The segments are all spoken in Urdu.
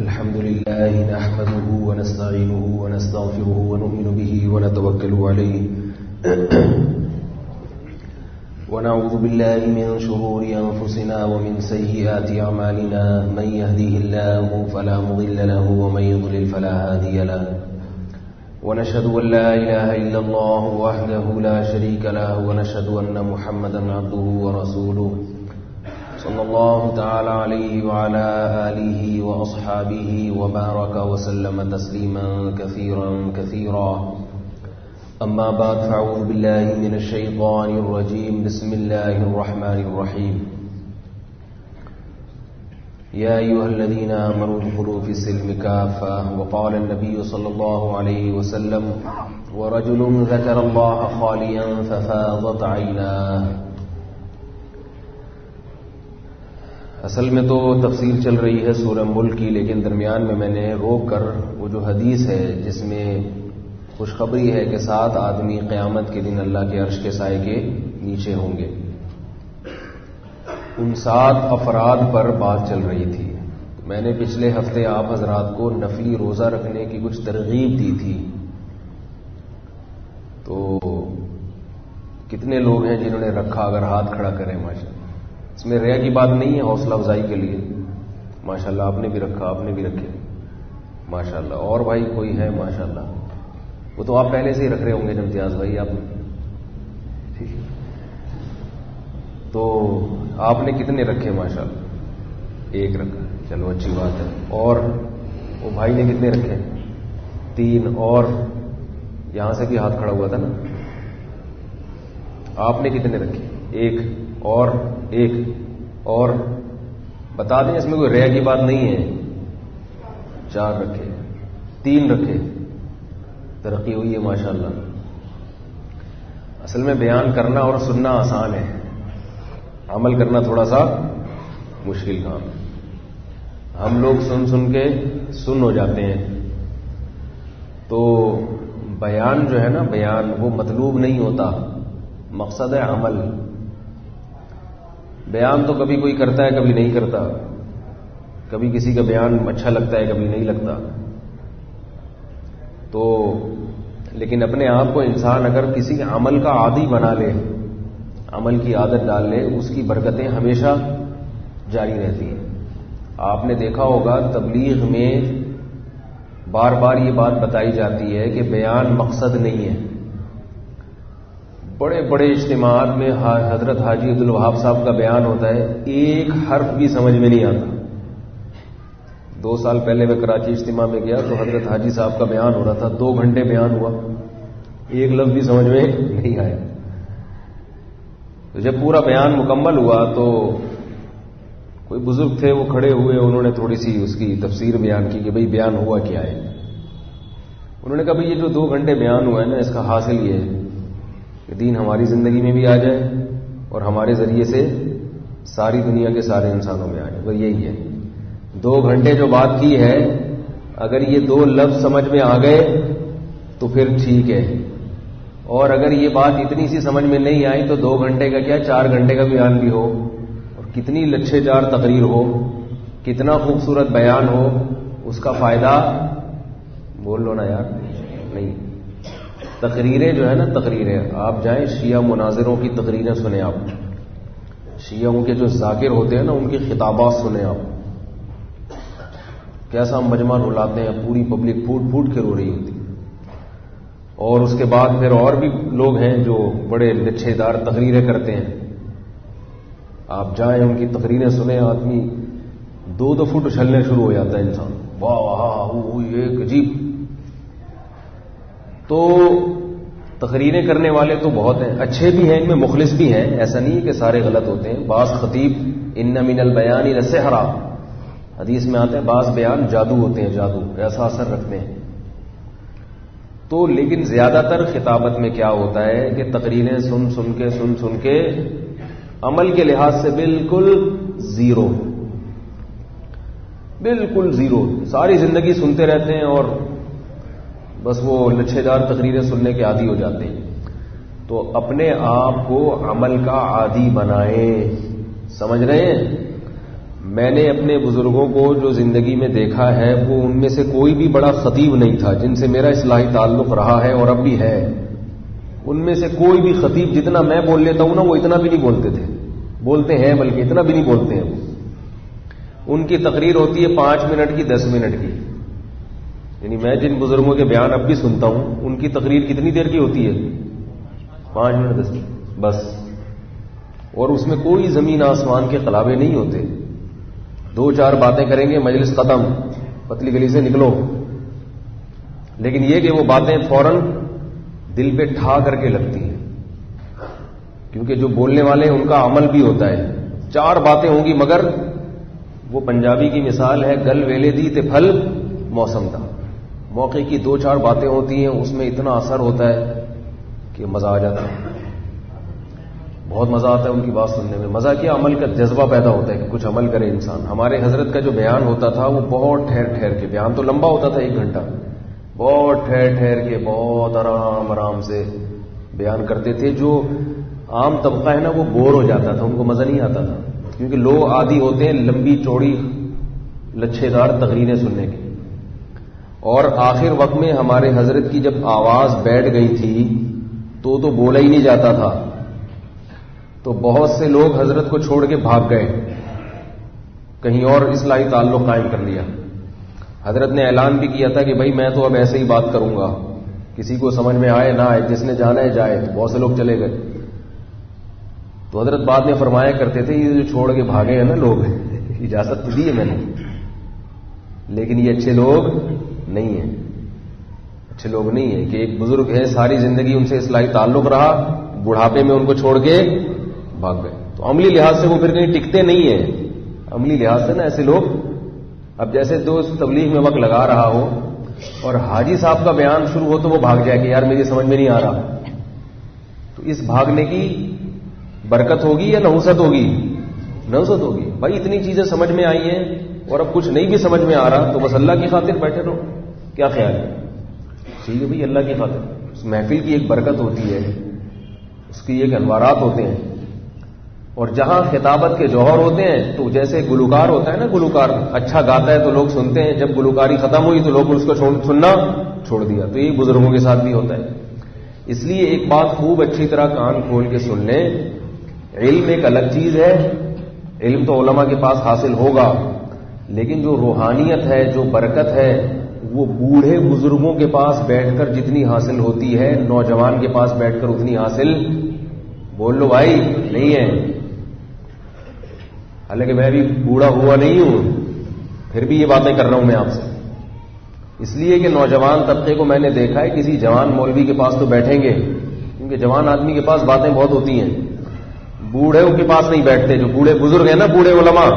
الحمد لله نحمده ونستعينه ونستغفره ونؤمن به ونتوكل عليه ونعوذ بالله من شرور أنفسنا ومن سيئات أعمالنا من يهديه الله فلا مضل له ومن يضلل فلا هادي له ونشهد أن لا إله إلا الله وحده لا شريك له ونشهد أن محمدا عبده ورسوله صلى الله تعالى عليه وعلى آله وأصحابه وبارك وسلم تسليما كثيرا كثيرا أما بعد فأعوذ بالله من الشيطان الرجيم بسم الله الرحمن الرحيم يا أيها الذين آمنوا ادخلوا في السلم كافة وقال النبي صلى الله عليه وسلم ورجل ذكر الله خاليا ففاضت عيناه. اصل میں تو تفسیر چل رہی ہے سورہ ملک کی، لیکن درمیان میں نے روک کر وہ جو حدیث ہے جس میں خوشخبری ہے کہ 7 آدمی قیامت کے دن اللہ کے عرش کے سائے کے نیچے ہوں گے، ان 7 افراد پر بات چل رہی تھی. میں نے پچھلے ہفتے آپ حضرات کو نفلی روزہ رکھنے کی کچھ ترغیب دی تھی. تو کتنے لوگ ہیں جنہوں نے رکھا؟ اگر ہاتھ کھڑا کریں ماشاءاللہ. اس میں ریا کی بات نہیں ہے، حوصلہ افزائی کے لیے. ماشاءاللہ آپ نے بھی رکھا، آپ نے بھی رکھے ماشاءاللہ. اور بھائی کوئی ہے؟ ماشاءاللہ. وہ تو آپ پہلے سے ہی رکھ رہے ہوں گے امتیاز بھائی آپ. تو آپ نے کتنے رکھے؟ ماشاءاللہ 1 رکھا، چلو اچھی بات ہے. اور وہ بھائی نے کتنے رکھے؟ 3. اور یہاں سے بھی ہاتھ کھڑا ہوا تھا نا. آپ نے کتنے رکھے؟ 1 اور 1 اور بتا دیں، اس میں کوئی ریا کی بات نہیں ہے. 4 رکھے، 3 رکھے، ترقی ہوئی ہے ماشاءاللہ. اصل میں بیان کرنا اور سننا آسان ہے، عمل کرنا تھوڑا سا مشکل کام ہے. ہم لوگ سن کے سن ہو جاتے ہیں. تو بیان جو ہے نا، بیان وہ مطلوب نہیں ہوتا، مقصد ہے عمل. بیان تو کبھی کوئی کرتا ہے کبھی نہیں کرتا، کبھی کسی کا بیان اچھا لگتا ہے کبھی نہیں لگتا. تو لیکن اپنے آپ کو انسان اگر کسی عمل کا عادی بنا لے، عمل کی عادت ڈال لے، اس کی برکتیں ہمیشہ جاری رہتی ہیں. آپ نے دیکھا ہوگا تبلیغ میں بار بار یہ بات بتائی جاتی ہے کہ بیان مقصد نہیں ہے. بڑے بڑے اجتماعات میں حضرت حاجی عبدالوہاب صاحب کا بیان ہوتا ہے، 1 حرف بھی سمجھ میں نہیں آتا. 2 سال پہلے میں کراچی اجتماع میں گیا تو حضرت حاجی صاحب کا بیان ہو رہا تھا، 2 گھنٹے بیان ہوا، 1 لفظ بھی سمجھ میں نہیں آیا. تو جب پورا بیان مکمل ہوا تو کوئی بزرگ تھے، وہ کھڑے ہوئے، انہوں نے تھوڑی سی اس کی تفسیر بیان کی کہ بھئی بیان ہوا کیا ہے. انہوں نے کہا بھئی یہ جو 2 گھنٹے بیان ہوا ہے نا، اس کا حاصل یہ ہے کہ دین ہماری زندگی میں بھی آ جائے اور ہمارے ذریعے سے ساری دنیا کے سارے انسانوں میں آ جائے. وہ یہی ہے. 2 گھنٹے جو بات کی ہے، اگر یہ 2 لفظ سمجھ میں آ گئے تو پھر ٹھیک ہے، اور اگر یہ بات اتنی سی سمجھ میں نہیں آئی تو 2 گھنٹے کا کیا 4 گھنٹے کا بیان بھی ہو، اور کتنی لچھے جار تقریر ہو، کتنا خوبصورت بیان ہو، اس کا فائدہ بول لو نا یار نہیں. تقریریں جو ہے نا، تقریریں آپ جائیں شیعہ مناظروں کی تقریریں سنیں. آپ شیعوں کے جو ذاکر ہوتے ہیں نا، ان کی خطابات سنیں. آپ کیسا مجمع رلاتے ہیں، پوری پبلک پھوٹ پھوٹ کے رو رہی ہوتی. اور اس کے بعد پھر اور بھی لوگ ہیں جو بڑے لچھے دار تقریریں کرتے ہیں. آپ جائیں ان کی تقریریں سنیں، آدمی 2 فٹ اچھلنے شروع ہو جاتا ہے انسان. واہ واہ یہ عجیب. تو تقریریں کرنے والے تو بہت ہیں، اچھے بھی ہیں، ان میں مخلص بھی ہیں، ایسا نہیں کہ سارے غلط ہوتے ہیں. بعض خطیب ان من البیان لسحرا، حدیث میں آتے ہیں بعض بیان جادو ہوتے ہیں، جادو ایسا اثر رکھتے ہیں. تو لیکن زیادہ تر خطابت میں کیا ہوتا ہے کہ تقریریں سن کے عمل کے لحاظ سے بالکل زیرو، بالکل زیرو. ساری زندگی سنتے رہتے ہیں اور بس وہ لچھے دار تقریریں سننے کے عادی ہو جاتے ہیں. تو اپنے آپ کو عمل کا عادی بنائیں. سمجھ رہے ہیں؟ میں نے اپنے بزرگوں کو جو زندگی میں دیکھا ہے وہ ان میں سے کوئی بھی بڑا خطیب نہیں تھا جن سے میرا اصلاحی تعلق رہا ہے اور اب بھی ہے. ان میں سے کوئی بھی خطیب جتنا میں بول لیتا ہوں نا وہ اتنا بھی نہیں بولتے تھے. بولتے ہیں بلکہ اتنا بھی نہیں بولتے ہیں. ان کی تقریر ہوتی ہے 5 منٹ کی 10 منٹ کی. یعنی میں جن بزرگوں کے بیان اب بھی سنتا ہوں ان کی تقریر کتنی دیر کی ہوتی ہے؟ 5 منٹ 10 منٹ بس. اور اس میں کوئی زمین آسمان کے قلابے نہیں ہوتے. 2-4 باتیں کریں گے مجلس ختم, پتلی گلی سے نکلو. لیکن یہ کہ وہ باتیں فوراً دل پہ ٹھا کر کے لگتی ہیں, کیونکہ جو بولنے والے ہیں ان کا عمل بھی ہوتا ہے. 4 باتیں ہوں گی مگر وہ پنجابی کی مثال ہے, گل ویلے دی تے پھل موسم تھا. موقع کی 2-4 باتیں ہوتی ہیں, اس میں اتنا اثر ہوتا ہے کہ مزہ آ جاتا ہے. بہت مزہ آتا ہے ان کی بات سننے میں. مزہ کیا, عمل کا جذبہ پیدا ہوتا ہے کہ کچھ عمل کرے انسان. ہمارے حضرت کا جو بیان ہوتا تھا وہ بہت ٹھہر ٹھہر کے, بیان تو لمبا ہوتا تھا 1 گھنٹہ, بہت ٹھہر ٹھہر کے بہت آرام آرام سے بیان کرتے تھے. جو عام طبقہ ہے نا وہ بور ہو جاتا تھا, ان کو مزہ نہیں آتا تھا, کیونکہ لوگ عادی ہوتے ہیں لمبی چوڑی لچھے دار تقریریں سننے کی. اور آخر وقت میں ہمارے حضرت کی جب آواز بیٹھ گئی تھی تو بولا ہی نہیں جاتا تھا. تو بہت سے لوگ حضرت کو چھوڑ کے بھاگ گئے, کہیں اور اصلاحی تعلق قائم کر لیا. حضرت نے اعلان بھی کیا تھا کہ بھائی میں تو اب ایسے ہی بات کروں گا, کسی کو سمجھ میں آئے نہ آئے, جس نے جانا ہے جائے. تو بہت سے لوگ چلے گئے. تو حضرت بعد میں فرمایا کرتے تھے یہ جو چھوڑ کے بھاگے ہیں نا لوگ, اجازت تو دی ہے میں نے, لیکن یہ اچھے لوگ نہیں ہیں. اچھے لوگ نہیں ہیں کہ ایک بزرگ ہے ساری زندگی ان سے اصلاحی تعلق رہا, بڑھاپے میں ان کو چھوڑ کے بھاگ گئے. تو عملی لحاظ سے وہ پھر کہیں ٹکتے نہیں ہیں. عملی لحاظ سے نا ایسے لوگ, اب جیسے دوست تبلیغ میں وقت لگا رہا ہو اور حاجی صاحب کا بیان شروع ہو تو وہ بھاگ جائے کہ یار میری سمجھ میں نہیں آ رہا. تو اس بھاگنے کی برکت ہوگی یا نحوست ہوگی؟ نحوست ہوگی. بھائی اتنی چیزیں سمجھ میں آئی ہیں اور اب کچھ نہیں بھی سمجھ میں آ رہا تو بس اللہ کی خاطر بیٹھے رہو. کیا خیال ہے؟ ٹھیک ہے بھائی, اللہ کی خاطر. اس محفل کی ایک برکت ہوتی ہے, اس کی ایک انوارات ہوتے ہیں. اور جہاں خطابت کے جوہر ہوتے ہیں تو جیسے گلوکار ہوتا ہے نا, گلوکار اچھا گاتا ہے تو لوگ سنتے ہیں, جب گلوکاری ختم ہوئی تو لوگ اس کو سننا چھوڑ دیا. تو یہ بزرگوں کے ساتھ بھی ہوتا ہے. اس لیے ایک بات خوب اچھی طرح کان کھول کے سن لیں, علم ایک الگ چیز ہے, علم تو علماء کے پاس حاصل ہوگا, لیکن جو روحانیت ہے, جو برکت ہے, وہ بوڑھے بزرگوں کے پاس بیٹھ کر جتنی حاصل ہوتی ہے نوجوان کے پاس بیٹھ کر اتنی حاصل, بول لو بھائی, نہیں ہے. حالانکہ میں بھی بوڑھا ہوا نہیں ہوں, پھر بھی یہ باتیں کر رہا ہوں میں آپ سے, اس لیے کہ نوجوان طبقے کو میں نے دیکھا ہے کسی جوان مولوی کے پاس تو بیٹھیں گے, کیونکہ جوان آدمی کے پاس باتیں بہت ہوتی ہیں. بوڑھے کے پاس نہیں بیٹھتے. جو بوڑھے بزرگ ہیں نا, بوڑھے علماء,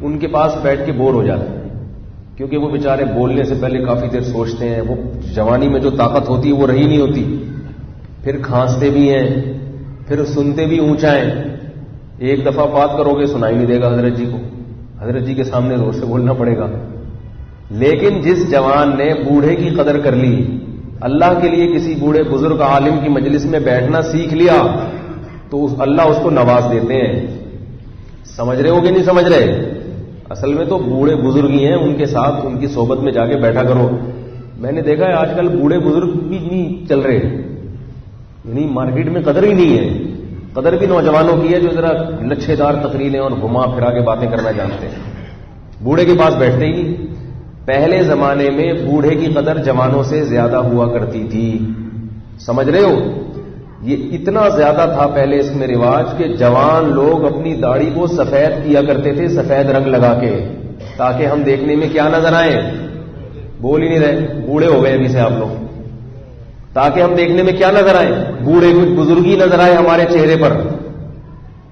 ان کے پاس بیٹھ کے بور ہو جاتے ہیں, کیونکہ وہ بیچارے بولنے سے پہلے کافی دیر سوچتے ہیں. وہ جوانی میں جو طاقت ہوتی ہے وہ رہی نہیں ہوتی, پھر کھانستے بھی ہیں, پھر سنتے بھی اونچا ہیں. ایک دفعہ بات کرو گے سنائی نہیں دے گا حضرت جی کو, حضرت جی کے سامنے زور سے بولنا پڑے گا. لیکن جس جوان نے بوڑھے کی قدر کر لی, اللہ کے لیے کسی بوڑھے بزرگ عالم کی مجلس میں بیٹھنا سیکھ لیا, تو اللہ اس کو نواز دیتے ہیں. سمجھ رہے ہو کہ نہیں سمجھ رہے؟ اصل میں تو بوڑھے بزرگ ہی ہیں, ان کے ساتھ ان کی صحبت میں جا کے بیٹھا کرو. میں نے دیکھا ہے آج کل بوڑھے بزرگ بھی نہیں چل رہے, یعنی مارکیٹ میں قدر ہی نہیں ہے. قدر بھی نوجوانوں کی ہے جو ذرا لچھے دار تقریریں اور گھما پھرا کے باتیں کرنا جانتے ہیں. بوڑھے کے پاس بیٹھتے ہی نہیں. پہلے زمانے میں بوڑھے کی قدر جوانوں سے زیادہ ہوا کرتی تھی. سمجھ رہے ہو؟ یہ اتنا زیادہ تھا پہلے اس میں رواج کہ جوان لوگ اپنی داڑھی کو سفید کیا کرتے تھے, سفید رنگ لگا کے, تاکہ ہم دیکھنے میں کیا نظر آئیں. بول ہی نہیں رہے, بوڑھے ہو گئے ابھی سے آپ لوگ. تاکہ ہم دیکھنے میں کیا نظر آئیں, بوڑھے کچھ بزرگی نظر آئے ہمارے چہرے پر,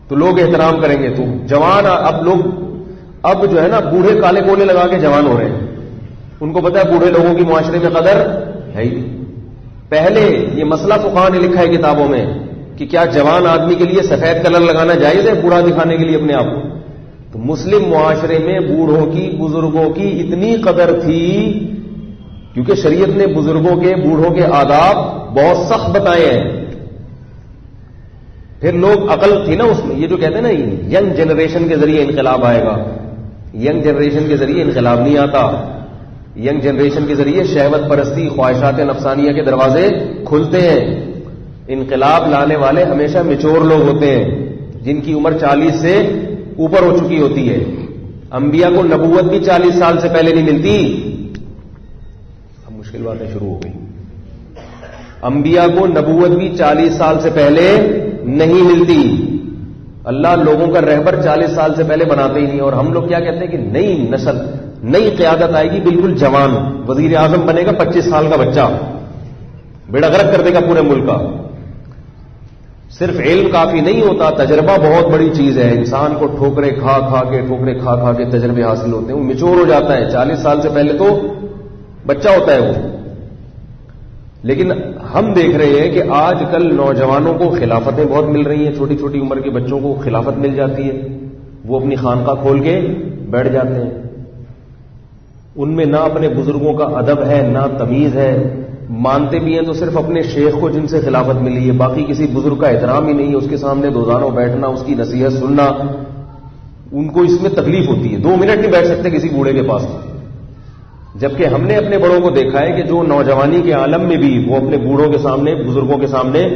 تو لوگ احترام کریں گے. تو جوان اب لوگ اب جو ہے نا بوڑھے کالے کولے لگا کے جوان ہو رہے ہیں. ان کو پتا ہے بوڑھے لوگوں کی معاشرے میں قدر ہے ہی. پہلے یہ مسئلہ فقہاء نے لکھا ہے کتابوں میں کہ کیا جوان آدمی کے لیے سفید کلر لگانا جائز ہے بوڑھا دکھانے کے لیے اپنے آپ کو. تو مسلم معاشرے میں بوڑھوں کی, بزرگوں کی اتنی قدر تھی کیونکہ شریعت نے بزرگوں کے, بوڑھوں کے آداب بہت سخت بتائے ہیں. پھر لوگ عقل تھی نا اس میں, یہ جو کہتے ہیں نا ینگ جنریشن کے ذریعے انقلاب آئے گا, ینگ جنریشن کے ذریعے انقلاب نہیں آتا. ینگ جنریشن کے ذریعے شہوت پرستی خواہشات نفسانیہ کے دروازے کھلتے ہیں. انقلاب لانے والے ہمیشہ میچور لوگ ہوتے ہیں جن کی عمر 40 سے اوپر ہو چکی ہوتی ہے. انبیاء کو نبوت بھی 40 سال سے پہلے نہیں ملتی. اب مشکل باتیں شروع ہو گئی. انبیاء کو نبوت بھی 40 سال سے پہلے نہیں ملتی. اللہ لوگوں کا رہبر 40 سال سے پہلے بناتے ہی نہیں. اور ہم لوگ کیا کہتے ہیں کہ نئی نسل نئی قیادت آئے گی, بالکل جوان وزیر اعظم بنے گا 25 سال کا بچہ, بیڑا غرق کر دے گا پورے ملک کا. صرف علم کافی نہیں ہوتا, تجربہ بہت بڑی چیز ہے. انسان کو ٹھوکرے کھا کھا کے تجربے حاصل ہوتے ہیں, وہ میچور ہو جاتا ہے. 40 سال سے پہلے تو بچہ ہوتا ہے وہ. لیکن ہم دیکھ رہے ہیں کہ آج کل نوجوانوں کو خلافتیں بہت مل رہی ہیں. چھوٹی چھوٹی عمر کے بچوں کو خلافت مل جاتی ہے, وہ اپنی خانقاہ کھول کے بیٹھ جاتے ہیں. ان میں نہ اپنے بزرگوں کا ادب ہے نہ تمیز ہے. مانتے بھی ہیں تو صرف اپنے شیخ کو جن سے خلافت ملی ہے, باقی کسی بزرگ کا احترام ہی نہیں ہے. اس کے سامنے دوزانوں بیٹھنا, اس کی نصیحت سننا, ان کو اس میں تکلیف ہوتی ہے. 2 منٹ نہیں بیٹھ سکتے کسی بوڑھے کے پاس. جبکہ ہم نے اپنے بڑوں کو دیکھا ہے کہ جو نوجوانی کے عالم میں بھی وہ اپنے بوڑھوں کے سامنے, بزرگوں کے سامنے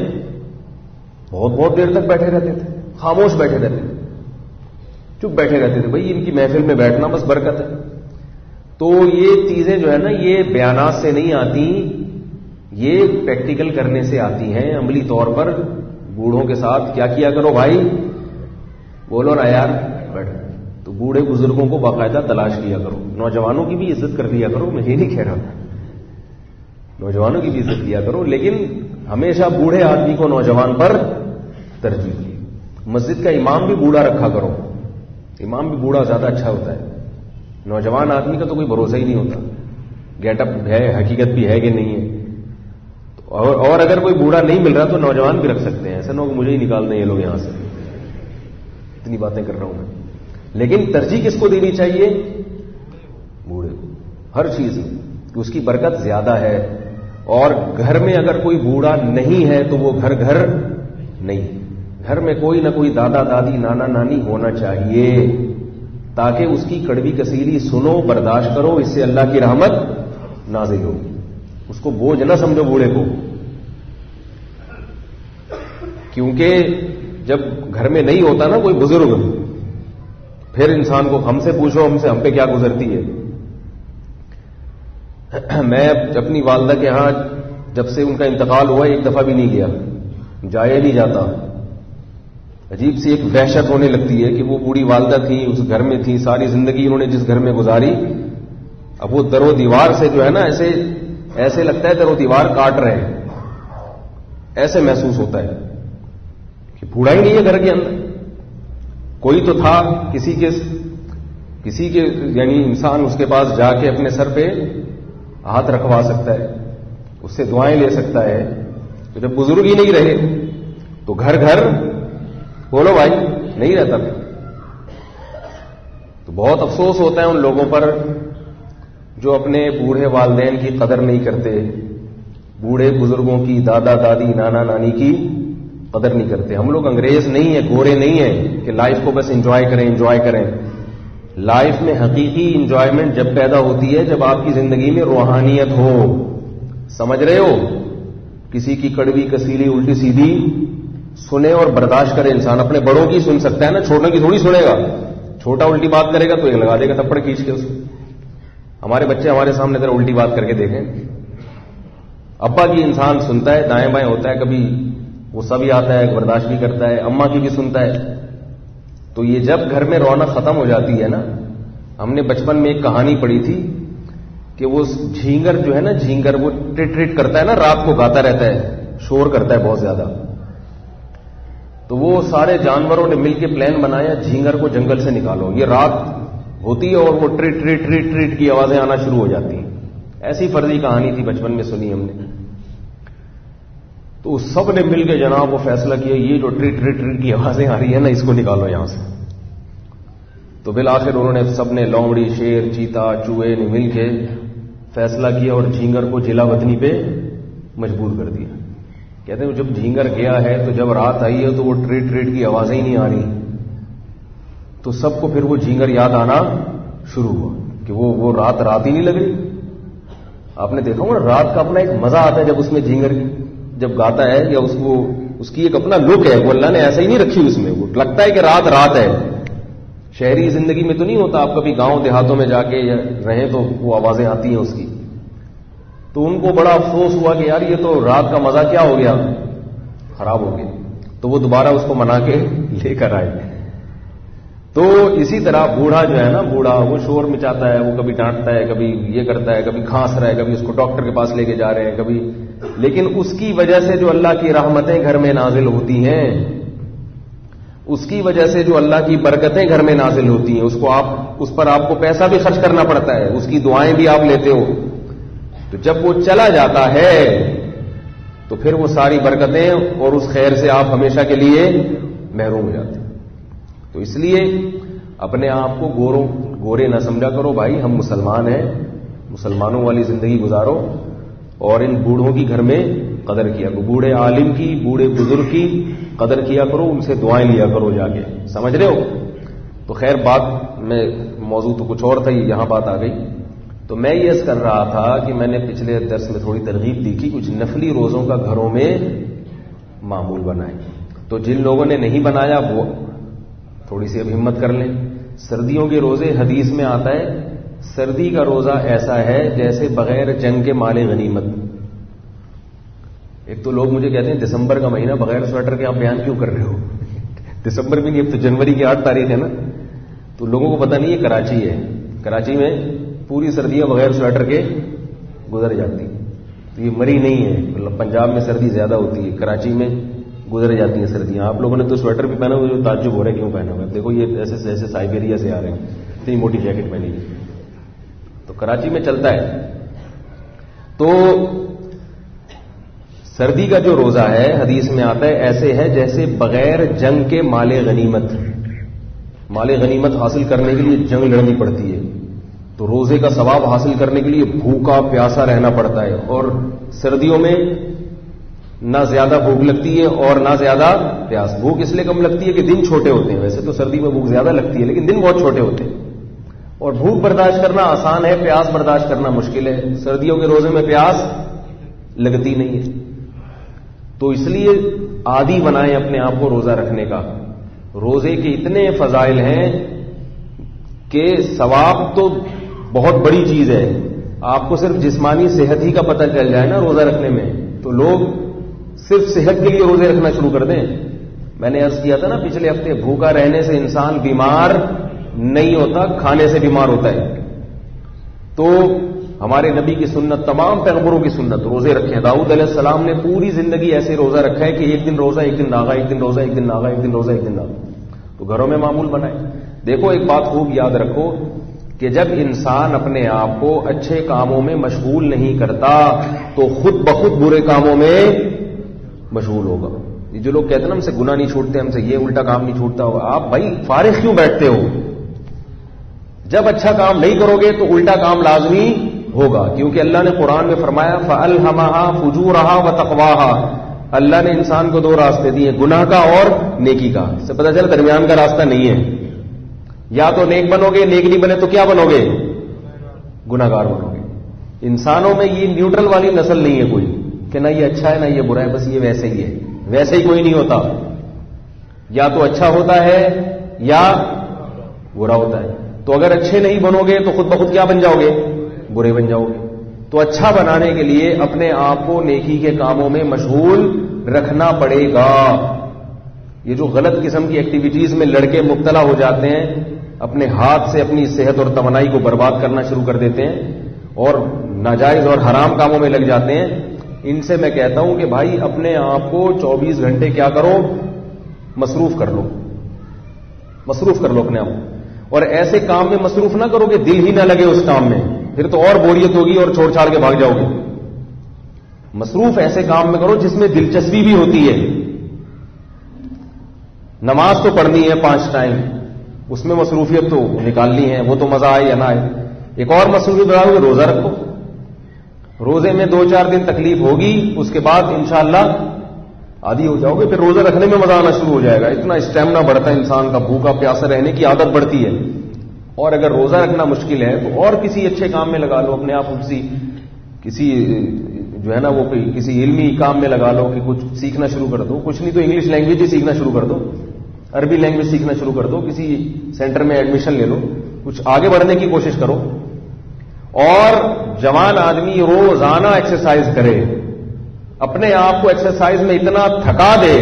بہت دیر تک بیٹھے رہتے تھے, خاموش بیٹھے رہتے تھے, چپ بیٹھے رہتے تھے. بھائی ان کی محفل میں بیٹھنا بس برکت ہے. تو یہ چیزیں جو ہے نا, یہ بیانات سے نہیں آتی, یہ پریکٹیکل کرنے سے آتی ہیں. عملی طور پر بوڑھوں کے ساتھ کیا کیا کرو بھائی, بولو نا یار, بیٹھ. تو بوڑھے بزرگوں کو باقاعدہ تلاش کیا کرو. نوجوانوں کی بھی عزت کر لیا کرو, میں یہ نہیں کہہ رہا, نوجوانوں کی بھی عزت کیا کرو, لیکن ہمیشہ بوڑھے آدمی کو نوجوان پر ترجیح دی. مسجد کا امام بھی بوڑھا رکھا کرو, امام بھی بوڑھا زیادہ اچھا ہوتا ہے. نوجوان آدمی کا تو کوئی بھروسہ ہی نہیں ہوتا, گیٹ اپ ہے, حقیقت بھی ہے کہ نہیں ہے. اور اگر کوئی بوڑھا نہیں مل رہا تو نوجوان بھی رکھ سکتے ہیں. ایسا نہ ہو کہ مجھے ہی نکال دیں یہ لوگ یہاں سے. اتنی باتیں کر رہا ہوں میں, لیکن ترجیح کس کو دینی چاہیے؟ بوڑھے کو, ہر چیز میں اس کی برکت زیادہ ہے. اور گھر میں اگر کوئی بوڑھا نہیں ہے تو وہ گھر نہیں. گھر میں کوئی نہ کوئی دادا دادی نانا نانی ہونا چاہیے, تاکہ اس کی کڑوی کسیلی سنو, برداشت کرو, اس سے اللہ کی رحمت نازل ہوگی. اس کو بوجھ نہ سمجھو بوڑھے کو, کیونکہ جب گھر میں نہیں ہوتا نا کوئی بزرگ, پھر انسان کو ہم سے پوچھو, ہم پہ کیا گزرتی ہے. میں اپنی والدہ کے ہاں جب سے ان کا انتقال ہوا ایک دفعہ بھی نہیں گیا, جایا نہیں جاتا. عجیب سی ایک وحشت ہونے لگتی ہے کہ وہ بوڑھی والدہ تھیں, اس گھر میں تھیں, ساری زندگی انہوں نے جس گھر میں گزاری, اب وہ در و دیوار سے جو ہے نا ایسے لگتا ہے در و دیوار کاٹ رہے ہیں. ایسے محسوس ہوتا ہے کہ بوڑھا ہی نہیں ہے گھر کے اندر. کوئی تو تھا کسی کے یعنی انسان اس کے پاس جا کے اپنے سر پہ ہاتھ رکھوا سکتا ہے, اس سے دعائیں لے سکتا ہے. تو جب بزرگ ہی نہیں رہے تو گھر بولو بھائی نہیں رہتا تھا. تو بہت افسوس ہوتا ہے ان لوگوں پر جو اپنے بوڑھے والدین کی قدر نہیں کرتے, بوڑھے بزرگوں کی, دادا دادی نانا نانی کی قدر نہیں کرتے. ہم لوگ انگریز نہیں ہیں, گورے نہیں ہیں کہ لائف کو بس انجوائے کریں. لائف میں حقیقی انجوائمنٹ جب پیدا ہوتی ہے جب آپ کی زندگی میں روحانیت ہو. سمجھ رہے ہو, کسی کی کڑوی کسیلی الٹی سیدھی سنے اور برداشت کرے. انسان اپنے بڑوں کی سن سکتا ہے نا, چھوٹوں کی تھوڑی سنے گا. چھوٹا الٹی بات کرے گا تو ایک لگا دے گا تھپڑ کھینچ کے اس کو. ہمارے بچے ہمارے سامنے ذرا الٹی بات کر کے دیکھیں. ابا کی انسان سنتا ہے, دائیں بائیں ہوتا ہے, کبھی غصہ بھی آتا ہے, برداشت بھی کرتا ہے, اماں کی بھی سنتا ہے. تو یہ جب گھر میں رونق ختم ہو جاتی ہے نا, ہم نے بچپن میں ایک کہانی پڑھی تھی کہ وہ جھینگر جو ہے نا, جھینگر وہ ٹریٹ کرتا ہے نا, رات کو گاتا رہتا ہے, شور کرتا ہے بہت زیادہ. تو وہ سارے جانوروں نے مل کے پلان بنایا, جھینگر کو جنگل سے نکالو. یہ رات ہوتی ہے اور وہ ٹریٹ کی آوازیں آنا شروع ہو جاتی ہیں. ایسی فرضی کہانی تھی, بچپن میں سنی ہم نے. تو سب نے مل کے جناب وہ فیصلہ کیا, یہ جو ٹریٹ کی آوازیں آ رہی ہیں نا, اس کو نکالو یہاں سے. تو بالآخر انہوں نے سب نے, لومڑی, شیر, چیتا, چوہے نے مل کے فیصلہ کیا اور جھینگر کو جلا وطنی پہ مجبور کر دیا. کہتے ہیں جب جھینگر گیا ہے تو جب رات آئی ہے تو وہ ٹریٹ کی آوازیں ہی نہیں آ رہی. تو سب کو پھر وہ جھینگر یاد آنا شروع ہوا کہ وہ رات ہی نہیں لگ رہی. آپ نے دیکھا ہوگا رات کا اپنا ایک مزہ آتا ہے جب اس میں جھینگر جب گاتا ہے یا اس کی ایک اپنا لک ہے, وہ اللہ نے ایسا ہی نہیں رکھی اس میں, وہ لگتا ہے کہ رات ہے. شہری زندگی میں تو نہیں ہوتا, آپ کبھی گاؤں دیہاتوں میں جا کے رہیں تو وہ آوازیں آتی ہیں اس کی, تو ان کو بڑا افسوس ہوا کہ یار یہ تو رات کا مزہ کیا ہو گیا, خراب ہو گیا. تو وہ دوبارہ اس کو منا کے لے کر آئے. تو اسی طرح بوڑھا جو ہے نا, بوڑھا وہ شور مچاتا ہے, وہ کبھی ڈانٹتا ہے, کبھی یہ کرتا ہے, کبھی کھانس رہا ہے, کبھی اس کو ڈاکٹر کے پاس لے کے جا رہے ہیں, کبھی, لیکن اس کی وجہ سے جو اللہ کی رحمتیں گھر میں نازل ہوتی ہیں, اس کی وجہ سے جو اللہ کی برکتیں گھر میں نازل ہوتی ہیں, اس پر آپ کو پیسہ بھی خرچ کرنا پڑتا ہے, اس کی دعائیں بھی آپ لیتے ہو. تو جب وہ چلا جاتا ہے تو پھر وہ ساری برکتیں اور اس خیر سے آپ ہمیشہ کے لیے محروم ہو جاتے ہیں. تو اس لیے اپنے آپ کو گورے نہ سمجھا کرو بھائی, ہم مسلمان ہیں, مسلمانوں والی زندگی گزارو, اور ان بوڑھوں کی گھر میں قدر کیا کرو, بوڑھے عالم کی, بوڑھے بزرگ کی قدر کیا کرو, ان سے دعائیں لیا کرو جا کے. سمجھ رہے ہو؟ تو خیر بات میں موضوع تو کچھ اور تھا, یہاں بات آ گئی. تو میں یہ عرض کر رہا تھا کہ میں نے پچھلے درس میں تھوڑی ترغیب دی کہ کچھ نفلی روزوں کا گھروں میں معمول بنائیں. تو جن لوگوں نے نہیں بنایا وہ تھوڑی سی اب ہمت کر لیں. سردیوں کے روزے حدیث میں آتا ہے, سردی کا روزہ ایسا ہے جیسے بغیر جنگ کے مال غنیمت. ایک تو لوگ مجھے کہتے ہیں دسمبر کا مہینہ بغیر سویٹر کے آپ بیان کیوں کر رہے ہو؟ دسمبر بھی نہیں, اب تو جنوری کی 8 تاریخ ہے نا. تو لوگوں کو پتہ نہیں, یہ کراچی ہے, کراچی میں پوری سردیاں بغیر سویٹر کے گزر جاتی. تو یہ مری نہیں ہے, مطلب پنجاب میں سردی زیادہ ہوتی ہے, کراچی میں گزر جاتی ہیں سردیاں. آپ لوگوں نے تو سویٹر بھی پہنا, جو تعجب ہو رہا ہے کیوں پہنا ہوا ہے, دیکھو یہ ایسے سائبیریا سے آ رہے ہیں, اتنی موٹی جیکٹ پہنی ہے. تو کراچی میں چلتا ہے. تو سردی کا جو روزہ ہے حدیث میں آتا ہے ایسے ہے جیسے بغیر جنگ کے مال غنیمت. مال غنیمت حاصل کرنے کے لیے جنگ لڑنی پڑتی ہے, تو روزے کا ثواب حاصل کرنے کے لیے بھوکا پیاسا رہنا پڑتا ہے. اور سردیوں میں نہ زیادہ بھوک لگتی ہے اور نہ زیادہ پیاس. بھوک اس لیے کم لگتی ہے کہ دن چھوٹے ہوتے ہیں, ویسے تو سردی میں بھوک زیادہ لگتی ہے لیکن دن بہت چھوٹے ہوتے ہیں. اور بھوک برداشت کرنا آسان ہے, پیاس برداشت کرنا مشکل ہے. سردیوں کے روزے میں پیاس لگتی نہیں ہے. تو اس لیے عادی بنائیں اپنے آپ کو روزہ رکھنے کا. روزے کے اتنے فضائل ہیں کہ ثواب تو بہت بڑی چیز ہے. آپ کو صرف جسمانی صحت ہی کا پتہ چل جائے نا روزہ رکھنے میں, تو لوگ صرف صحت کے لیے روزے رکھنا شروع کر دیں. میں نے عرض کیا تھا نا پچھلے ہفتے, بھوکا رہنے سے انسان بیمار نہیں ہوتا, کھانے سے بیمار ہوتا ہے. تو ہمارے نبی کی سنت, تمام پیغمبروں کی سنت, روزے رکھے ہیں. داؤد علیہ السلام نے پوری زندگی ایسے روزہ رکھا ہے کہ ایک دن روزہ ایک دن ناغا, ایک دن روزہ ایک دن ناغا, ایک دن روزہ ایک دن ناغا. تو گھروں میں معمول بنائیں. دیکھو ایک بات خوب یاد رکھو کہ جب انسان اپنے آپ کو اچھے کاموں میں مشغول نہیں کرتا تو خود بخود برے کاموں میں مشغول ہوگا. یہ جو لوگ کہتے ہیں نا ہم سے گناہ نہیں چھوٹتے, ہم سے یہ الٹا کام نہیں چھوٹتا, ہوگا آپ بھائی فارغ کیوں بیٹھتے ہو؟ جب اچھا کام نہیں کرو گے تو الٹا کام لازمی ہوگا, کیونکہ اللہ نے قرآن میں فرمایا فَأَلْهَمَهَا فُجُورَهَا وَتَقْوَاهَا. اللہ نے انسان کو 2 راستے دیے, گناہ کا اور نیکی کا. اس سے پتہ چلا درمیان کا راستہ نہیں ہے. یا تو نیک بنو گے, نیک نہیں بنے تو کیا بنو گے؟ گناہگار بنو گے. انسانوں میں یہ نیوٹرل والی نسل نہیں ہے کوئی کہ نہ یہ اچھا ہے نہ یہ برا ہے, بس یہ ویسے ہی ہے. ویسے ہی کوئی نہیں ہوتا, یا تو اچھا ہوتا ہے یا برا ہوتا ہے. تو اگر اچھے نہیں بنو گے تو خود بخود کیا بن جاؤ گے؟ برے بن جاؤ گے. تو اچھا بنانے کے لیے اپنے آپ کو نیکی کے کاموں میں مشغول رکھنا پڑے گا. یہ جو غلط قسم کی ایکٹیویٹیز میں لڑکے مبتلا ہو جاتے ہیں, اپنے ہاتھ سے اپنی صحت اور توانائی کو برباد کرنا شروع کر دیتے ہیں اور ناجائز اور حرام کاموں میں لگ جاتے ہیں, ان سے میں کہتا ہوں کہ بھائی اپنے آپ کو 24 گھنٹے کیا کرو؟ مصروف کر لو, مصروف کر لو اپنے آپ کو. اور ایسے کام میں مصروف نہ کرو کہ دل ہی نہ لگے اس کام میں, پھر تو اور بوریت ہوگی اور چھوڑ چھاڑ کے بھاگ جاؤ گے. مصروف ایسے کام میں کرو جس میں دلچسپی بھی ہوتی ہے. نماز تو پڑھنی ہے 5 ٹائم, اس میں مصروفیت تو نکالنی ہے, وہ تو مزہ آئے یا نہ آئے. ایک اور مصروفیت بڑھاؤ گے, روزہ رکھو. روزے میں 2-4 دن تکلیف ہوگی, اس کے بعد انشاءاللہ عادی ہو جاؤ گے, پھر روزہ رکھنے میں مزہ آنا شروع ہو جائے گا. اتنا اسٹیمنا بڑھتا ہے انسان کا, بھوکا پیاسا رہنے کی عادت بڑھتی ہے. اور اگر روزہ رکھنا مشکل ہے تو اور کسی اچھے کام میں لگا لو اپنے آپ کو، کسی جو ہے نا وہ کسی علمی کام میں لگا لو کہ کچھ سیکھنا شروع کر دو. کچھ نہیں تو انگلش لینگویج ہی سیکھنا شروع کر دو، عربی لینگویج سیکھنا شروع کر دو، کسی سینٹر میں ایڈمیشن لے لو، کچھ آگے بڑھنے کی کوشش کرو. اور جوان آدمی روزانہ ایکسرسائز کرے، اپنے آپ کو ایکسرسائز میں اتنا تھکا دے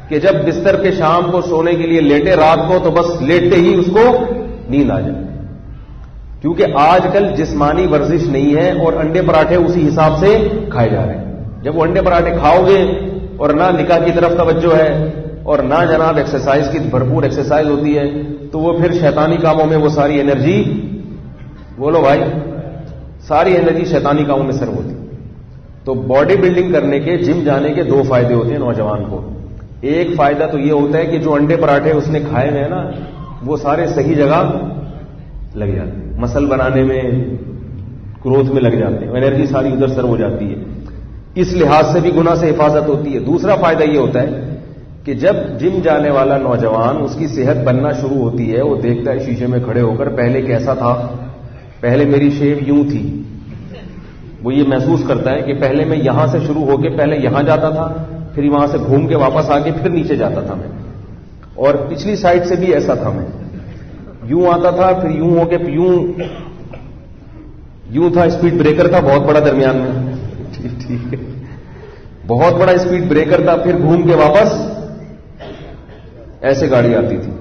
کہ جب بستر پہ شام کو سونے کے لیے لیٹے رات کو تو بس لیٹتے ہی اس کو نیند آ جائے. کیونکہ آج کل جسمانی ورزش نہیں ہے اور انڈے پراٹھے اسی حساب سے کھائے جا رہے ہیں. جب وہ انڈے پراٹھے کھاؤ گے اور نہ نکاح کی طرف توجہ ہے اور نہ جناب ایکسرسائز کی بھرپور ایکسرسائز ہوتی ہے تو وہ پھر شیطانی کاموں میں وہ ساری انرجی، بولو بھائی، ساری انرجی شیطانی کاموں میں صرف ہوتی. تو باڈی بلڈنگ کرنے کے، جم جانے کے دو فائدے ہوتے ہیں نوجوان کو. ایک فائدہ تو یہ ہوتا ہے کہ جو انڈے پراٹھے اس نے کھائے ہوئے ہیں نا وہ سارے صحیح جگہ لگ جاتے ہیں، مسل بنانے میں، گروتھ میں لگ جاتے ہیں، انرجی ساری ادھر سر ہو جاتی ہے. اس لحاظ سے بھی گناہ سے حفاظت ہوتی ہے. دوسرا فائدہ یہ ہوتا ہے کہ جب جم جانے والا نوجوان اس کی صحت بننا شروع ہوتی ہے، وہ دیکھتا ہے شیشے میں کھڑے ہو کر پہلے کیسا تھا، پہلے میری شیو یوں تھی. وہ یہ محسوس کرتا ہے کہ پہلے میں یہاں سے شروع ہو کے پہلے یہاں جاتا تھا، پھر وہاں سے گھوم کے واپس آ کے پھر نیچے جاتا تھا میں، اور پچھلی سائڈ سے بھی ایسا تھا، میں یوں آتا تھا پھر یوں ہو کے یوں تھا. اسپیڈ بریکر تھا بہت بڑا درمیان میں، ٹھیک ہے، بہت بڑا اسپیڈ بریکر تھا، پھر گھوم کے واپس ایسے گاڑی آتی تھی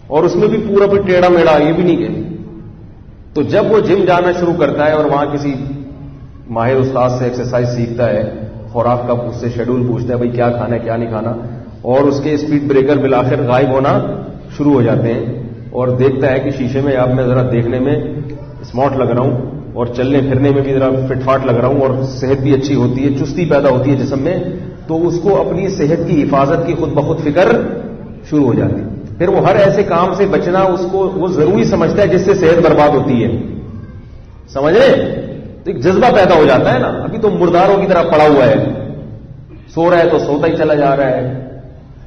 اور اس میں بھی پورا بھی ٹیڑھا میڑا، یہ بھی نہیں کہ. تو جب وہ جم جانا شروع کرتا ہے اور وہاں کسی ماہر استاد سے ایکسرسائز سیکھتا ہے، خوراک کا اس سے شیڈول پوچھتا ہے بھائی کیا کھانا ہے کیا نہیں کھانا، اور اس کے اسپیڈ بریکر بالآخر غائب ہونا شروع ہو جاتے ہیں اور دیکھتا ہے کہ شیشے میں اب میں ذرا دیکھنے میں اسمارٹ لگ رہا ہوں اور چلنے پھرنے میں بھی ذرا فٹ فاٹ لگ رہا ہوں اور صحت بھی اچھی ہوتی ہے، چستی پیدا ہوتی ہے جسم میں، تو اس کو اپنی صحت کی حفاظت کی خود بخود فکر شروع ہو جاتی ہے. پھر وہ ہر ایسے کام سے بچنا اس کو وہ ضروری سمجھتا ہے جس سے صحت برباد ہوتی ہے. سمجھ رہے؟ تو ایک جذبہ پیدا ہو جاتا ہے نا. ابھی تو مرداروں کی طرح پڑا ہوا ہے، سو رہا ہے تو سوتا ہی چلا جا رہا ہے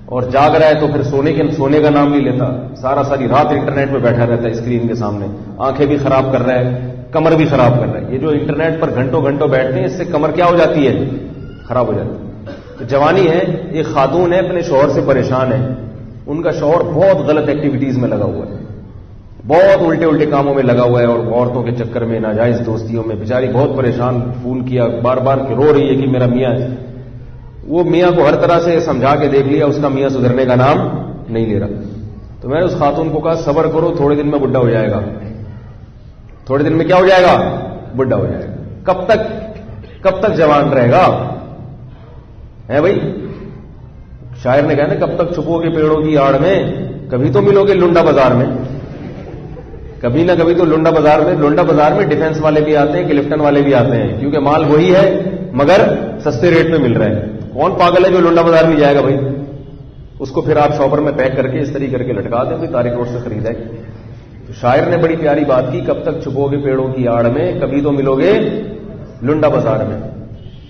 اور جاگ رہا ہے تو پھر سونے کا نام نہیں لیتا، ساری رات انٹرنیٹ پہ بیٹھا رہتا ہے اسکرین کے سامنے، آنکھیں بھی خراب کر رہا ہے، کمر بھی خراب کر رہا ہے. یہ جو انٹرنیٹ پر گھنٹوں گھنٹوں بیٹھتے ہیں اس سے کمر کیا ہو جاتی ہے؟ خراب ہو جاتی ہے. تو جوانی ہے، ایک خاتون ہے اپنے شوہر سے پریشان ہے، ان کا شوہر بہت غلط ایکٹیویٹیز میں لگا ہوا ہے، بہت الٹے کاموں میں لگا ہوا ہے اور عورتوں کے چکر میں، ناجائز دوستیوں میں، بیچاری بہت پریشان. فون کیا بار بار کہ رو رہی ہے کہ میرا میاں ہے. وہ میاں کو ہر طرح سے سمجھا کے دیکھ لیا، اس کا میاں سدھرنے کا نام نہیں لے رہا. تو میں نے اس خاتون کو کہا صبر کرو، تھوڑے دن میں بڈھا ہو جائے گا. تھوڑے دن میں کیا ہو جائے گا؟ بڈھا ہو جائے گا. کب تک جوان رہے گا ہے بھائی؟ شاعر نے کہا نا کب تک چھپو گے پیڑوں کی آڑ میں، کبھی تو ملو گے لنڈا بازار میں، کبھی نہ کبھی تو لنڈا بازار میں ڈیفنس والے بھی آتے ہیں، کلفٹن والے بھی آتے ہیں، کیونکہ مال وہی ہے مگر سستے ریٹ میں مل رہا ہے. کون پاگل ہے جو لنڈا بازار میں جائے گا بھائی؟ اس کو پھر آپ شاپر میں پیک کر کے اس طریقے کر کے لٹکا دیں، کوئی تاریخ روڈ سے خریدا ہے. تو شاعر نے بڑی پیاری بات کی، کب تک چھپو گے پیڑوں کی آڑ میں، کبھی تو ملو گے لنڈا بازار میں.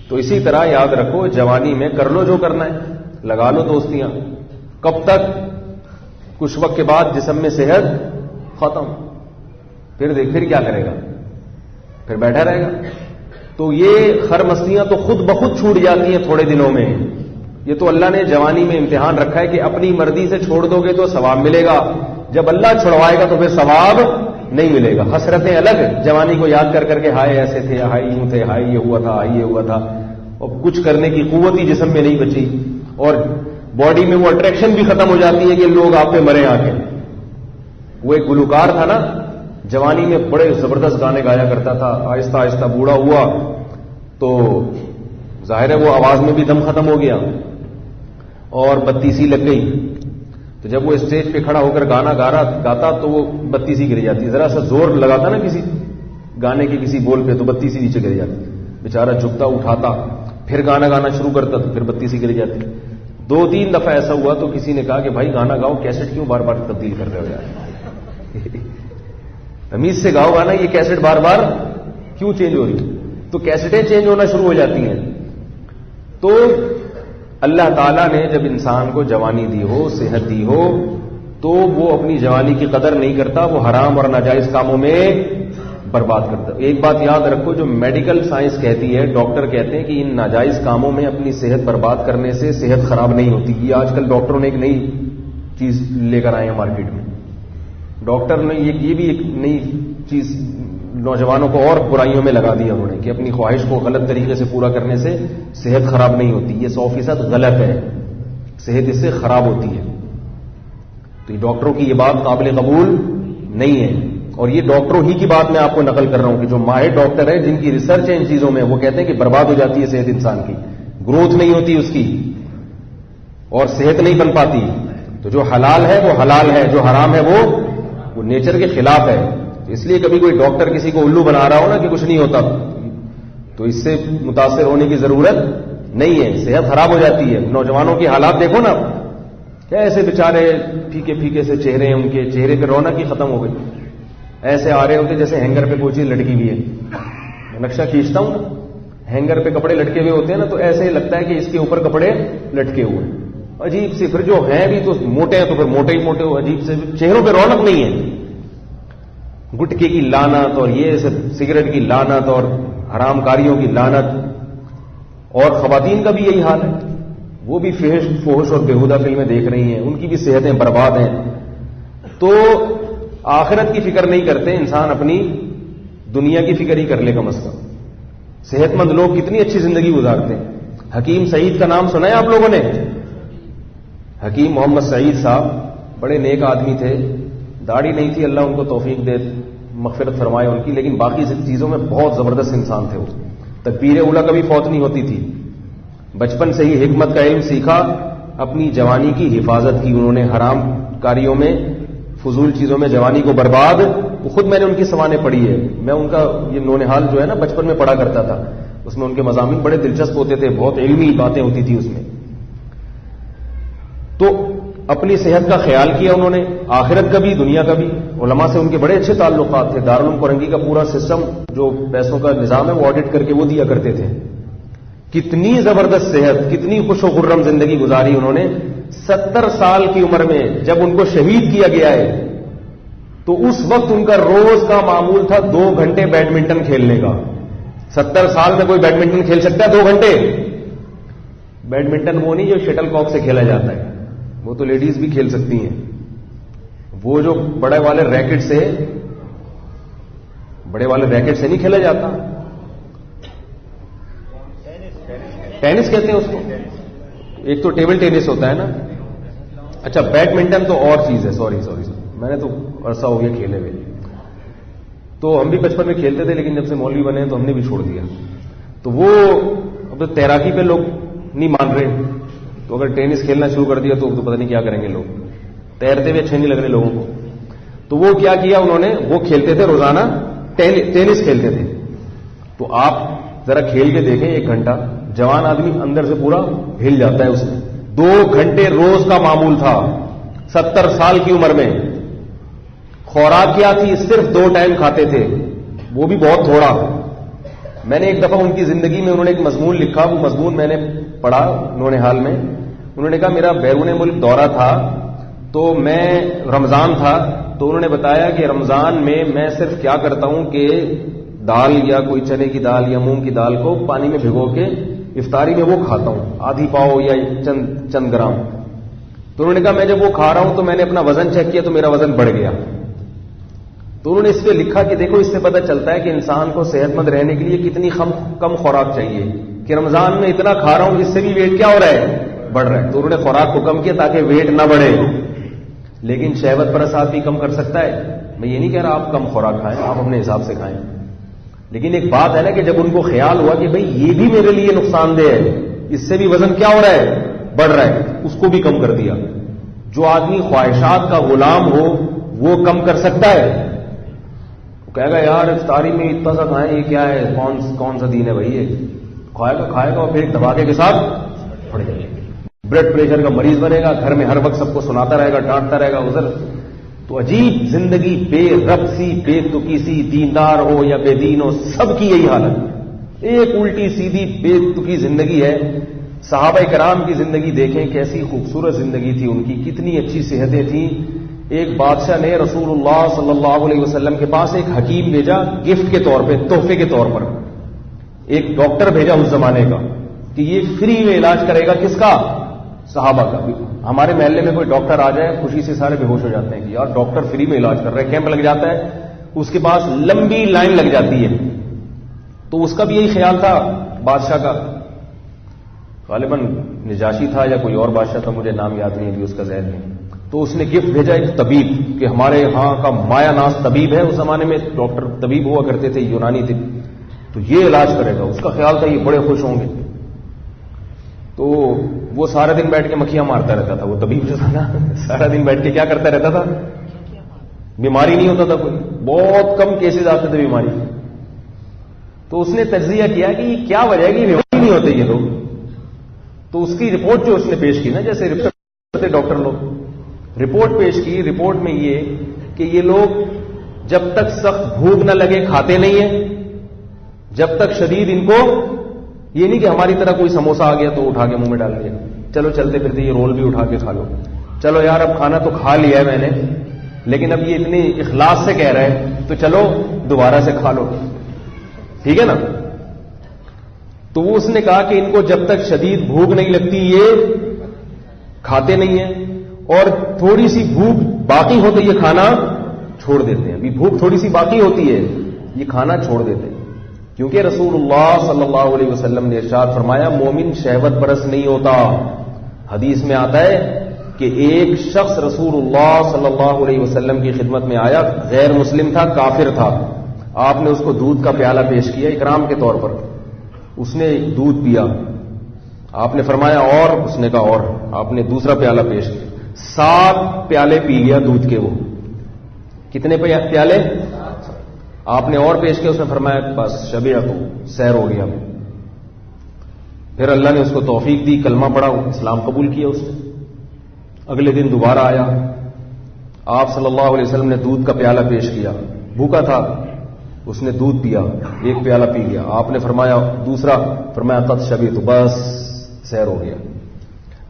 تو اسی طرح یاد رکھو جوانی میں کر لو جو کرنا ہے، لگا لو دوستیاں. کب تک؟ کچھ وقت کے بعد جسم میں صحت ختم، پھر کیا کرے گا؟ پھر بیٹھا رہے گا. تو یہ خر مستیاں تو خود بخود چھوٹ جاتی ہیں تھوڑے دنوں میں. یہ تو اللہ نے جوانی میں امتحان رکھا ہے کہ اپنی مرضی سے چھوڑ دو گے تو ثواب ملے گا، جب اللہ چھڑوائے گا تو پھر ثواب نہیں ملے گا. حسرتیں الگ، جوانی کو یاد کر کے ہائے ایسے تھے، ہائے یوں تھے، ہائے یہ ہوا تھا، ہائے یہ ہوا تھا، اور کچھ کرنے کی قوت ہی جسم میں نہیں بچی اور باڈی میں وہ اٹریکشن بھی ختم ہو جاتی ہے کہ لوگ آپ پہ مرے آ کے. وہ ایک گلوکار تھا نا، جوانی میں بڑے زبردست گانے گایا کرتا تھا، آہستہ آہستہ بوڑھا ہوا تو ظاہر ہے وہ آواز میں بھی دم ختم ہو گیا اور بتی سی لگ گئی. تو جب وہ اسٹیج پہ کھڑا ہو کر گانا گاتا تو وہ بتی سی گر جاتی، ذرا سا زور لگاتا نا کسی گانے کے کسی بول پہ تو بتی سی نیچے گر جاتی. بیچارہ جھکتا اٹھاتا پھر گانا گانا شروع کرتا تو پھر بتی سی گر جاتی. 2-3 دفعہ ایسا ہوا تو کسی نے کہا کہ بھائی گانا گاؤ، کیسٹ کیوں بار بار تبدیل کر رہے ہو یار؟ تمیز سے گاؤ گانا، یہ کیسٹ بار بار کیوں چینج ہو رہی؟ تو کیسٹیں چینج ہونا شروع ہو جاتی ہیں. تو اللہ تعالیٰ نے جب انسان کو جوانی دی ہو، صحت دی ہو، تو وہ اپنی جوانی کی قدر نہیں کرتا، وہ حرام اور ناجائز کاموں میں برباد کرتا. ایک بات یاد رکھو، جو میڈیکل سائنس کہتی ہے، ڈاکٹر کہتے ہیں کہ ان ناجائز کاموں میں اپنی صحت برباد کرنے سے صحت خراب نہیں ہوتی. یہ آج کل ڈاکٹروں نے ایک نئی چیز لے کر آئے ہیں مارکیٹ میں. ڈاکٹر نے یہ بھی ایک نئی چیز نوجوانوں کو اور برائیوں میں لگا دیا انہوں نے، کہ اپنی خواہش کو غلط طریقے سے پورا کرنے سے صحت خراب نہیں ہوتی. یہ 100% غلط ہے، صحت اس سے خراب ہوتی ہے. تو یہ ڈاکٹروں کی یہ بات قابل قبول نہیں ہے. اور یہ ڈاکٹروں ہی کی بات میں آپ کو نقل کر رہا ہوں کہ جو ماہر ڈاکٹر ہیں، جن کی ریسرچ ہے ان چیزوں میں، وہ کہتے ہیں کہ برباد ہو جاتی ہے صحت انسان کی، گروتھ نہیں ہوتی اس کی، اور صحت نہیں بن پاتی. تو جو حلال ہے وہ حلال ہے، جو حرام ہے وہ نیچر کے خلاف ہے. اس لیے کبھی کوئی ڈاکٹر کسی کو الو بنا رہا ہو نا کہ کچھ نہیں ہوتا، تو اس سے متاثر ہونے کی ضرورت نہیں ہے. صحت خراب ہو جاتی ہے. نوجوانوں کی حالات دیکھو نا، کیا ایسے بیچارے پھیکے پھیکے سے چہرے ہیں، ان کے چہرے پہ رونق ہی ختم ہو گئی. ایسے آ رہے ہوتے جیسے ہینگر پہ کوئی چیز لٹکی ہوئی ہے. میں نقشہ کھینچتا ہوں، ہینگر پہ کپڑے لٹکے ہوئے ہوتے ہیں نا، تو ایسے ہی لگتا ہے کہ اس کے اوپر کپڑے لٹکے ہوئے ہیں. عجیب سے. پھر جو ہیں بھی تو موٹے ہیں، تو پھر موٹے ہی موٹے ہو. عجیب سے چہروں پہ رونق نہیں ہے. گٹکے کی لعنت اور یہ سگریٹ کی لعنت اور حرام کاریوں کی لعنت. اور خواتین کا بھی یہی حال ہے، وہ بھی فحش اور بےہودہ فلمیں دیکھ رہی ہیں، ان کی بھی صحتیں برباد ہیں. تو آخرت کی فکر نہیں کرتے انسان، اپنی دنیا کی فکر ہی کر لے کم از کم. صحت مند لوگ کتنی اچھی زندگی گزارتے ہیں. حکیم سعید کا نام سنا ہے آپ لوگوں نے؟ حکیم محمد سعید صاحب بڑے نیک آدمی تھے. داڑھی نہیں تھی، اللہ ان کو توفیق دے، مغفرت فرمائے ان کی، لیکن باقی چیزوں میں بہت زبردست انسان تھے. وہ تکبیر اولیٰ کبھی فوت نہیں ہوتی تھی. بچپن سے ہی حکمت کا علم سیکھا، اپنی جوانی کی حفاظت کی انہوں نے. حرام کاریوں میں، فضول چیزوں میں جوانی کو برباد. وہ خود میں نے ان کی سوانح پڑھی ہے. میں ان کا یہ نونہال جو ہے نا بچپن میں پڑھا کرتا تھا. اس میں ان کے مضامین بڑے دلچسپ ہوتے تھے، بہت علمی باتیں ہوتی تھی اس میں. تو اپنی صحت کا خیال کیا انہوں نے، آخرت کا بھی دنیا کا بھی. علماء سے ان کے بڑے اچھے تعلقات تھے. دارالعلوم کورنگی کا پورا سسٹم جو پیسوں کا نظام ہے وہ آڈٹ کر کے وہ دیا کرتے تھے. کتنی زبردست صحت، کتنی خوش و خرم زندگی گزاری انہوں نے. 70 سال کی عمر میں جب ان کو شہید کیا گیا ہے، تو اس وقت ان کا روز کا معمول تھا 2 گھنٹے بیڈمنٹن کھیلنے کا. 70 سال میں کوئی بیڈمنٹن کھیل سکتا ہے 2 گھنٹے؟ بیڈمنٹن وہ نہیں جو شٹل کاک سے کھیلا جاتا ہے، وہ تو لیڈیز بھی کھیل سکتی ہیں. وہ جو بڑے والے ریکٹ سے نہیں کھیلا جاتا. ٹینس کہتے ہیں اس کو. ایک تو ٹیبل ٹینس ہوتا ہے نا. اچھا بیڈمنٹن تو اور چیز ہے. سوری میں نے تو عرصہ ہو گیا کھیلے ہوئے. تو ہم بھی بچپن میں کھیلتے تھے، لیکن جب سے مولوی بنے تو ہم نے بھی چھوڑ دیا. تو وہ اب تیراکی پہ لوگ نہیں مان رہے، تو اگر ٹینس کھیلنا شروع کر دیا تو پتہ نہیں کیا کریں گے لوگ. تیرتے ہوئے اچھے نہیں لگ رہے لوگوں کو. تو وہ کیا کیا انہوں نے، وہ کھیلتے تھے روزانہ ٹینس کھیلتے تھے. تو آپ ذرا کھیل کے دیکھیں 1 گھنٹہ، جوان آدمی اندر سے پورا ہل جاتا ہے اس میں. 2 گھنٹے روز کا معمول تھا 70 سال کی عمر میں. خوراک کیا تھی؟ صرف 2 ٹائم کھاتے تھے، وہ بھی بہت تھوڑا. میں نے ایک دفعہ ان کی زندگی میں انہوں نے ایک مضمون لکھا، وہ مضمون میں نے پڑھا نونہال میں. انہوں نے کہا میرا بیرون ملک دورہ تھا، تو میں رمضان تھا، تو انہوں نے بتایا کہ رمضان میں میں صرف کیا کرتا ہوں کہ دال یا کوئی چنے کی دال یا مونگ کی دال کو پانی میں بھگو کے افطاری میں وہ کھاتا ہوں، آدھی پاؤ یا چند گرام. تو انہوں نے کہا میں جب وہ کھا رہا ہوں تو میں نے اپنا وزن چیک کیا تو میرا وزن بڑھ گیا. تو انہوں نے اس پہ لکھا کہ دیکھو اس سے پتہ چلتا ہے کہ انسان کو صحت مند رہنے کے لیے کتنی کم خوراک چاہیے. کہ رمضان میں اتنا کھا رہا ہوں، اس سے بھی ویٹ کیا ہو رہا ہے، بڑھ رہا ہے. تو انہوں نے خوراک کو کم کیا تاکہ ویٹ نہ بڑھے. لیکن شہوت پرست آدمی کم کر سکتا ہے. میں یہ نہیں کہہ رہا آپ کم خوراک کھائیں، آپ اپنے حساب سے کھائیں. لیکن ایک بات ہے نا کہ جب ان کو خیال ہوا کہ بھئی یہ بھی میرے لیے نقصان دہ ہے، اس سے بھی وزن کیا ہو رہا ہے، بڑھ رہا ہے، اس کو بھی کم کر دیا. جو آدمی خواہشات کا غلام ہو وہ کم کر سکتا ہے. وہ کہے گا یار افطاری میں اتنا سا کھائیں، یہ کیا ہے، کون سا دین ہے بھائی، یہ کھائے گا اور پھر ایک دھماکے کے ساتھ پڑ جائے گا. بلڈ پریشر کا مریض بنے گا، گھر میں ہر وقت سب کو سناتا رہے گا، ڈانٹتا رہے گا ادھر. تو عجیب زندگی، بے رب سی، بے تکی سی، دیندار ہو یا بے دین ہو، سب کی یہی حالت. ایک الٹی سیدھی بے تکی زندگی ہے. صحابہ کرام کی زندگی دیکھیں، کیسی خوبصورت زندگی تھی ان کی، کتنی اچھی صحتیں تھیں ایک بادشاہ نے رسول اللہ صلی اللہ علیہ وسلم کے پاس ایک حکیم بھیجا گفٹ کے طور پہ، تحفے کے طور پر. ایک ڈاکٹر بھیجا اس زمانے کا کہ یہ فری میں علاج کرے گا. کس کا؟ صحابہ کا. ہمارے محلے میں کوئی ڈاکٹر آ جائے خوشی سے سارے بے ہوش ہو جاتے ہیں کہ یار ڈاکٹر فری میں علاج کر رہے ہیں. کیمپ لگ جاتا ہے، اس کے پاس لمبی لائن لگ جاتی ہے. تو اس کا بھی یہی خیال تھا بادشاہ کا، غالباً نجاشی تھا یا کوئی اور بادشاہ تھا، مجھے نام یاد نہیں ابھی اس کا ذہن میں. تو اس نے گفٹ بھیجا ایک طبیب کہ ہمارے ہاں کا مایا ناز طبیب ہے. اس زمانے میں ڈاکٹر طبیب ہوا کرتے تھے، یونانی تھے، تو یہ علاج کرے گا. اس کا خیال تھا یہ بڑے خوش ہوں گے. تو وہ سارا دن بیٹھ کے مکھیاں مارتا رہتا تھا. وہ طبیب جو تھا نا سارا دن بیٹھ کے کیا کرتا رہتا تھا؟ بیماری نہیں ہوتا تھا کوئی، بہت کم کیسز آتے تھے بیماری. تو اس نے تجزیہ کیا کہ یہ کیا وجہ ہے کہ بیماری نہیں ہوتے یہ لوگ. تو اس کی رپورٹ جو اس نے پیش کی نا، جیسے رپورٹ کرتے ڈاکٹر لوگ، رپورٹ پیش کی. رپورٹ میں یہ کہ یہ لوگ جب تک سخت بھوک نہ لگے کھاتے نہیں ہیں، جب تک شدید ان کو یہ نہیں کہ ہماری طرح کوئی سموسہ آ گیا تو اٹھا کے منہ میں ڈال دیا، چلو چلتے پھرتے یہ رول بھی اٹھا کے کھا لو. چلو یار اب کھانا تو کھا لیا ہے میں نے، لیکن اب یہ اتنی اخلاص سے کہہ رہے ہیں تو چلو دوبارہ سے کھا لو، ٹھیک ہے نا. تو وہ اس نے کہا کہ ان کو جب تک شدید بھوک نہیں لگتی یہ کھاتے نہیں ہیں، اور تھوڑی سی بھوک باقی ہوتی یہ کھانا چھوڑ دیتے ہیں. ابھی بھوک تھوڑی سی باقی ہوتی ہے یہ کھانا چھوڑ دیتے ہیں. کیونکہ رسول اللہ صلی اللہ علیہ وسلم نے ارشاد فرمایا مومن شہوت پرست نہیں ہوتا. حدیث میں آتا ہے کہ ایک شخص رسول اللہ صلی اللہ علیہ وسلم کی خدمت میں آیا، غیر مسلم تھا، کافر تھا. آپ نے اس کو دودھ کا پیالہ پیش کیا اکرام کے طور پر. اس نے دودھ پیا، آپ نے فرمایا اور، اس نے کہا اور. آپ نے دوسرا پیالہ پیش کیا، 7 پیالے پی لیا دودھ کے. وہ کتنے پیالے؟ آپ نے اور پیش کیا، اس نے فرمایا بس شبیہ تو سیر ہو گیا. پھر اللہ نے اس کو توفیق دی، کلمہ پڑھا، اسلام قبول کیا اس نے. اگلے دن دوبارہ آیا، آپ صلی اللہ علیہ وسلم نے دودھ کا پیالہ پیش کیا. بھوکا تھا، اس نے دودھ پیا، 1 پیالہ پی گیا. آپ نے فرمایا دوسرا، فرمایا قد شبیہ تو بس سیر ہو گیا.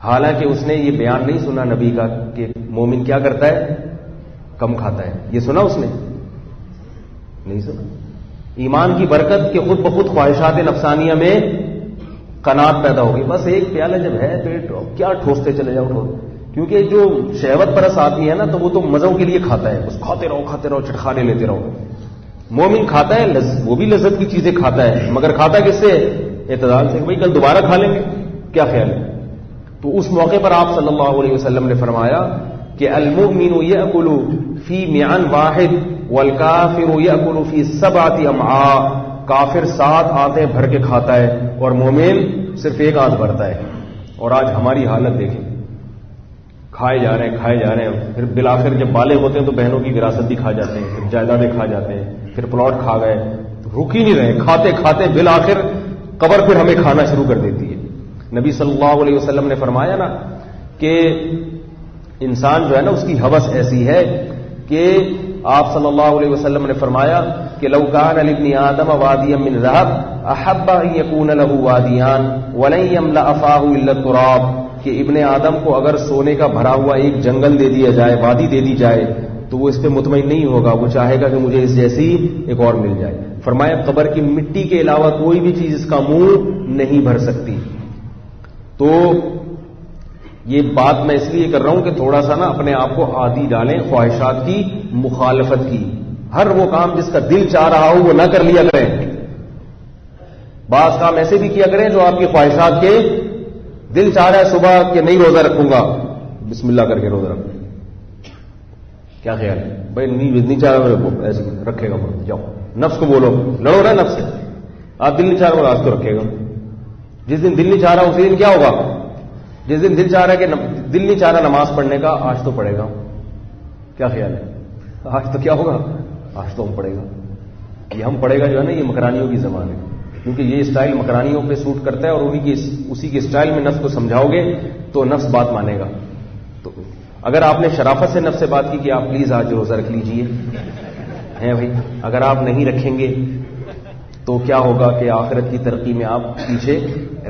حالانکہ اس نے یہ بیان نہیں سنا نبی کا کہ مومن کیا کرتا ہے؟ کم کھاتا ہے. یہ سنا اس نے؟ نہیں سنا. ایمان کی برکت کہ خود بخود خواہشات نفسانیہ میں قناعت پیدا ہوگی. بس 1 پیالہ جب ہے پیٹ کیا ٹھوستے چلے جاؤ. کیونکہ جو شہوت پرست آدمی ہے نا تو وہ تو مزوں کے لیے کھاتا ہے، بس کھاتے رہو چٹخانے لیتے رہو. مومن کھاتا ہے، وہ بھی لذت کی چیزیں کھاتا ہے، مگر کھاتا کس سے؟ اعتدال سے. بھائی کل دوبارہ کھا لیں گے، کیا خیال ہے؟ تو اس موقع پر آپ صلی اللہ علیہ وسلم نے فرمایا کہ المؤمن یأکل فی معن واحد والکافر یأکل فی 7 امعاء. کافر 7 آنتیں بھر کے کھاتا ہے اور مومن صرف 1 آنت بھرتا ہے. اور آج ہماری حالت دیکھیں، کھائے جا رہے ہیں، پھر بالآخر جب بالغ ہوتے ہیں تو بہنوں کی وراثت بھی کھا جاتے ہیں، پھر جائیدادیں کھا جاتے ہیں، پھر پلاٹ کھا گئے، رک ہی نہیں رہے، کھاتے کھاتے بالآخر قبر پھر ہمیں کھانا شروع کر دیتی ہے. نبی صلی اللہ علیہ وسلم نے فرمایا نا کہ انسان جو ہے نا اس کی ہوس ایسی ہے کہ آپ صلی اللہ علیہ وسلم نے فرمایا کہ لو کان لابن آدم وادیا من ذهب احب ان يكون له وادیان ولن يملأ فاه الا التراب. کہ ابن آدم کو اگر سونے کا بھرا ہوا ایک جنگل دے دیا جائے، وادی دے دی جائے، تو وہ اس پہ مطمئن نہیں ہوگا، وہ چاہے گا کہ مجھے اس جیسی ایک اور مل جائے. فرمایا قبر کی مٹی کے علاوہ کوئی بھی چیز اس کا منہ نہیں بھر سکتی. تو یہ بات میں اس لیے کر رہا ہوں کہ تھوڑا سا نا اپنے آپ کو عادی ڈالیں خواہشات کی مخالفت کی. ہر وہ کام جس کا دل چاہ رہا ہو وہ نہ کر لیا کریں. بعض کام ایسے بھی کیا کریں جو آپ کی خواہشات کے دل چاہ رہا ہے صبح کہ نہیں روزہ رکھوں گا، بسم اللہ کر کے روزہ رکھوں. کیا خیال ہے بھائی؟ نہیں چاہ رہا ایسے رکھے گا، جاؤ نفس کو بولو، لڑو نا نفس سے. آپ دل نہیں چاہ رہا آج تو رکھے گا. جس دن دل نہیں چاہ رہا اسی دن کیا ہوگا؟ جس دن دل چاہ رہا ہے کہ دل نہیں چاہ رہا نماز پڑھنے کا، آج تو پڑھے گا. کیا خیال ہے؟ آج تو کیا ہوگا؟ آج تو ہم پڑھے گا. یہ ہم پڑھے گا جو ہے نا، یہ مکرانیوں کی زبان ہے، کیونکہ یہ اسٹائل مکرانیوں پہ سوٹ کرتا ہے، اور اسی کے اسٹائل میں نفس کو سمجھاؤ گے تو نفس بات مانے گا. تو اگر آپ نے شرافت سے نفس سے بات کی کہ آپ پلیز آج روزہ رکھ لیجئے، ہیں بھائی، اگر آپ نہیں رکھیں گے تو کیا ہوگا کہ آخرت کی ترقی میں آپ پیچھے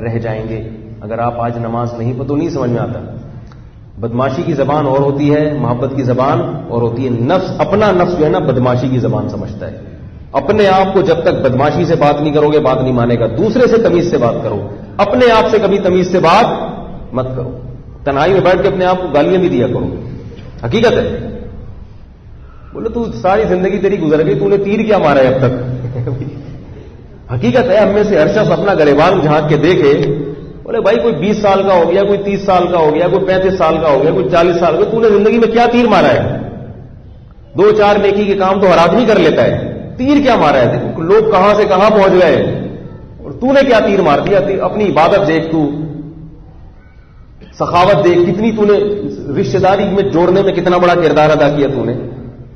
رہ جائیں گے. اگر آپ آج نماز نہیں پڑھو تو نہیں سمجھ میں آتا. بدماشی کی زبان اور ہوتی ہے، محبت کی زبان اور ہوتی ہے. نفس، اپنا نفس جو ہے نا بدماشی کی زبان سمجھتا ہے. اپنے آپ کو جب تک بدماشی سے بات نہیں کرو گے بات نہیں مانے گا. دوسرے سے تمیز سے بات کرو، اپنے آپ سے کبھی تمیز سے بات مت کرو. تنہائی میں بیٹھ کے اپنے آپ کو گالیاں بھی دیا کرو. حقیقت ہے. بولے تو ساری زندگی تیری گزر گئی، تو نے تیر کیا مارا ہے اب تک؟ حقیقت ہے. ہم میں سے ہر شخص اپنا گریبان جھانک کے دیکھے. بولے بھائی کوئی 20 سال کا ہو گیا، کوئی 30 سال کا ہو گیا، کوئی 35 سال کا ہو گیا، کوئی 40 سال کا، تو نے زندگی میں کیا تیر مارا ہے؟ 2-4 نیکی کے کام تو ہر آدمی کر لیتا ہے. تیر کیا مارا ہے؟ لوگ کہاں سے کہاں پہنچ گئے اور تو نے کیا تیر مار دیا؟ اپنی عبادت دیکھ، تو سخاوت دیکھ، کتنی تو نے رشتہ داری میں جوڑنے میں کتنا بڑا کردار ادا کیا. تو نے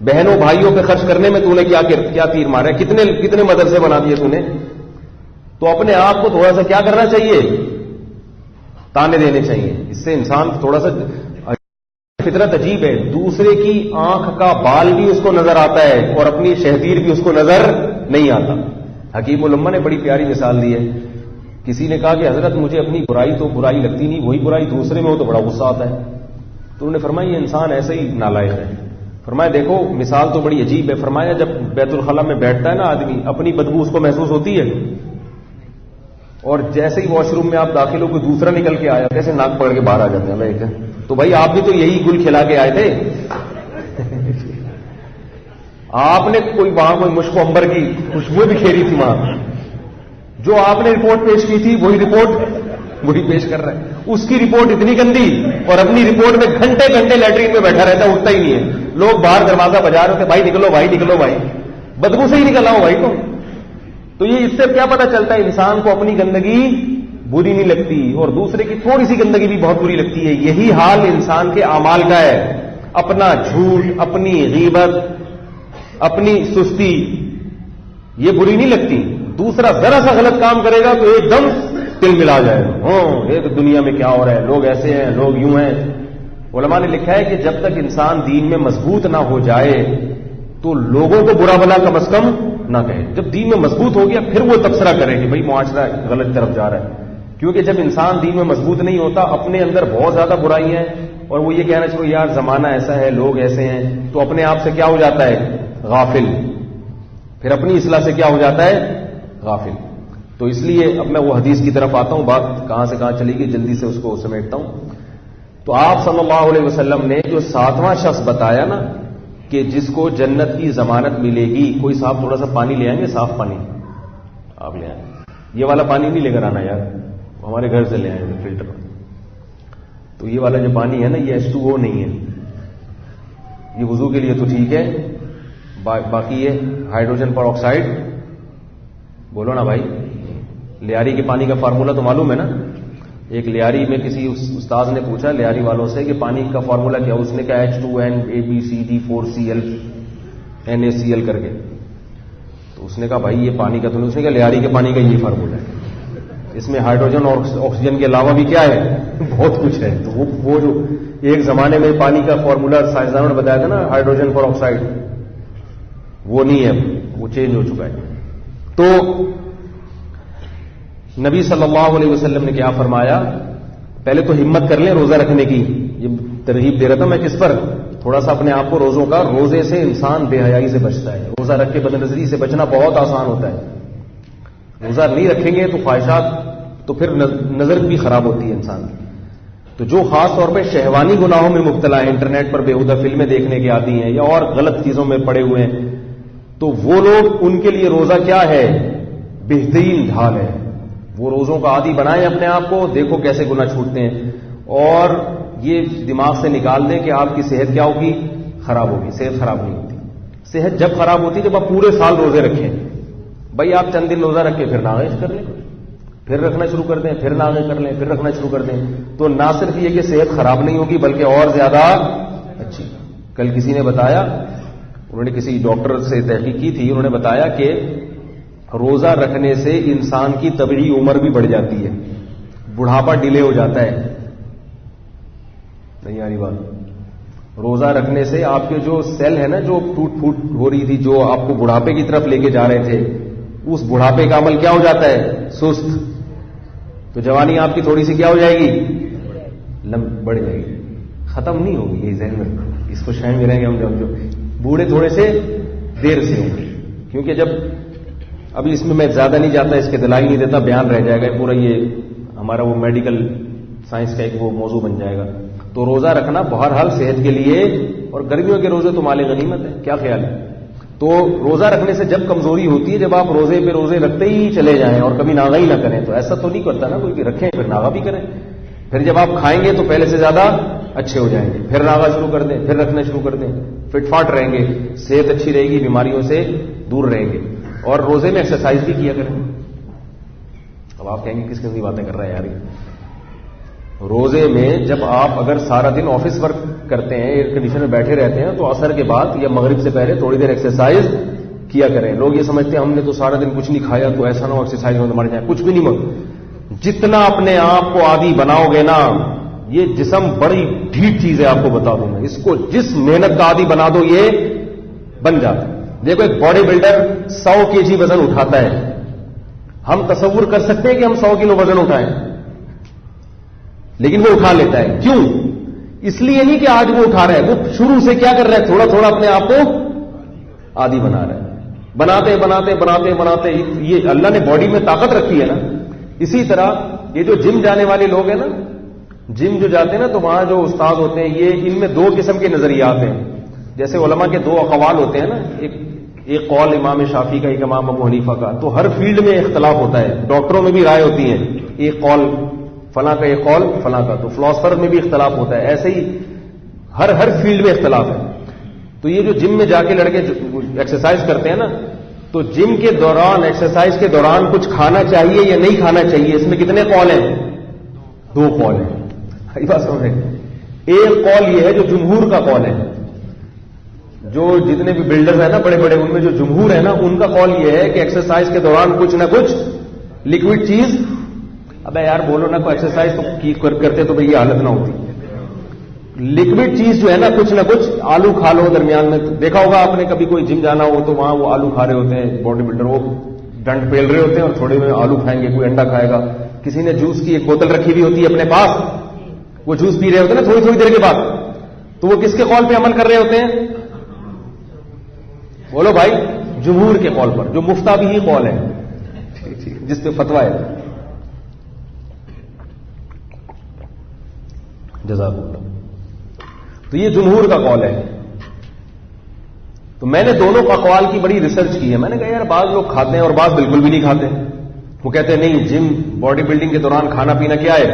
بہنوں بھائیوں پہ خرچ کرنے میں تو نے کیا تیر مارا ہے؟ کتنے مدرسے بنا دیے تو نے. تو اپنے آپ کو تھوڑا سا کیا کرنا چاہیے؟ تانے دینے چاہیے. اس سے انسان تھوڑا سا، فطرت عجیب ہے، دوسرے کی آنکھ کا بال بھی اس کو نظر آتا ہے اور اپنی شہدیر بھی اس کو نظر نہیں آتا. حکیم الامہ نے بڑی پیاری مثال دی ہے. کسی نے کہا کہ حضرت مجھے اپنی برائی تو برائی لگتی نہیں، وہی برائی دوسرے میں ہو تو بڑا غصہ آتا ہے. تو انہوں نے فرمایا یہ انسان ایسے ہی نالائق ہے. فرمایا دیکھو مثال تو بڑی عجیب ہے. فرمایا جب بیت الخلاء میں بیٹھتا ہے نا آدمی، اپنی بدبو اس کو محسوس ہوتی ہے، اور جیسے ہی واش روم میں آپ داخل ہو کوئی دوسرا نکل کے آیا کیسے ناک پکڑ کے باہر آ جاتے ہیں. تو بھائی آپ بھی تو یہی گل کھلا کے آئے تھے. آپ نے وہاں کوئی مشک و عنبر کی خوشبو بھی کھیری تھی. وہاں جو آپ نے رپورٹ پیش کی تھی وہی رپورٹ وہی پیش کر رہا ہے. اس کی رپورٹ اتنی گندی، اور اپنی رپورٹ میں گھنٹے گھنٹے لیٹرین میں بیٹھا رہتا ہے، اٹھتا ہی نہیں ہے. لوگ باہر دروازہ بجا رہے تھے، بھائی نکلو بھائی نکلو بھائی، بدبو سے ہی نکل آؤ بھائی. تو یہ اس سے کیا پتا چلتا ہے؟ انسان کو اپنی گندگی بری نہیں لگتی اور دوسرے کی تھوڑی سی گندگی بھی بہت بری لگتی ہے. یہی حال انسان کے اعمال کا ہے. اپنا جھوٹ، اپنی غیبت، اپنی سستی یہ بری نہیں لگتی. دوسرا ذرا سا غلط کام کرے گا تو ایک دم تل ملا جائے گا. ہاں یہ تو دنیا میں کیا ہو رہا ہے، لوگ ایسے ہیں، لوگ یوں ہیں. علماء نے لکھا ہے کہ جب تک انسان دین میں مضبوط نہ ہو جائے تو لوگوں کو برا بھلا کم از کم نہ کہے. جب دین میں مضبوط ہو گیا پھر وہ تبصرہ کرے کہ بھئی معاشرہ غلط طرف جا رہا ہے. کیونکہ جب انسان دین میں مضبوط نہیں ہوتا، اپنے اندر بہت زیادہ برائیاں ہیں اور وہ یہ کہنا چاہیے یار زمانہ ایسا ہے، لوگ ایسے ہیں، تو اپنے آپ سے کیا ہو جاتا ہے؟ غافل. پھر اپنی اصلاح سے کیا ہو جاتا ہے؟ غافل. تو اس لیے اب میں وہ حدیث کی طرف آتا ہوں. بات کہاں سے کہاں چلی گئی، جلدی سے اس کو سمیٹتا ہوں. تو آپ صلی اللہ علیہ وسلم نے جو 7واں شخص بتایا نا کہ جس کو جنت کی ضمانت ملے گی. کوئی صاحب تھوڑا سا پانی لے آئیں گے؟ صاف پانی آپ لے آئیں. یہ والا پانی نہیں لے کر آنا یار، ہمارے گھر سے لے آئیں گے فلٹر. تو یہ والا جو پانی ہے نا یہ H2O نہیں ہے. یہ وضو کے لیے تو ٹھیک ہے، باقی یہ ہائیڈروجن پر آکسائڈ. بولو نا بھائی، لیاری کے پانی کا فارمولا تو معلوم ہے نا. ایک لیاری میں کسی استاذ نے پوچھا لیاری والوں سے کہ پانی کا فارمولا کیا؟ اس نے کہا H2N ABCD4Cl NaCl کر کے. تو اس نے کہا بھائی یہ پانی کا تو نہیں. اس نے کہا لیاری کے پانی کا یہ فارمولا ہے. اس میں ہائیڈروجن اور آکسیجن کے علاوہ بھی کیا ہے؟ بہت کچھ ہے. تو وہ جو ایک زمانے میں پانی کا فارمولا سائنسدانوں نے بتایا تھا نا ہائیڈروجن پر آکسائڈ، وہ نہیں ہے، وہ چینج ہو چکا ہے. تو نبی صلی اللہ علیہ وسلم نے کیا فرمایا؟ پہلے تو ہمت کر لیں روزہ رکھنے کی. یہ ترغیب دے رہا تھا میں کس پر؟ تھوڑا سا اپنے آپ کو روزوں کا. روزے سے انسان بے حیائی سے بچتا ہے. روزہ رکھ کے بد نظری سے بچنا بہت آسان ہوتا ہے. روزہ نہیں رکھیں گے تو خواہشات، تو پھر نظر بھی خراب ہوتی ہے انسان کی. تو جو خاص طور پہ شہوانی گناہوں میں مبتلا ہے، انٹرنیٹ پر بےہودہ فلمیں دیکھنے کے عادی ہیں یا اور غلط چیزوں میں پڑے ہوئے ہیں، تو وہ لوگ، ان کے لیے روزہ کیا ہے؟ بہترین ڈھال ہے. وہ روزوں کا عادی بنائیں اپنے آپ کو. دیکھو کیسے گناہ چھوٹتے ہیں، اور یہ دماغ سے نکال دیں کہ آپ کی صحت کیا ہوگی؟ خراب ہوگی. صحت خراب نہیں ہوتی. صحت جب خراب ہوتی ہے جب آپ پورے سال روزے رکھیں. بھائی آپ چند دن روزہ رکھ کے پھر ناغش کر لیں، پھر رکھنا شروع کر دیں، پھر ناغش کر لیں، پھر رکھنا شروع کر دیں. تو نہ صرف یہ کہ صحت خراب نہیں ہوگی بلکہ اور زیادہ اچھی. کل کسی نے بتایا، انہوں نے کسی ڈاکٹر سے تحقیق کی تھی، انہوں نے بتایا کہ روزہ رکھنے سے انسان کی طبعی عمر بھی بڑھ جاتی ہے، بڑھاپا ڈیلے ہو جاتا ہے. نہیں آ رہی بات؟ روزہ رکھنے سے آپ کے جو سیل ہے نا، جو ٹوٹ پھوٹ ہو رہی تھی، جو آپ کو بڑھاپے کی طرف لے کے جا رہے تھے، اس بڑھاپے کا عمل کیا ہو جاتا ہے؟ سست. تو جوانی آپ کی تھوڑی سی کیا ہو جائے گی؟ بڑھ جائے گی. ختم نہیں ہوگی. یہ ذہن میں اس کو شائن میں رہیں گے ہم جو بوڑھے تھوڑے سے دیر سے ہوں گے, کیونکہ جب ابھی اس میں زیادہ نہیں جاتا, اس کے دلائی نہیں دیتا, بیان رہ جائے گا پورا, یہ ہمارا وہ میڈیکل سائنس کا ایک وہ موضوع بن جائے گا. تو روزہ رکھنا بہرحال صحت کے لیے, اور گرمیوں کے روزے تو مال غنیمت ہے. کیا خیال ہے؟ تو روزہ رکھنے سے جب کمزوری ہوتی ہے, جب آپ روزے پہ روزے رکھتے ہی چلے جائیں اور کبھی ناغا ہی نہ کریں, تو ایسا تو نہیں کرتا نا کوئی کہ رکھیں پھر ناغا بھی کریں. پھر جب آپ کھائیں گے تو پہلے سے زیادہ اچھے ہو جائیں گے, پھر ناغا شروع کر دیں, پھر رکھنا شروع کر دیں, فٹ فاٹ رہیں گے, صحت اچھی رہے گی, بیماریوں سے دور رہیں گے. اور روزے میں ایکسرسائز بھی کیا کریں. اب آپ کہیں گے کس قسم کی باتیں کر رہے ہیں یار. روزے میں جب آپ اگر سارا دن آفس ورک کرتے ہیں, ایئر کنڈیشن میں بیٹھے رہتے ہیں, تو عصر کے بعد یا مغرب سے پہلے تھوڑی دیر ایکسرسائز کیا کریں. لوگ یہ سمجھتے ہیں ہم نے تو سارا دن کچھ نہیں کھایا تو ایسا نہ ہو ایکسرسائز میں مر جائیں. کچھ بھی نہیں مر. جتنا اپنے آپ کو عادی بناؤ گے نا, یہ جسم بڑی ڈھیٹ چیز ہے, آپ کو بتا دوں میں. اس کو جس محنت کا عادی بنا دو یہ بن جاتا ہے. دیکھو ایک باڈی بلڈر 100 kg وزن اٹھاتا ہے, ہم تصور کر سکتے ہیں کہ ہم 100 کلو وزن اٹھائیں, لیکن وہ اٹھا لیتا ہے. کیوں؟ اس لیے نہیں کہ آج وہ اٹھا رہا ہے, وہ شروع سے کیا کر رہا ہے, تھوڑا تھوڑا اپنے آپ کو عادی بنا رہا ہے. بناتے بناتے بناتے بناتے یہ اللہ نے باڈی میں طاقت رکھی ہے نا. اسی طرح یہ جو جم جانے والے لوگ ہیں نا, جم جو جاتے ہیں نا, تو وہاں جو استاد ہوتے ہیں, یہ ان میں 2 قسم کے نظریات ہیں. جیسے علماء کے 2 اقوال ہوتے ہیں نا, ایک قول امام شافعی کا, ایک امام ابو حنیفہ کا. تو ہر فیلڈ میں اختلاف ہوتا ہے, ڈاکٹروں میں بھی رائے ہوتی ہے, ایک قول فلاں کا, ایک قول فلاں کا. تو فلاسفر میں بھی اختلاف ہوتا ہے. ایسے ہی ہر فیلڈ میں اختلاف ہے. تو یہ جو جم میں جا کے لڑکے ایکسرسائز کرتے ہیں نا, تو جم کے دوران, ایکسرسائز کے دوران کچھ کھانا چاہیے یا نہیں کھانا چاہیے, اس میں کتنے قول ہیں؟ 2 قول ہیں. بات سمجھ رہے ہیں. ایک قول یہ ہے جو جمہور کا قول ہے, جو جتنے بھی بلڈرز ہیں نا بڑے بڑے, ان میں جو جمہور ہے نا, ان کا قول یہ ہے کہ ایکسرسائز کے دوران کچھ نہ کچھ لکوڈ چیز. ابے یار بولو نا, کوئی ایکسرسائز تو کرتے تو بھئی یہ حالت نہ ہوتی. لکوڈ چیز جو ہے نا, کچھ نہ کچھ آلو کھا لو درمیان میں. دیکھا ہوگا آپ نے کبھی کوئی جم جانا ہو تو وہاں وہ آلو کھا رہے ہوتے ہیں باڈی بلڈر, وہ ڈنڈ پیل رہے ہوتے ہیں اور تھوڑے میں آلو کھائیں گے, کوئی انڈا کھائے گا, کسی نے جوس کی ایک بوتل رکھی ہوئی ہوتی ہے اپنے پاس, وہ جوس پی رہے ہوتے ہیں نا تھوڑی دیر کے بعد. تو وہ کس کے قول پہ عمل کر رہے ہوتے ہیں؟ بولو بھائی, جمہور کے قول پر, جو مفتا بھی ہی قول ہے, جس پہ فتویٰ ہے. جزاک اللہ. تو یہ جمہور کا قول ہے. تو میں نے دونوں اقوال کی بڑی ریسرچ کی ہے. میں نے کہا یار بعض لوگ کھاتے ہیں اور بعض بالکل بھی نہیں کھاتے. وہ کہتے ہیں نہیں, جم باڈی بلڈنگ کے دوران کھانا پینا کیا ہے,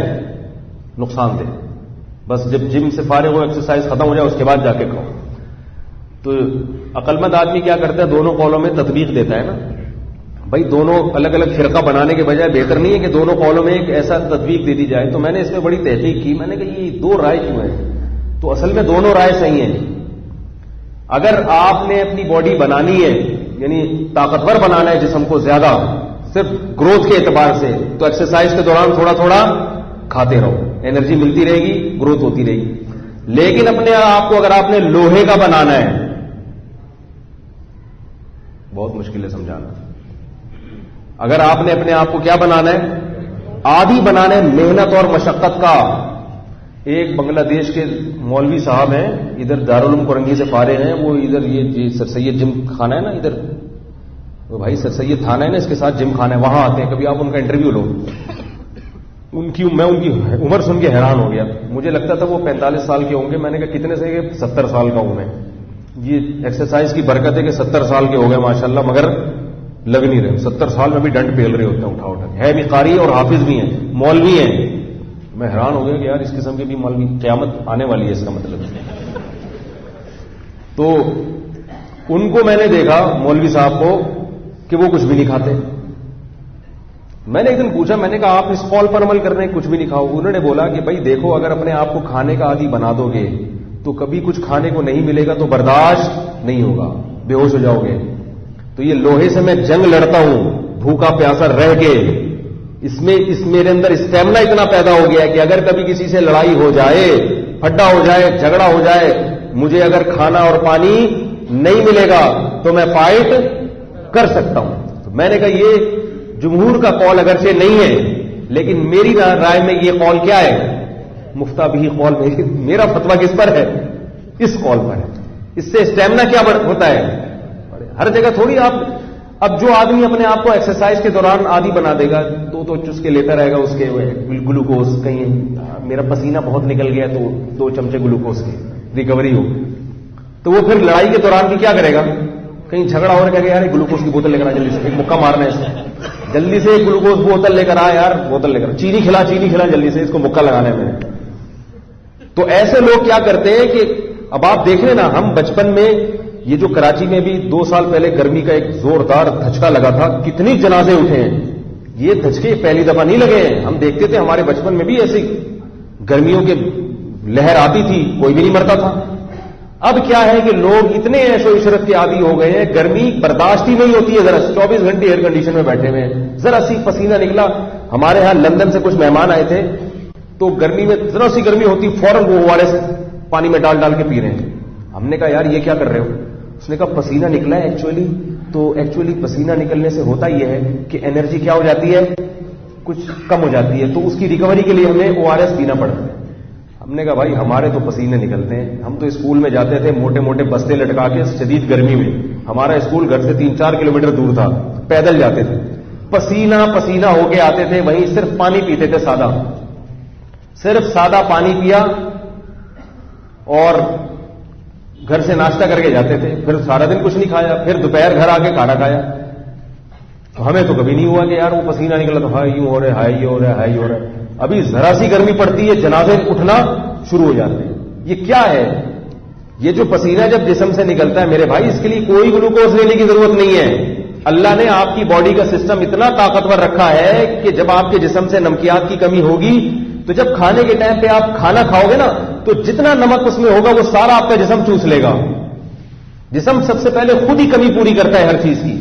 نقصان دہ. بس جب جم سے فارغ ہو, ایکسرسائز ختم ہو جائے, اس کے بعد جا کے کھاؤ. تو عقل مند آدمی کیا کرتا ہے, دونوں قولوں میں تطبیق دیتا ہے نا. بھائی دونوں الگ الگ فرقہ بنانے کے بجائے بہتر نہیں ہے کہ دونوں قولوں میں ایک ایسا تطبیق دے دی جائے. تو میں نے اس میں بڑی تحقیق کی. میں نے کہا یہ 2 رائے کیوں ہیں؟ تو اصل میں دونوں رائے صحیح ہیں. اگر آپ نے اپنی باڈی بنانی ہے, یعنی طاقتور بنانا ہے جسم کو زیادہ, صرف گروتھ کے اعتبار سے, تو ایکسرسائز کے دوران تھوڑا تھوڑا کھاتے رہو, انرجی ملتی رہے گی, گروتھ ہوتی رہے گی. لیکن اپنے آپ کو اگر آپ نے لوہے کا بنانا ہے, بہت مشکل ہے سمجھانا. اگر آپ نے اپنے آپ کو کیا بنانا ہے, عادی بنانا ہے محنت اور مشقت کا. ایک بنگلہ دیش کے مولوی صاحب ہیں, ادھر دارالعلوم کورنگی سے فارغ ہیں. وہ ادھر یہ سر سید جم خانہ ہے نا, ادھر وہ بھائی سر سید تھانہ ہے نا, اس کے ساتھ جم خانہ ہے, وہاں آتے ہیں. کبھی آپ ان کا انٹرویو لو. میں ان کی عمر سن کے حیران ہو گیا. مجھے لگتا تھا وہ 45 سال کے ہوں گے. میں نے کہا کتنے سے, 70 سال کا ہوں میں. یہ ایکسرسائز کی برکت ہے کہ 70 سال کے ہو گئے ماشاءاللہ, مگر لگ نہیں رہے. 70 سال میں بھی ڈنڈ پیل رہے ہوتے ہیں اٹھا اٹھا. ہے بھی قاری اور حافظ بھی ہیں, مولوی ہیں. میں حیران ہو گیا کہ یار اس قسم کے بھی مولوی, قیامت آنے والی ہے اس کا مطلب. تو ان کو میں نے دیکھا مولوی صاحب کو کہ وہ کچھ بھی نہیں کھاتے. میں نے ایک دن پوچھا, میں نے کہا آپ اس قول پر عمل کر رہے ہیں کچھ بھی نہیں کھاؤ. انہوں نے بولا کہ بھائی دیکھو, اگر اپنے آپ کو کھانے کا عادی بنا دو گے تو کبھی کچھ کھانے کو نہیں ملے گا تو برداشت نہیں ہوگا, بے ہوش ہو جاؤ گے. تو یہ لوہے سے میں جنگ لڑتا ہوں بھوکا پیاسا رہ کے, اس میرے اندر اسٹیمنا اتنا پیدا ہو گیا ہے کہ اگر کبھی کسی سے لڑائی ہو جائے, پھڈا ہو جائے, جھگڑا ہو جائے, مجھے اگر کھانا اور پانی نہیں ملے گا تو میں فائٹ کر سکتا ہوں. تو میں نے کہا یہ جمہور کا قول اگرچہ نہیں ہے, لیکن میری رائے میں یہ قول کیا ہے, مفتا بھی قول میرا فتویٰ کس پر ہے؟ اس قول پر ہے. اس سے اسٹیمنا کیا ہوتا ہے؟ ہر جگہ تھوڑی آپ اب جو آدمی اپنے آپ کو ایکسرسائز کے دوران عادی بنا دے گا تو چسکے لیتا رہے گا اس کے گلوکوز، کہیں میرا پسینہ بہت نکل گیا تو 2 چمچے گلوکوز کی ریکوری ہو، تو وہ پھر لڑائی کے دوران بھی کیا کرے گا؟ کہیں جھگڑا ہو رہا ہے کہ یار گلوکوز کی بوتل لے کر آ، جلدی سے ایک مکہ مارنا ہے اس کو، جلدی سے گلوکوز بوتل لے کر آ یار، بوتل لے کر، چینی کھلا جلدی سے اس کو مکہ لگانے میں. تو ایسے لوگ کیا کرتے ہیں کہ اب آپ دیکھ لیں نا، ہم بچپن میں یہ جو کراچی میں بھی 2 سال پہلے گرمی کا ایک زوردار دھچکا لگا تھا، کتنی جنازے اٹھے ہیں. یہ دھچکے پہلی دفعہ نہیں لگے ہیں، ہم دیکھتے تھے ہمارے بچپن میں بھی ایسی گرمیوں کے لہر آتی تھی، کوئی بھی نہیں مرتا تھا. اب کیا ہے کہ لوگ اتنے عیش و عشرت کے عادی ہو گئے ہیں، گرمی برداشت ہی نہیں ہوتی ہے. ذرا 24 گھنٹے ایئر کنڈیشن میں بیٹھے ہوئے ہیں، ذرا سی پسینہ نکلا. ہمارے ہاں لندن سے کچھ مہمان آئے تھے، تو گرمی میں ذرا سی گرمی ہوتی فوراً وہ ORS پانی میں ڈال کے پی رہے ہیں. ہم نے کہا یار یہ کیا کر رہے ہو؟ اس نے کہا پسینہ نکلا ہے ایکچولی پسینہ نکلنے سے ہوتا یہ ہے کہ انرجی کیا ہو جاتی ہے، کچھ کم ہو جاتی ہے، تو اس کی ریکوری کے لیے ہمیں ORS پینا پڑتا ہے. ہم نے کہا بھائی ہمارے تو پسینے نکلتے ہیں، ہم تو اسکول میں جاتے تھے موٹے موٹے بستے لٹکا کے شدید گرمی میں، ہمارا اسکول گھر سے 3-4 کلومیٹر دور تھا، پیدل جاتے تھے، پسینہ ہو کے آتے تھے. وہیں صرف پانی پیتے تھے، صرف سادہ پانی پیا اور گھر سے ناشتہ کر کے جاتے تھے. پھر سارا دن کچھ نہیں کھایا، پھر دوپہر گھر آ کے کھانا کھایا. تو ہمیں تو کبھی نہیں ہوا کہ یار وہ پسینہ نکلا تو ہائی یوں ہو رہا ہے، ہائی ہو رہا ہے. ابھی ذرا سی گرمی پڑتی ہے جنازے اٹھنا شروع ہو جاتے ہیں. یہ کیا ہے؟ یہ جو پسینہ جب جسم سے نکلتا ہے میرے بھائی، اس کے لیے کوئی گلوکوز لینے کی ضرورت نہیں ہے. اللہ نے آپ کی باڈی کا سسٹم اتنا طاقتور رکھا ہے کہ جب آپ کے جسم سے نمکیات کی کمی ہوگی تو جب کھانے کے ٹائم پہ آپ کھانا کھاؤ گے نا تو جتنا نمک اس میں ہوگا وہ سارا آپ کا جسم چوس لے گا. جسم سب سے پہلے خود ہی کمی پوری کرتا ہے ہر چیز کی.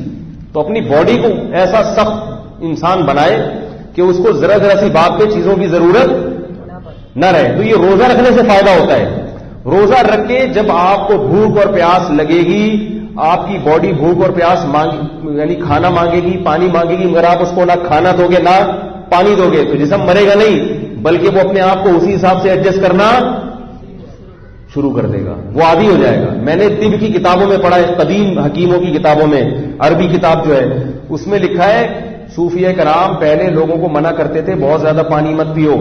تو اپنی باڈی کو ایسا سخت انسان بنائے کہ اس کو ذرا سی بات پہ چیزوں کی ضرورت نہ رہے. تو یہ روزہ رکھنے سے فائدہ ہوتا ہے. روزہ رکھ کے جب آپ کو بھوک اور پیاس لگے گی، آپ کی باڈی بھوک اور پیاس یعنی کھانا مانگے گی، پانی مانگے گی، مگر آپ اس کو نہ کھانا دو گے نہ پانی دو گے تو جسم مرے گا نہیں، بلکہ وہ اپنے آپ کو اسی حساب سے ایڈجسٹ کرنا شروع کر دے گا، وہ عادی ہو جائے گا. میں نے طب کی کتابوں میں پڑھا ہے، قدیم حکیموں کی کتابوں میں، عربی کتاب جو ہے اس میں لکھا ہے صوفیہ کرام پہلے لوگوں کو منع کرتے تھے بہت زیادہ پانی مت پیو،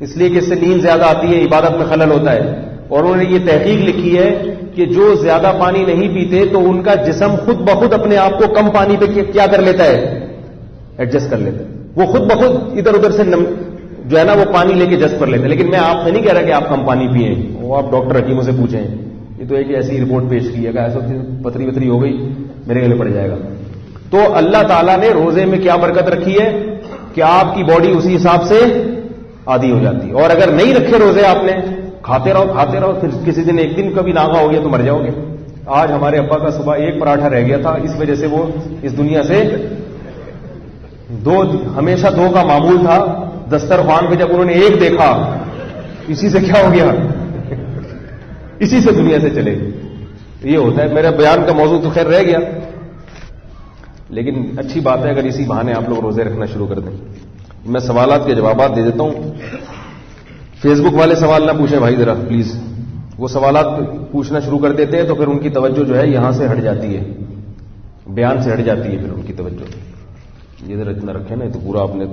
اس لیے کہ اس سے نیند زیادہ آتی ہے، عبادت میں خلل ہوتا ہے. اور انہوں نے یہ تحقیق لکھی ہے کہ جو زیادہ پانی نہیں پیتے تو ان کا جسم خود بخود اپنے آپ کو کم پانی پہ کیا کر لیتا ہے، ایڈجسٹ کر لیتا ہے. وہ خود بخود ادھر ادھر سے جو ہے نا وہ پانی لے کے جذب کر لیتے ہیں. لیکن میں آپ سے نہیں کہہ رہا کہ آپ کم پانی پیئیں، وہ آپ ڈاکٹر حکیموں سے پوچھیں. یہ تو ایک ایسی رپورٹ پیش کی ہے کہ ایسا پتری وتری ہو گئی میرے گلے پڑ جائے گا. تو اللہ تعالیٰ نے روزے میں کیا برکت رکھی ہے کہ آپ کی باڈی اسی حساب سے عادی ہو جاتی ہے. اور اگر نہیں رکھے روزے آپ نے، کھاتے رہو پھر کسی دن ایک دن کبھی ناغا ہو گیا تو مر جاؤ گے. آج ہمارے ابا کا صبح ایک پراٹھا رہ گیا تھا، اس وجہ سے وہ اس دنیا سے ہمیشہ 2 کا معمول تھا. دسترخوان پہ جب انہوں نے ایک دیکھا، اسی سے کیا ہو گیا، اسی سے دنیا سے چلے. یہ ہوتا ہے. میرا بیان کا موضوع تو خیر رہ گیا، لیکن اچھی بات ہے اگر اسی بہانے آپ لوگ روزے رکھنا شروع کر دیں. میں سوالات کے جوابات دے دیتا ہوں. فیس بک والے سوال نہ پوچھیں بھائی ذرا پلیز، وہ سوالات پوچھنا شروع کر دیتے ہیں تو پھر ان کی توجہ جو ہے یہاں سے ہٹ جاتی ہے، بیان سے ہٹ جاتی ہے پھر ان کی توجہ. یہ ذرا اتنا رکھیں نا، تو پورا آپ نے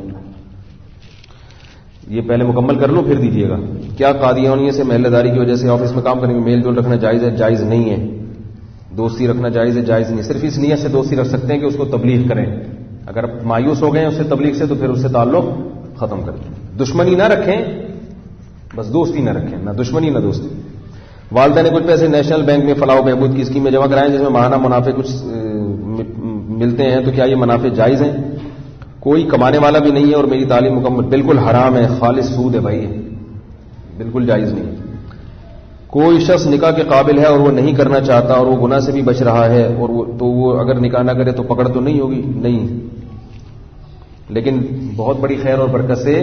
یہ پہلے مکمل کر لو پھر دیجیے گا. کیا قادیانیوں سے محلہ داری کی وجہ سے آفس میں کام کرنے میں میل جول رکھنا جائز ہے؟ جائز نہیں ہے. دوستی رکھنا جائز ہے؟ جائز نہیں. صرف اس نیت سے دوستی رکھ سکتے ہیں کہ اس کو تبلیغ کریں. اگر مایوس ہو گئے ہیں اس سے تبلیغ سے تو پھر اس سے تعلق ختم کر دیں. دشمنی نہ رکھیں، بس دوستی نہ رکھیں، نہ دشمنی نہ دوستی. والدہ نے کچھ پیسے نیشنل بینک میں فلاح و بہبود کی اسکیم میں جمع کرائے جس میں ماہانہ منافع کچھ ملتے ہیں، تو کیا یہ منافع جائز ہیں؟ کوئی کمانے والا بھی نہیں ہے اور میری تعلیم مکمل. بالکل حرام ہے، خالص سود ہے بھائی، بالکل جائز نہیں. کوئی شخص نکاح کے قابل ہے اور وہ نہیں کرنا چاہتا اور وہ گناہ سے بھی بچ رہا ہے اور وہ اگر نکاح نہ کرے تو پکڑ تو نہیں ہوگی؟ نہیں، لیکن بہت بڑی خیر اور برکت سے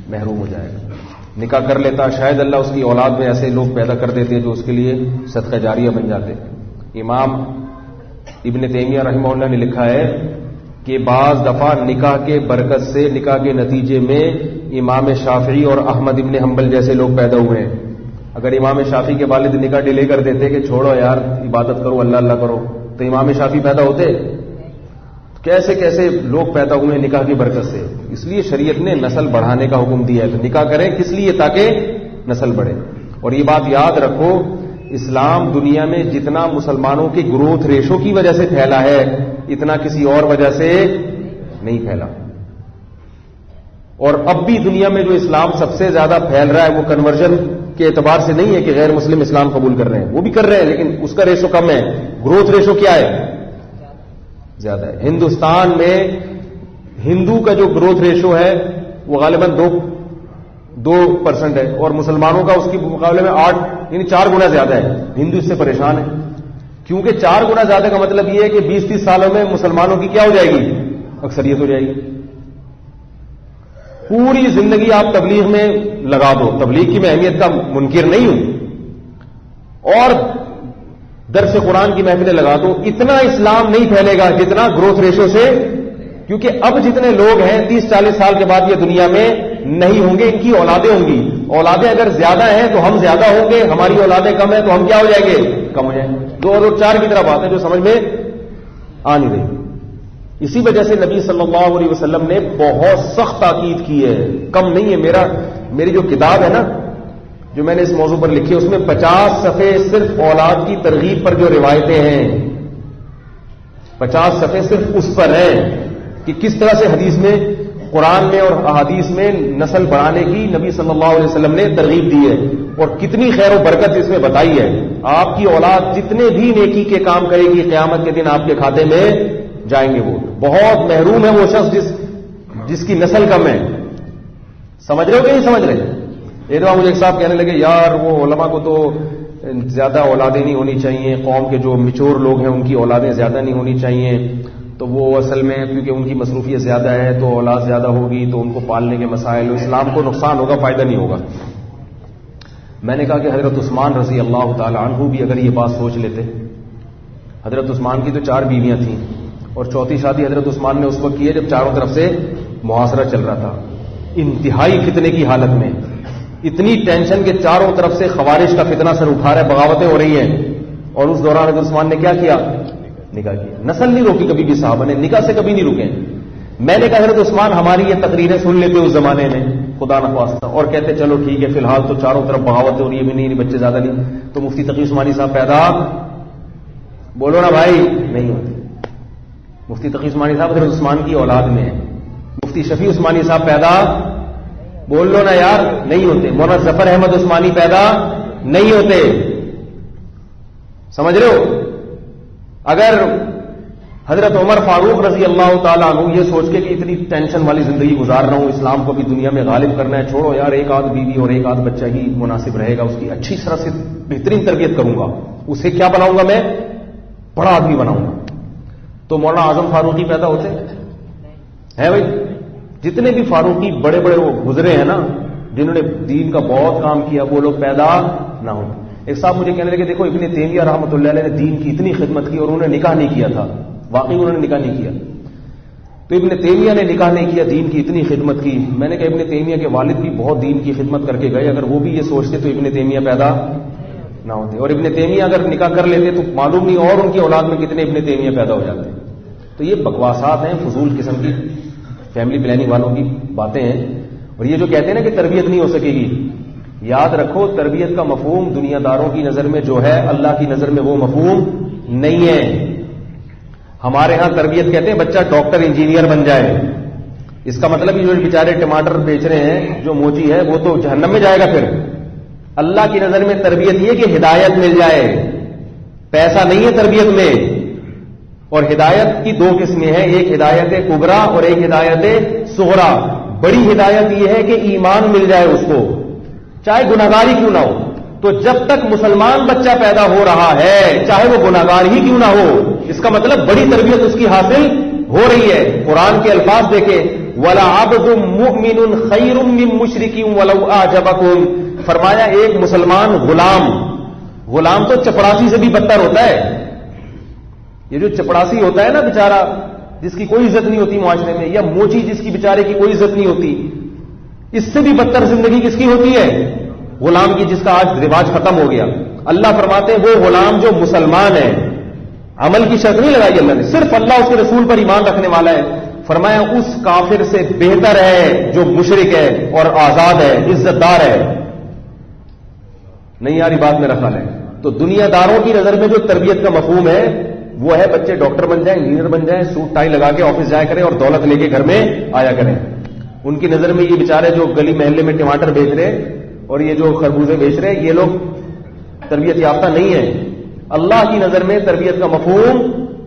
محروم ہو جائے گا. نکاح کر لیتا، شاید اللہ اس کی اولاد میں ایسے لوگ پیدا کر دیتے جو اس کے لیے صدقہ جاریہ بن جاتے. امام ابن تیمیہ رحمہ اللہ نے لکھا ہے کہ بعض دفعہ نکاح کے برکت سے، نکاح کے نتیجے میں امام شافعی اور احمد ابن حنبل جیسے لوگ پیدا ہوئے ہیں. اگر امام شافعی کے والد نکاح ڈیلے کر دیتے کہ چھوڑو یار عبادت کرو اللہ اللہ کرو, تو امام شافعی پیدا ہوتے؟ کیسے کیسے لوگ پیدا ہوئے ہیں نکاح کی برکت سے. اس لیے شریعت نے نسل بڑھانے کا حکم دیا ہے. تو نکاح کریں کس لیے؟ تاکہ نسل بڑھے. اور یہ بات یاد رکھو, اسلام دنیا میں جتنا مسلمانوں کے گروتھ ریشو کی وجہ سے پھیلا ہے اتنا کسی اور وجہ سے نہیں پھیلا. اور اب بھی دنیا میں جو اسلام سب سے زیادہ پھیل رہا ہے وہ کنورژن کے اعتبار سے نہیں ہے کہ غیر مسلم اسلام قبول کر رہے ہیں, وہ بھی کر رہے ہیں لیکن اس کا ریشو کم ہے. گروتھ ریشو کیا ہے؟ زیادہ ہے. ہندوستان میں ہندو کا جو گروتھ ریشو ہے وہ غالباً 2% ہے, اور مسلمانوں کا اس کے مقابلے میں 8 یعنی 4 گنا زیادہ ہے. ہندو اس سے پریشان ہے کیونکہ 4 گنا زیادہ کا مطلب یہ ہے کہ 20-30 سالوں میں مسلمانوں کی کیا ہو جائے گی؟ اکثریت ہو جائے گی. پوری زندگی آپ تبلیغ میں لگا دو, تبلیغ کی میں اہمیت کا منکر نہیں ہوں, اور درس قرآن کی محفلیں لگا دو, اتنا اسلام نہیں پھیلے گا جتنا گروتھ ریشو سے. کیونکہ اب جتنے لوگ ہیں 30-40 سال کے بعد یہ دنیا میں نہیں ہوں گے, ان کی اولادیں ہوں گی. اولادیں اگر زیادہ ہیں تو ہم زیادہ ہوں گے, ہماری اولادیں کم ہیں تو ہم کیا ہو جائیں گے؟ کم ہو جائیں گے. 2 اور 4 کی طرح بات ہے جو سمجھ میں آ نہیں رہی. اسی وجہ سے نبی صلی اللہ علیہ وسلم نے بہت سخت تاکید کی ہے, کم نہیں ہے. میری جو کتاب ہے نا جو میں نے اس موضوع پر لکھی ہے اس میں 50 صفحے صرف اولاد کی ترغیب پر جو روایتیں ہیں, 50 صفحے صرف اس پر ہیں کہ کس طرح سے حدیث میں, قرآن میں اور احادیث میں نسل بڑھانے کی نبی صلی اللہ علیہ وسلم نے ترغیب دی ہے, اور کتنی خیر و برکت اس میں بتائی ہے. آپ کی اولاد جتنے بھی نیکی کے کام کرے گی قیامت کے دن آپ کے کھاتے میں جائیں گے. وہ بہت محروم ہے وہ شخص جس کی نسل کم ہے. سمجھ رہے ہو کہ نہیں سمجھ رہے؟ ایک دفعہ مجھے ایک صاحب کہنے لگے یار وہ علماء کو تو زیادہ اولادیں نہیں ہونی چاہیے, قوم کے جو میچور لوگ ہیں ان کی اولادیں زیادہ نہیں ہونی چاہیے, تو وہ اصل میں کیونکہ ان کی مصروفیت زیادہ ہے تو اولاد زیادہ ہوگی تو ان کو پالنے کے مسائل, اسلام کو نقصان ہوگا فائدہ نہیں ہوگا. میں نے کہا کہ حضرت عثمان رضی اللہ تعالی عنہ بھی اگر یہ بات سوچ لیتے. حضرت عثمان کی تو 4 بیویاں تھیں اور چوتھی شادی حضرت عثمان نے اس وقت کی ہے جب چاروں طرف سے محاصرہ چل رہا تھا, انتہائی فتنے کی حالت میں, اتنی ٹینشن کے چاروں طرف سے خوارج کا فتنہ سر اٹھا رہا ہے, بغاوتیں ہو رہی ہیں, اور اس دوران حضرت عثمان نے کیا کیا؟ نکاح کیا. نسل نہیں روکی کبھی بھی صحابہ نے, نکاح سے کبھی نہیں رکے. میں نے کہا حضرت عثمان ہماری یہ تقریریں سن لیتے اس زمانے میں خدا نخواستہ, اور کہتے چلو ٹھیک ہے فی الحال تو چاروں طرف بغاوتیں ہو رہی ہے بھی نہیں, بچے زیادہ نہیں, تو مفتی تقی عثمانی صاحب پیدا, بولو نا بھائی, نہیں ہوتے. مفتی تقی عثمانی صاحب حضرت عثمان کی اولاد میں ہیں. مفتی شفیع عثمانی صاحب پیدا, بول لو نا یار, نہیں ہوتے. مولانا ظفر احمد عثمانی پیدا نہیں ہوتے. سمجھ رہے ہو؟ اگر حضرت عمر فاروق رضی اللہ تعالیٰ عنہ یہ سوچ کے کہ اتنی ٹینشن والی زندگی گزار رہا ہوں, اسلام کو بھی دنیا میں غالب کرنا ہے, چھوڑو یار ایک آدھ بیوی اور ایک آدھ بچہ ہی مناسب رہے گا, اس کی اچھی طرح سے بہترین تربیت کروں گا, اسے کیا بناؤں گا میں؟ بڑا آدمی بناؤں گا. تو مولانا اعظم فاروقی پیدا ہوتے ہیں بھائی. جتنے بھی فاروقی بڑے بڑے وہ گزرے ہیں نا جنہوں نے دین کا بہت کام کیا, وہ لوگ پیدا نہ ہوں. ایک صاحب مجھے کہنے لگے دیکھو ابن تیمیہ رحمۃ اللہ علیہ نے دین کی اتنی خدمت کی اور انہوں نے نکاح نہیں کیا تھا. واقعی انہوں نے نکاح نہیں کیا, تو ابن تیمیہ نے نکاح نہیں کیا, دین کی اتنی خدمت کی. میں نے کہا ابن تیمیہ کے والد بھی بہت دین کی خدمت کر کے گئے, اگر وہ بھی یہ سوچتے تو ابن تیمیہ پیدا نہ ہوتے, اور ابن تیمیہ اگر نکاح کر لیتے تو معلوم نہیں اور ان کی اولاد میں کتنے ابن تیمیہ پیدا ہو جاتے. تو یہ بکواسات ہیں, فضول قسم کی فیملی پلاننگ والوں کی باتیں ہیں. اور یہ جو کہتے ہیں نا کہ تربیت نہیں ہو سکے گی, یاد رکھو تربیت کا مفہوم دنیا داروں کی نظر میں جو ہے اللہ کی نظر میں وہ مفہوم نہیں ہے. ہمارے ہاں تربیت کہتے ہیں بچہ ڈاکٹر انجینئر بن جائے. اس کا مطلب یہ جو بیچارے ٹماٹر بیچ رہے ہیں, جو موچی ہے وہ تو جہنم میں جائے گا. پھر اللہ کی نظر میں تربیت یہ کہ ہدایت مل جائے, پیسہ نہیں ہے تربیت میں. اور ہدایت کی 2 قسمیں ہیں, ایک ہدایت کبرا اور ایک ہدایت صغرا. بڑی ہدایت یہ ہے کہ ایمان مل جائے اس کو, چاہے گناہگار ہی کیوں نہ ہو. تو جب تک مسلمان بچہ پیدا ہو رہا ہے چاہے وہ گناہگار ہی کیوں نہ ہو, اس کا مطلب بڑی تربیت اس کی حاصل ہو رہی ہے. قرآن کے الفاظ دیکھیں, وَلَعَبْدٌ مُؤْمِنٌ خَيْرٌ مِّن مُشْرِكٍ وَلَوْ أَعْجَبَكُمْ. فرمایا ایک مسلمان غلام تو چپڑاسی سے بھی بدتر ہوتا ہے. یہ جو چپڑاسی ہوتا ہے نا بیچارہ, جس کی کوئی عزت نہیں ہوتی معاشرے میں, یا موچی جس کی بیچارے کی کوئی عزت نہیں ہوتی, اس سے بھی بدتر زندگی کس کی ہوتی ہے؟ غلام کی، جس کا آج رواج ختم ہو گیا. اللہ فرماتے ہیں وہ غلام جو مسلمان ہے، عمل کی شرط نہیں لگائی اللہ نے، صرف اللہ اس کے رسول پر ایمان رکھنے والا ہے. فرمایا اس کافر سے بہتر ہے جو مشرک ہے اور آزاد ہے، عزت دار ہے. نہیں یاری بات میرا خیال ہے. تو دنیا داروں کی نظر میں جو تربیت کا مفہوم ہے وہ ہے بچے ڈاکٹر بن جائیں، انجینئر بن جائیں، سوٹ ٹائی لگا کے آفس جایا کریں اور دولت لے کے گھر میں آیا کریں. ان کی نظر میں یہ بیچارے جو گلی محلے میں ٹماٹر بیچ رہے اور یہ جو خربوزے بیچ رہے یہ لوگ تربیت یافتہ نہیں ہیں. اللہ کی نظر میں تربیت کا مفہوم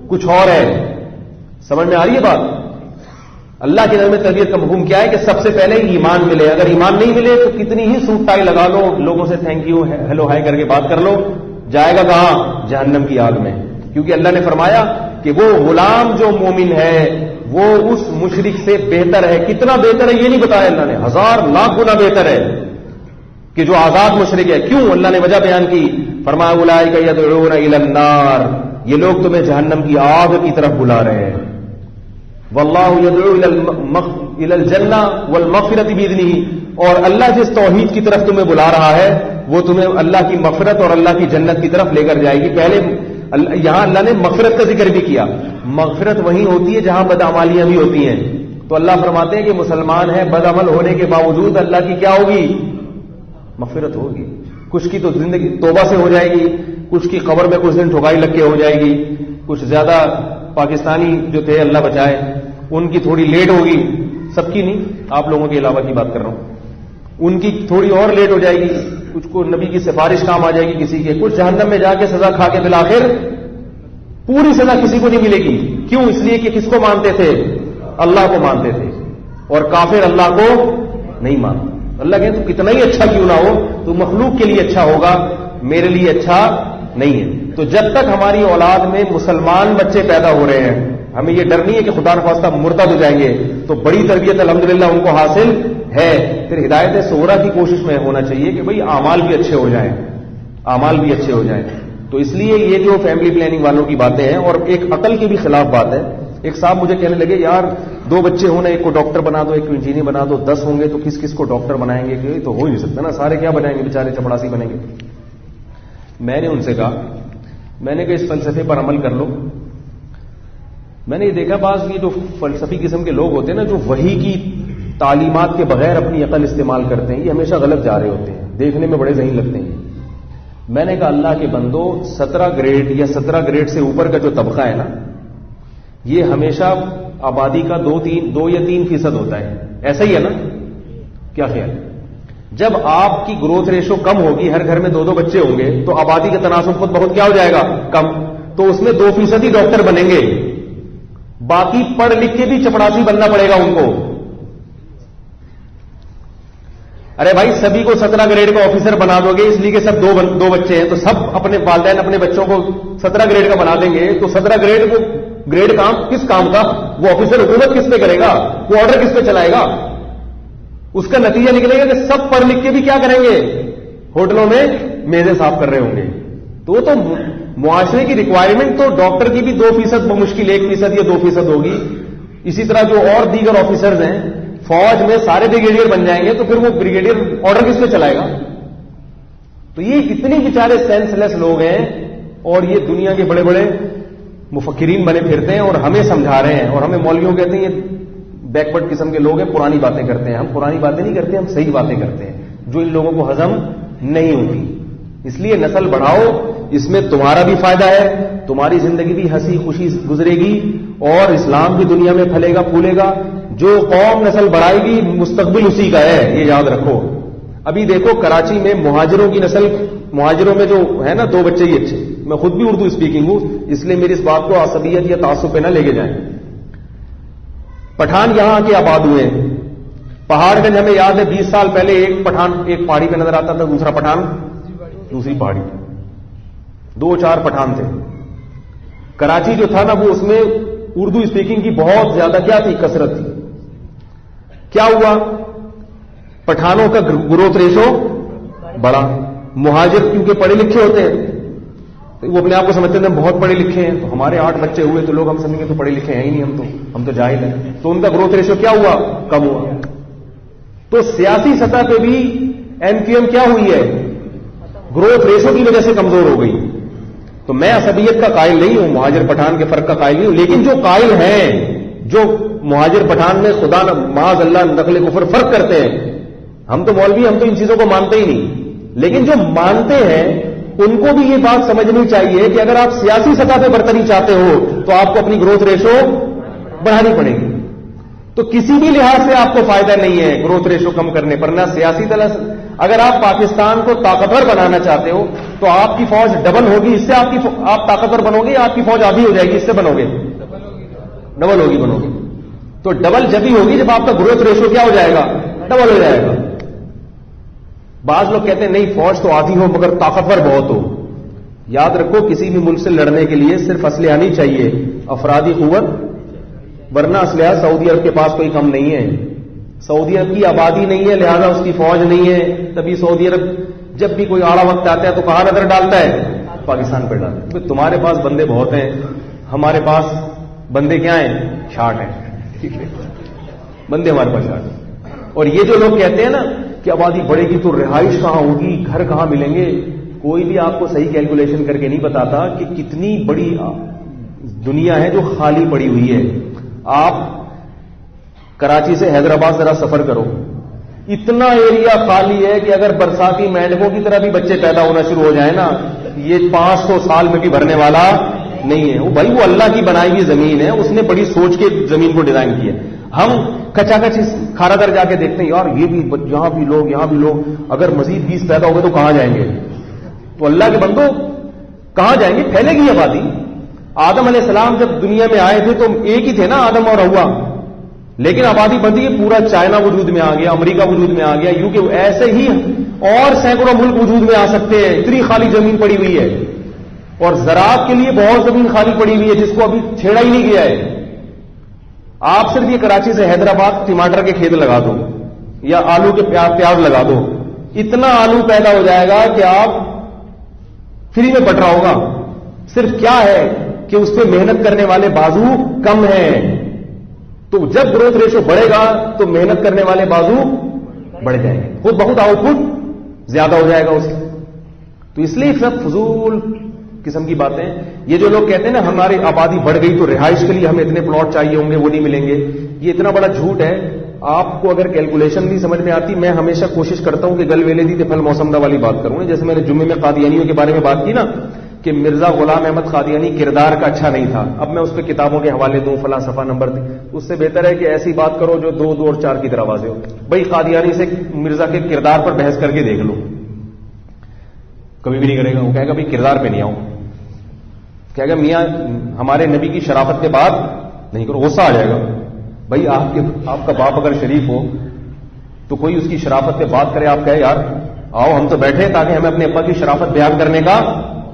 کچھ اور ہے. سمجھ میں آ رہی ہے بات؟ اللہ کی نظر میں تربیت کا مفہوم کیا ہے کہ سب سے پہلے ایمان ملے. اگر ایمان نہیں ملے تو کتنی ہی سوٹ ٹائی لگا لو، لوگوں سے تھینک یو ہیلو ہائی کر کے بات کر لو، جائے گا کہاں؟ جہنم کی آگ میں. کیونکہ اللہ نے فرمایا کہ وہ غلام جو مومن ہے وہ اس مشرک سے بہتر ہے. کتنا بہتر ہے یہ نہیں بتایا اللہ نے، 1000 لاکھ گنا بہتر ہے کہ جو آزاد مشرک ہے. کیوں؟ اللہ نے وجہ بیان کی. فرمایا اولئک یدعون الی النار، یہ لوگ تمہیں جہنم کی آگ کی طرف بلا رہے ہیں. واللہ یدعو الی الجنہ والمغفرۃ باذنہ، اور اللہ جس توحید کی طرف تمہیں بلا رہا ہے وہ تمہیں اللہ کی مغفرت اور اللہ کی جنت کی طرف لے کر جائے گی. پہلے یہاں اللہ نے مغفرت کا ذکر بھی کیا. مغفرت وہیں ہوتی ہے جہاں بدعمالیاں بھی ہوتی ہیں. تو اللہ فرماتے ہیں کہ مسلمان ہے، بدعمل ہونے کے باوجود اللہ کی کیا ہوگی؟ مغفرت ہوگی. کچھ کی تو زندگی توبہ سے ہو جائے گی، کچھ کی قبر میں کچھ دن ٹھکائی لگ کے ہو جائے گی، کچھ زیادہ پاکستانی جو تھے اللہ بچائے ان کی تھوڑی لیٹ ہوگی، سب کی نہیں، آپ لوگوں کے علاوہ کی بات کر رہا ہوں. ان کی تھوڑی اور لیٹ ہو جائے گی، کچھ کو نبی کی سفارش کام آ جائے گی کسی کے، کچھ جہنم میں جا کے سزا کھا کے بالآخر پوری سزا کسی کو نہیں ملے گی. کیوں؟ اس لیے کہ کس کو مانتے تھے؟ اللہ کو مانتے تھے. اور کافر اللہ کو نہیں مانتے. اللہ کہے تو کتنا ہی اچھا کیوں نہ ہو تو مخلوق کے لیے اچھا ہوگا، میرے لیے اچھا نہیں ہے. تو جب تک ہماری اولاد میں مسلمان بچے پیدا ہو رہے ہیں، ہمیں یہ ڈر نہیں ہے کہ خدا نخواستہ مرتد ہو جائیں گے، تو بڑی تربیت الحمدللہ ان کو حاصل ہے. پھر ہدایت صغرا کی کوشش میں ہونا چاہیے کہ بھئی اعمال بھی اچھے ہو جائیں، اعمال بھی اچھے ہو جائیں. تو اس لیے یہ جو فیملی پلاننگ والوں کی باتیں ہیں اور ایک عقل کے بھی خلاف بات ہے. ایک صاحب مجھے کہنے لگے یار 2 بچے ہونا، ایک کو ڈاکٹر بنا دو، ایک کو انجینئر بنا دو، 10 ہوں گے تو کس کس کو ڈاکٹر بنائیں گے؟ کہ تو ہو ہی نہیں سکتا نا، سارے کیا بنائیں گے؟ بیچارے چپڑاسی بنیں گے. میں نے ان سے کہا، میں نے کہا اس فلسفے پر عمل کر لو. میں نے یہ دیکھا بعض یہ جو فلسفی قسم کے لوگ ہوتے ہیں نا، جو وحی کی تعلیمات کے بغیر اپنی عقل استعمال کرتے ہیں، یہ ہمیشہ غلط جا رہے ہوتے ہیں، دیکھنے میں بڑے ذہین لگتے ہیں. میں نے کہا اللہ کے بندو، 17 گریڈ یا 17 گریڈ سے اوپر کا جو طبقہ ہے نا، یہ ہمیشہ آبادی کا 2 یا 3% ہوتا ہے. ایسا ہی ہے نا؟ کیا خیال؟ جب آپ کی گروتھ ریشو کم ہوگی، ہر گھر میں 2 بچے ہوں گے، تو آبادی کا تناسب خود بہت کیا ہو جائے گا؟ کم. تو اس میں 2% ہی ڈاکٹر بنیں گے، باقی پڑھ لکھ کے بھی چپڑاسی بننا پڑے گا ان کو. ارے بھائی سبھی کو 17 گریڈ کا آفیسر بنا دو گے اس لیے کہ سب 2 بچے ہیں، تو سب اپنے والدین اپنے بچوں کو 17 گریڈ کا بنا دیں گے، تو 17 گریڈ کو گریڈ کام کس کام کا؟ وہ آفیسر حکومت کس پہ کرے گا؟ وہ آرڈر کس پہ چلائے گا؟ اس کا نتیجہ نکلے گا کہ سب پڑھ لکھ کے بھی کیا کریں گے؟ ہوٹلوں میں میزیں صاف کر رہے ہوں گے. تو معاشرے کی ریکوائرمنٹ تو ڈاکٹر کی بھی 2% بمشکل 1% یا 2% ہوگی. اسی طرح جو اور دیگر آفیسرز ہیں فوج میں سارے بریگیڈیئر بن جائیں گے، تو پھر وہ بریگیڈیئر آرڈر کس پہ چلائے گا؟ تو یہ اتنے بیچارے سینس لیس لوگ ہیں اور یہ دنیا کے بڑے بڑے مفکرین بنے پھرتے ہیں اور ہمیں سمجھا رہے ہیں، اور ہمیں مولویوں کہتے ہیں یہ بیکورڈ قسم کے لوگ ہیں، پرانی باتیں کرتے ہیں. ہم پرانی باتیں نہیں کرتے، ہم صحیح باتیں کرتے ہیں جو ان لوگوں کو ہضم نہیں ہوتی. اس لیے نسل بڑھاؤ، اس میں تمہارا بھی فائدہ ہے، تمہاری زندگی بھی ہنسی خوشی گزرے گی اور اسلام بھی دنیا میں پھلے گا پھولے گا. جو قوم نسل بڑھائے گی مستقبل اسی کا ہے، یہ یاد رکھو. ابھی دیکھو کراچی میں مہاجروں کی نسل، مہاجروں میں جو ہے نا 2 بچے ہی اچھے. میں خود بھی اردو اسپیکنگ ہوں، اس لیے میری اس بات کو عصبیت یا تعصب پہ نہ لے کے جائیں. پٹھان یہاں آ کے آباد ہوئے ہیں. پہاڑ گنج ہمیں یاد ہے 20 سال پہلے ایک پٹھان ایک پہاڑی پہ نظر آتا تھا، دوسرا پٹھان دوسری پہاڑی، 2-4 پٹھان تھے. کراچی جو تھا نا وہ اس میں اردو اسپیکنگ کی بہت زیادہ کیا تھی؟ کثرت تھی. کیا ہوا؟ پٹھانوں کا گروتھ ریشو بڑا. مہاجر کیونکہ پڑھے لکھے ہوتے ہیں، وہ اپنے آپ کو سمجھتے ہیں بہت پڑھے لکھے ہیں، تو ہمارے 8 بچے ہوئے تو لوگ ہم سمجھیں گے تو پڑھے لکھے ہیں ہی نہیں، ہم تو جاہل ہیں. تو ان کا گروتھ ریشو کیا ہوا؟ کم ہوا. تو سیاسی سطح پہ بھی MQM کیا ہوئی ہے؟ گروتھ ریشو کی وجہ سے کمزور ہو گئی. تو میں عصبیت کا قائل نہیں ہوں, مہاجر پٹھان کے فرق کا قائل نہیں ہوں, لیکن جو قائل ہیں, جو مہاجر پٹھان میں خدا معاذ اللہ نقل کفر فرق کرتے ہیں, ہم تو مولوی, ہم تو ان چیزوں کو مانتے ہی نہیں, لیکن جو مانتے ہیں ان کو بھی یہ بات سمجھنی چاہیے کہ اگر آپ سیاسی سطح پہ برتری چاہتے ہو تو آپ کو اپنی گروتھ ریشو بڑھانی پڑے گی. تو کسی بھی لحاظ سے آپ کو فائدہ نہیں ہے گروتھ ریشو کم کرنے پر, نہ سیاسی طرح. اگر آپ پاکستان کو طاقتور بنانا چاہتے ہو تو آپ کی فوج ڈبل ہوگی, اس سے آپ طاقتور بنو گے, آپ کی فوج آدھی ہو جائے گی, اس سے بنو گے ڈبل ہوگی, بنو گے. تو ڈبل جب ہی ہوگی جب آپ کا گروتھ ریشو کیا ہو جائے گا؟ ڈبل ہو جائے گا. بعض لوگ کہتے ہیں نہیں فوج تو آدھی ہو مگر طاقتور بہت ہو. یاد رکھو کسی بھی ملک سے لڑنے کے لیے صرف اسلحہ نہیں چاہیے, افرادی قوت, ورنہ اسلحہ سعودی عرب کے پاس کوئی کم نہیں ہے. سعودی عرب کی آبادی نہیں ہے لہذا اس کی فوج نہیں ہے, تبھی سعودی عرب جب بھی کوئی آڑا وقت آتا ہے تو کہاں نظر ڈالتا ہے؟ پاکستان پہ ڈالتا ہے. تمہارے پاس بندے بہت ہیں, ہمارے پاس بندے کیا ہیں؟ 60 ہیں. بندے ہمارے پاس 60 ہیں. اور یہ جو لوگ کہتے ہیں نا کہ آبادی بڑھے گی تو رہائش کہاں ہوگی, گھر کہاں ملیں گے, کوئی بھی آپ کو صحیح کیلکولیشن کر کے نہیں بتاتا کہ کتنی بڑی دنیا ہے جو خالی پڑی ہوئی ہے. آپ کراچی سے حیدرآباد ذرا سفر کرو, اتنا ایریا خالی ہے کہ اگر برساتی مینڈکوں کی طرح بھی بچے پیدا ہونا شروع ہو جائیں نا, یہ 500 سال میں بھی بھرنے والا نہیں ہے. وہ بھائی وہ اللہ کی بنائی ہوئی زمین ہے, اس نے بڑی سوچ کے زمین کو ڈیزائن کیا. ہم کچا کچ کھارا در جا کے دیکھتے ہیں یار یہ بھی یہاں بھی لوگ, یہاں بھی لوگ, اگر مزید 20 پیدا ہو گئے تو کہاں جائیں گے؟ تو اللہ کے بندو کہاں جائیں گے؟ پھیلے گی آبادی. آدم علیہ السلام جب دنیا میں آئے تھے تو ایک ہی تھے نا, آدم اور حوا, لیکن آبادی بڑھی, پورا چائنا وجود میں آ گیا, امریکہ وجود میں آ گیا, یوں ایسے ہی اور سینکڑوں ملک وجود میں آ سکتے ہیں. اتنی خالی زمین پڑی ہوئی ہے, اور زراعت کے لیے بہت زمین خالی پڑی ہوئی ہے جس کو ابھی چھیڑا ہی نہیں گیا ہے. آپ صرف یہ کراچی سے حیدرآباد ٹماٹر کے کھیت لگا دو یا آلو کے پیاز لگا دو, اتنا آلو پیدا ہو جائے گا کہ آپ فری میں بٹ رہا ہوگا. صرف کیا ہے کہ اس پہ محنت کرنے والے بازو کم ہیں. تو جب گروتھ ریشو بڑھے گا تو محنت کرنے والے بازو بڑھ جائیں گے, خود بہت آؤٹ پٹ زیادہ ہو جائے گا اس. تو اس لیے سب فضول قسم کی باتیں. یہ جو لوگ کہتے ہیں نا ہماری آبادی بڑھ گئی تو رہائش کے لیے ہمیں اتنے پلاٹ چاہیے ہوں گے, وہ نہیں ملیں گے, یہ اتنا بڑا جھوٹ ہے. آپ کو اگر کیلکولیشن نہیں سمجھ میں آتی, میں ہمیشہ کوشش کرتا ہوں کہ گل ویلے دی تفل موسم دا والی بات کروں. جیسے میں نے جمعے میں قادیانیوں کے بارے میں بات کی نا کہ مرزا غلام احمد قادیانی کردار کا اچھا نہیں تھا. اب میں اس پہ کتابوں کے حوالے دوں, فلاں صفحہ نمبر دیں, اس سے بہتر ہے کہ ایسی بات کرو جو 2 اور 4 کی طرح واضح ہو. بھائی قادیانی سے مرزا کے کردار پر بحث کر کے دیکھ لو, کبھی بھی نہیں کرے گا. وہ کہے گا بھائی کردار پہ نہیں آؤں, کہے گا میاں ہمارے نبی کی شرافت پہ بات نہیں کرو, غصہ آ جائے گا. بھائی آپ کا باپ اگر شریف ہو تو کوئی اس کی شرافت پہ بات کرے, آپ کہے یار آؤ ہم تو بیٹھے تاکہ ہمیں اپنے ابا کی شرافت بیان کرنے کا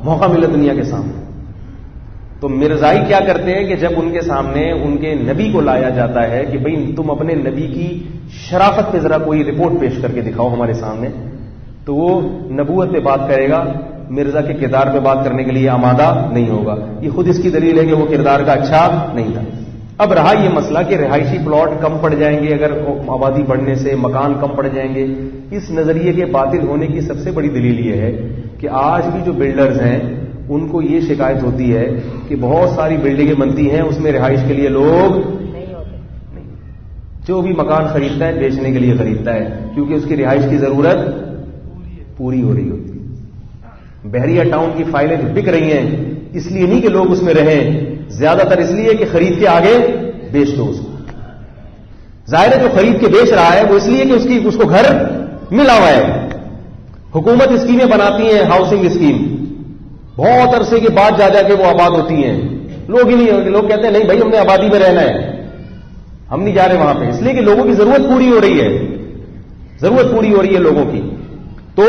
موقع ملے دنیا کے سامنے. تو مرزائی کیا کرتے ہیں کہ جب ان کے سامنے ان کے نبی کو لایا جاتا ہے کہ بھئی تم اپنے نبی کی شرافت پہ ذرا کوئی رپورٹ پیش کر کے دکھاؤ ہمارے سامنے, تو وہ نبوت پہ بات کرے گا, مرزا کے کردار پہ بات کرنے کے لیے آمادہ نہیں ہوگا. یہ خود اس کی دلیل ہے کہ وہ کردار کا اچھا نہیں تھا. اب رہا یہ مسئلہ کہ رہائشی پلاٹ کم پڑ جائیں گے اگر آبادی بڑھنے سے, مکان کم پڑ جائیں گے. اس نظریے کے باطل ہونے کی سب سے بڑی دلیل یہ ہے کہ آج بھی جو بلڈرز ہیں ان کو یہ شکایت ہوتی ہے کہ بہت ساری بلڈنگیں بنتی ہیں, اس میں رہائش کے لیے لوگ نہیں ہوتے. جو بھی مکان خریدتا ہے بیچنے کے لیے خریدتا ہے کیونکہ اس کی رہائش کی ضرورت پوری ہو رہی ہوتی ہے. بحریہ ٹاؤن کی فائلیں جو بک رہی ہیں اس لیے نہیں کہ لوگ اس میں رہیں, زیادہ تر اس لیے کہ خرید کے آگے بیچ دو اس کو. ظاہر ہے جو خرید کے بیچ رہا ہے وہ اس لیے کہ اس کو گھر ملا ہوا ہے. حکومت اسکیمیں بناتی ہیں, ہاؤسنگ اسکیم, بہت عرصے کے بعد جا کے وہ آباد ہوتی ہیں. لوگ ہی نہیں ہوتے, لوگ کہتے ہیں نہیں بھائی ہم نے آبادی میں رہنا ہے, ہم نہیں جا رہے وہاں پہ, اس لیے کہ لوگوں کی ضرورت پوری ہو رہی ہے, ضرورت پوری ہو رہی ہے لوگوں کی. تو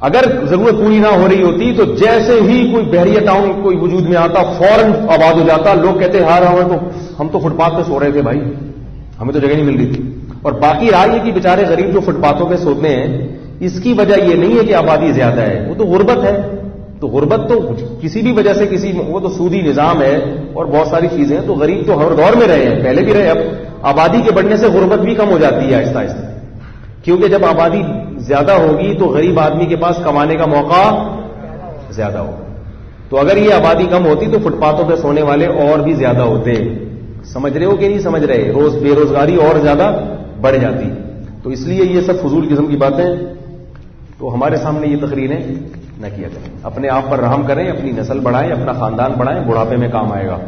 اگر ضرورت پوری نہ ہو رہی ہوتی تو جیسے ہی کوئی بحریہ ٹاؤن کوئی وجود میں آتا فوراً آباد ہو جاتا. لوگ کہتے ہیں ہم تو فٹ پاتھ پہ سو رہے تھے بھائی, ہمیں تو جگہ نہیں مل رہی تھی. اور باقی رہا یہ کہ بیچارے غریب جو فٹ پاتھوں پہ سوتے ہیں اس کی وجہ یہ نہیں ہے کہ آبادی زیادہ ہے, وہ تو غربت ہے. تو غربت تو کسی بھی وجہ سے وہ تو سودی نظام ہے اور بہت ساری چیزیں. تو غریب تو ہر دور میں رہے ہیں, پہلے بھی رہے, آبادی کے بڑھنے سے غربت بھی کم ہو جاتی ہے آہستہ آہستہ، کیونکہ جب آبادی زیادہ ہوگی تو غریب آدمی کے پاس کمانے کا موقع زیادہ ہوگا. تو اگر یہ آبادی کم ہوتی تو فٹ پاتھوں پہ سونے والے اور بھی زیادہ ہوتے. سمجھ رہے ہو کہ نہیں سمجھ رہے؟ روز بے روزگاری اور زیادہ بڑھ جاتی. تو اس لیے یہ سب فضول قسم کی باتیں تو ہمارے سامنے یہ تقریریں نہ کیا کریں. اپنے آپ پر رحم کریں، اپنی نسل بڑھائیں، اپنا خاندان بڑھائیں، بڑھاپے میں کام آئے گا،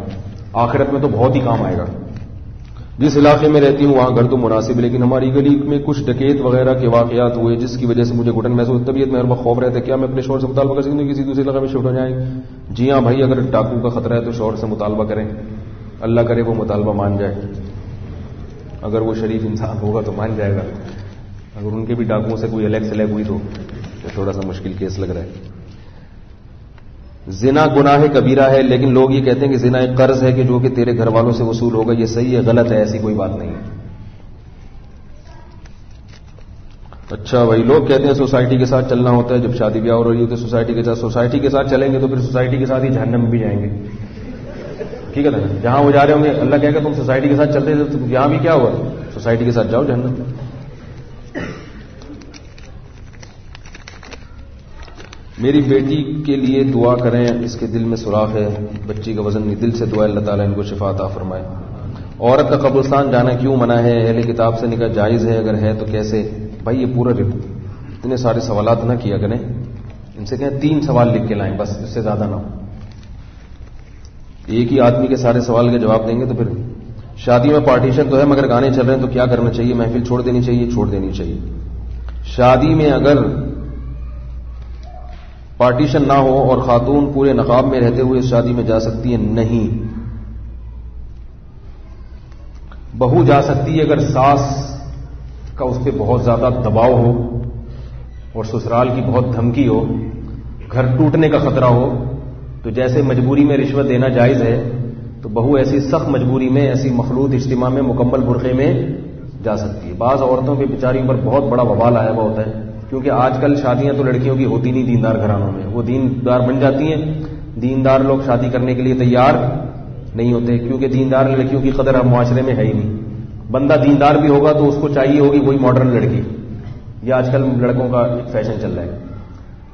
آخرت میں تو بہت ہی کام آئے گا. جس علاقے میں رہتی ہوں وہاں گھر تو مناسب ہے، لیکن ہماری گلی میں کچھ ڈکیت وغیرہ کے واقعات ہوئے جس کی وجہ سے مجھے گھٹن محسوس، طبیعت میں ہر وقت خوف رہتا ہے. کیا میں اپنے شوہر سے مطالبہ کر سکتا ہوں کسی دوسرے علاقے میں شفٹ ہو جائیں؟ جی ہاں بھائی، اگر ڈاکو کا خطرہ ہے تو شوہر سے مطالبہ کریں، اللہ کرے وہ مطالبہ مان جائے. اگر وہ شریف انسان ہوگا تو مان جائے گا، اگر ان کے بھی ڈاکوؤں سے کوئی الیکس الگ ہوئی تو تھوڑا سا مشکل کیس لگ رہا ہے. زنا گناہ کبیرہ ہے، لیکن لوگ یہ کہتے ہیں کہ زنا ایک قرض ہے کہ جو کہ تیرے گھر والوں سے وصول ہوگا. یہ صحیح ہے غلط ہے؟ ایسی کوئی بات نہیں ہے. اچھا بھائی، لوگ کہتے ہیں سوسائٹی کے ساتھ چلنا ہوتا ہے، جب شادی بیاہ ہو رہی ہے تو سوسائٹی کے ساتھ چلیں گے تو پھر سوسائٹی کے ساتھ ہی جہنم میں بھی جائیں گے. ٹھیک ہے نا؟ جہاں وہ جا رہے ہوں گے اللہ کہے گا تم سوسائٹی کے ساتھ چلتے تھے تو یہاں بھی کیا ہوا؟ سوسائٹی کے ساتھ جاؤ جہنم. میری بیٹی کے لیے دعا کریں، اس کے دل میں سوراخ ہے، بچی کا وزن نہیں، دل سے دعا اللہ تعالیٰ ان کو شفا عطا فرمائے. عورت کا قبرستان جانا کیوں منع ہے؟ اہل کتاب سے نکاح جائز ہے؟ اگر ہے تو کیسے؟ بھائی یہ پورا اتنے سارے سوالات نہ کیا کریں، ان سے کہیں 3 سوال لکھ کے لائیں بس، اس سے زیادہ نہ ہو. ایک ہی آدمی کے سارے سوال کے جواب دیں گے تو پھر شادی میں پارٹیشن تو ہے مگر گانے چل رہے ہیں تو کیا کرنا چاہیے؟ محفل چھوڑ دینی چاہیے؟ چھوڑ دینی چاہیے. شادی میں اگر پارٹیشن نہ ہو اور خاتون پورے نقاب میں رہتے ہوئے اس شادی میں جا سکتی ہے؟ نہیں. بہو جا سکتی ہے اگر ساس کا اس پہ بہت زیادہ دباؤ ہو اور سسرال کی بہت دھمکی ہو، گھر ٹوٹنے کا خطرہ ہو. تو جیسے مجبوری میں رشوت دینا جائز ہے تو بہو ایسی سخت مجبوری میں، ایسی مخلوط اجتماع میں مکمل برقعے میں جا سکتی ہے. بعض عورتوں پہ بیچاریوں پر بہت بڑا وبال آیا ہوا ہوتا ہے، کیونکہ آج کل شادیاں تو لڑکیوں کی ہوتی نہیں دیندار گھرانوں میں، وہ دیندار بن جاتی ہیں. دیندار لوگ شادی کرنے کے لیے تیار نہیں ہوتے، کیونکہ دیندار لڑکیوں کی قدر اب معاشرے میں ہے ہی نہیں. بندہ دیندار بھی ہوگا تو اس کو چاہیے ہوگی وہی ماڈرن لڑکی. یہ آج کل لڑکوں کا ایک فیشن چل رہا ہے.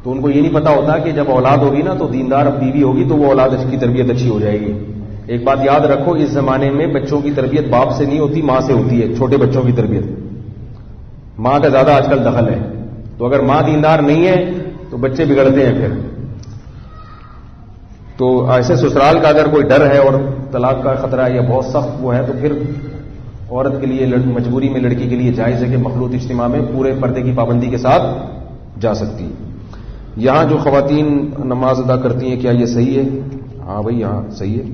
تو ان کو یہ نہیں پتا ہوتا کہ جب اولاد ہوگی نا تو دیندار بیوی ہوگی تو وہ اولاد کی تربیت اچھی ہو جائے گی. ایک بات یاد رکھو، اس زمانے میں بچوں کی تربیت باپ سے نہیں ہوتی، ماں سے ہوتی ہے. چھوٹے بچوں کی تربیت ماں کا زیادہ آج کل دخل ہے. تو اگر ماں دیندار نہیں ہے تو بچے بگڑتے ہیں. پھر تو ایسے سسرال کا اگر کوئی ڈر ہے اور طلاق کا خطرہ ہے یا بہت سخت وہ ہے تو پھر عورت کے لیے مجبوری میں لڑکی کے لیے جائز ہے کہ مخلوط اجتماع میں پورے پردے کی پابندی کے ساتھ جا سکتی ہے. یہاں جو خواتین نماز ادا کرتی ہیں کیا یہ صحیح ہے؟ ہاں بھائی یہاں صحیح ہے.